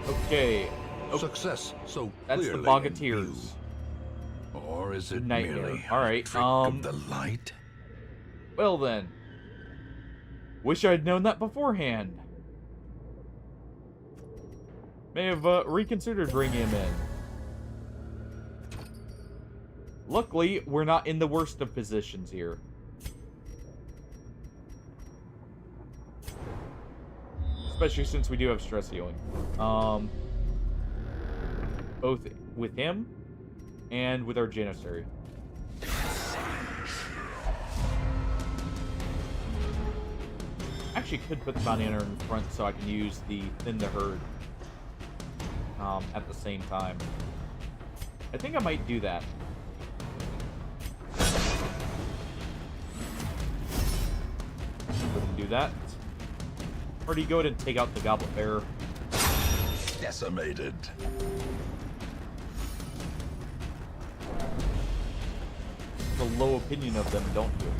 Okay. Success so That's the clearly in Bogateers. view. Or is it Nightmare. merely All a right, trick of the light? Well then. Wish I'd known that beforehand. May have reconsidered bringing him in. Luckily, we're not in the worst of positions here. Especially since we do have stress healing. Both with him and with our Janissary. Actually could put the bounty hunter in front so I can use the thin the herd at the same time. I think I might do that. Go ahead and do that. Or do you go ahead and take out the Goblet Bearer? Decimated. A low opinion of them, don't you?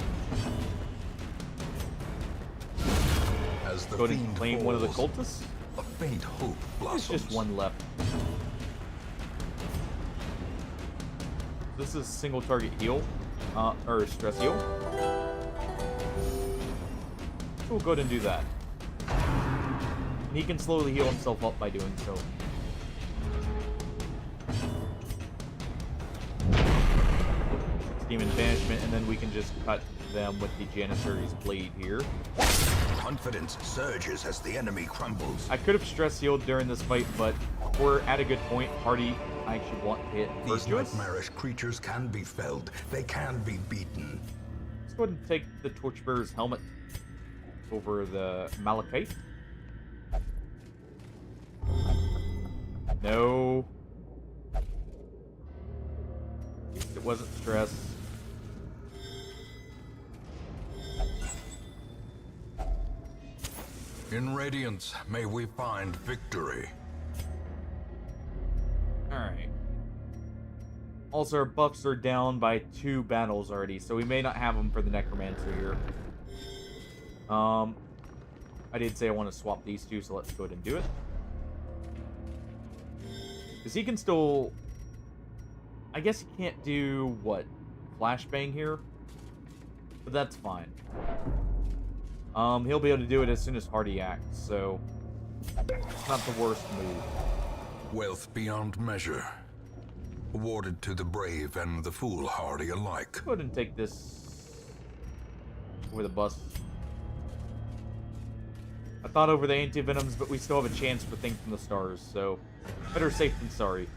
As the Go ahead and fiend claim one of the falls, cultists? a faint hope blossoms. There's just one left. This is single target heal, or stress heal. We'll go ahead and do that. And he can slowly heal himself up by doing so. Demon Banishment, and then we can just cut them with the Janissary's blade here. Confidence surges as the enemy crumbles. I could have stress healed during this fight, but we're at a good point. Hardy, I actually want to hit These Virtuous. nightmarish creatures can be felled. They can be beaten. Let's go ahead and take the Torchbearer's helmet over the Malachite. No. At least it wasn't stress. In Radiance, may we find victory. Alright. Also, our buffs are down by 2 battles already, so we may not have them for the Necromancer here. I did say I want to swap these two, so let's go ahead and do it. Because he can still... I guess he can't do, what, Flashbang here? But that's fine. He'll be able to do it as soon as Hardy acts, so... It's not the worst move. Wealth beyond measure. Awarded to the brave and the foolhardy alike. Go ahead and take this over the bus. I thought over the anti-venoms, but we still have a chance for Thing from the Stars, so better safe than sorry.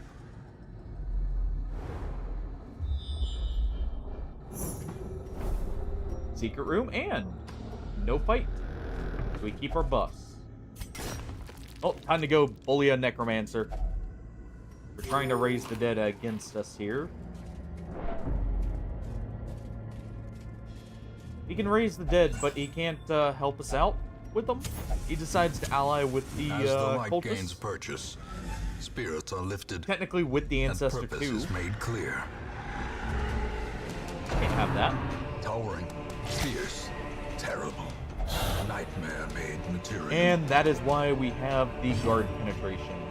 Secret room and no fight. So we keep our buffs. Oh, time to go bully a Necromancer. We're trying to raise the dead against us here. He can raise the dead, but he can't help us out with them. He decides to ally with the As the light cultists. gains purchase, spirits are lifted Technically with the and Ancestor purpose too. is made clear. Can't have that. Towering, fierce, terrible. Nightmare made material. And that is why we have the guard penetration.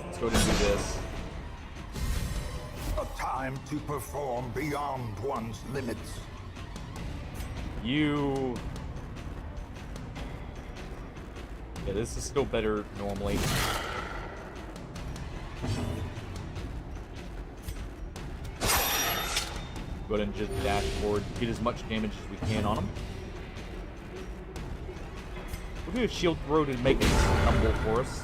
Let's go ahead and do this. attack. time to perform beyond one's limits. You... Yeah, this is still better normally. Go ahead and just dash forward, get as much damage as we can on him. We'll do a shield throw to make it stumble for us.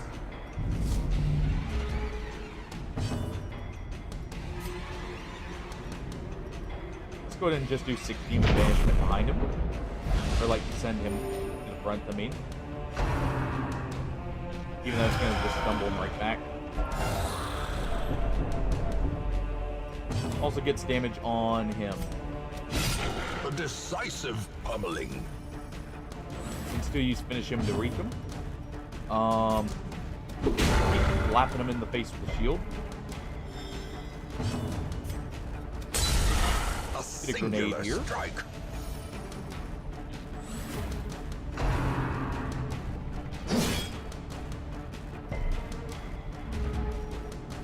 Let's go ahead and just do 16 banishment behind him. Or like send him to the front, I mean. Even though it's going to just stumble him right back. Also gets damage on him. A decisive pummeling. Can still use Finish Him to reach him. Keep lapping him in the face with the shield. A Get a grenade singular here. strike.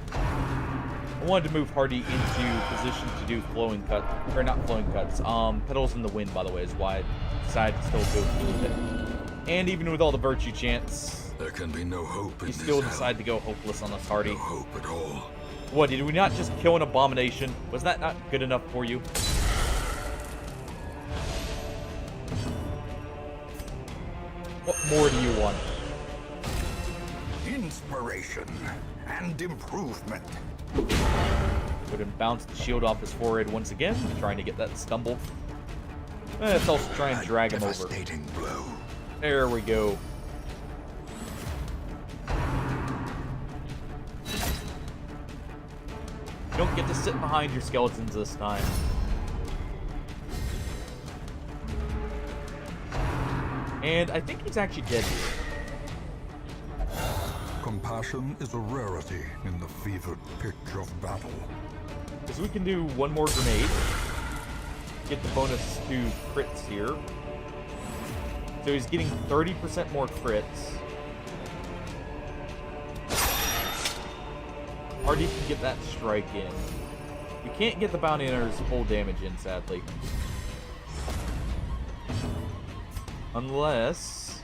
I wanted to move Hardy into position to do flowing cut, or not flowing cuts. Petals in the wind, by the way, is why I decided to still go through with it. And even with all the virtue chants, There can be no hope in you this still hell. decide to go hopeless on us, Hardy. No hope at all. What, did we not just kill an abomination? Was that not good enough for you? What more do you want? Inspiration and improvement. Go ahead and bounce the shield off his forehead once again, trying to get that stumble. Let's also try and drag him over. Devastating blow. There we go. You don't get to sit behind your skeletons this time. And I think he's actually dead here. Compassion is a rarity in the fevered pitch of battle. Because we can do one more grenade. Get the bonus to crits here. So he's getting 30% more crits. Hardy can get that strike in. You can't get the bounty hunter's full damage in, sadly. Unless...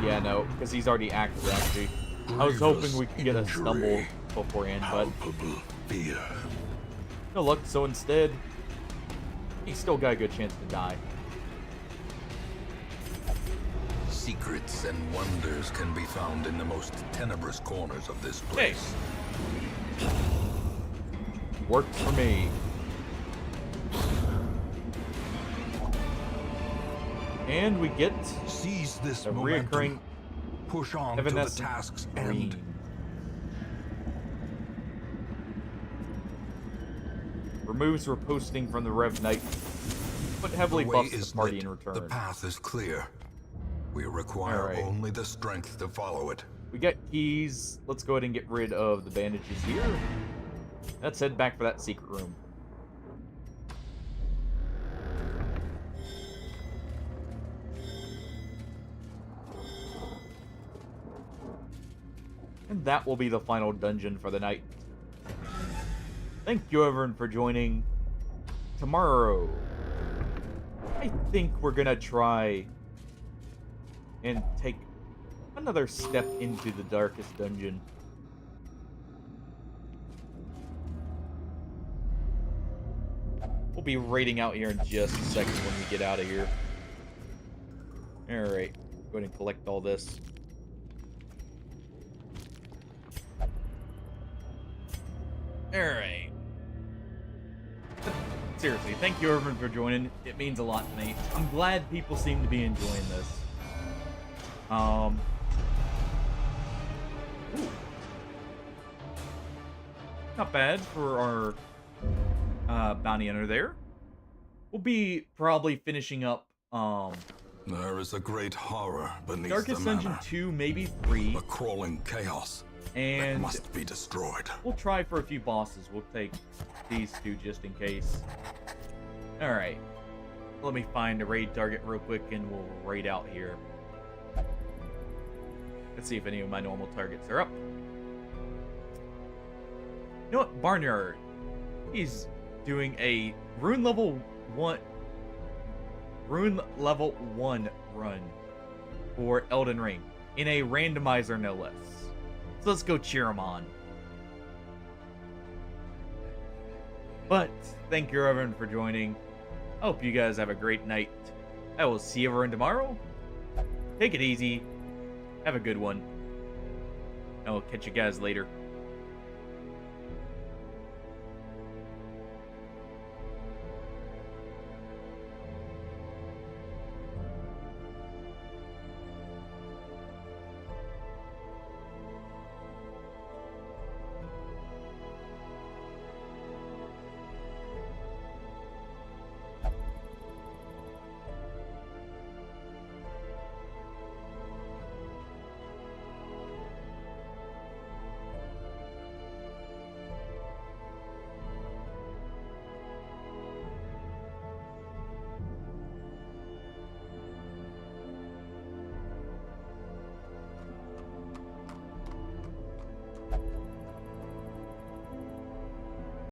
Yeah, no, because he's already active, actually. I was hoping we could get a stumble beforehand, but Palpable fear. no luck, so instead, he's still got a good chance to die. Secrets and wonders can be found in the most tenebrous corners of this Hey! place. Worked for me. And we get Seize this a momentum. reoccurring Push on to the evanescent task's green. end. Removes reposting from the Rev Knight, but heavily The way buffs is the party lit. in return. The path is clear. We require Alright. only the strength to follow it. We got keys. Let's go ahead and get rid of the bandages here. Let's head back for that secret room. And that will be the final dungeon for the night. Thank you, everyone, for joining. Tomorrow, I think we're gonna try and take another step into the darkest dungeon. We'll be raiding out here in just a second when we get out of here. Alright, go ahead and collect all this. Alright. Seriously, thank you everyone for joining. It means a lot to me. I'm glad people seem to be enjoying this. Ooh. Not bad for our bounty hunter there. We'll be probably finishing up There is a great horror beneath Darkest the Dungeon manor. 2, maybe 3, A crawling chaos that and must be destroyed. we'll try for a few bosses. We'll take these two just in case. Alright. Let me find a raid target real quick and we'll raid out here. Let's see if any of my normal targets are up. You know what? Barnyard. He's doing a rune level 1 run for Elden Ring in a randomizer, no less. So let's go cheer him on. But thank you everyone for joining. I hope you guys have a great night. I will see everyone tomorrow. Take it easy. Have a good one. I will catch you guys later.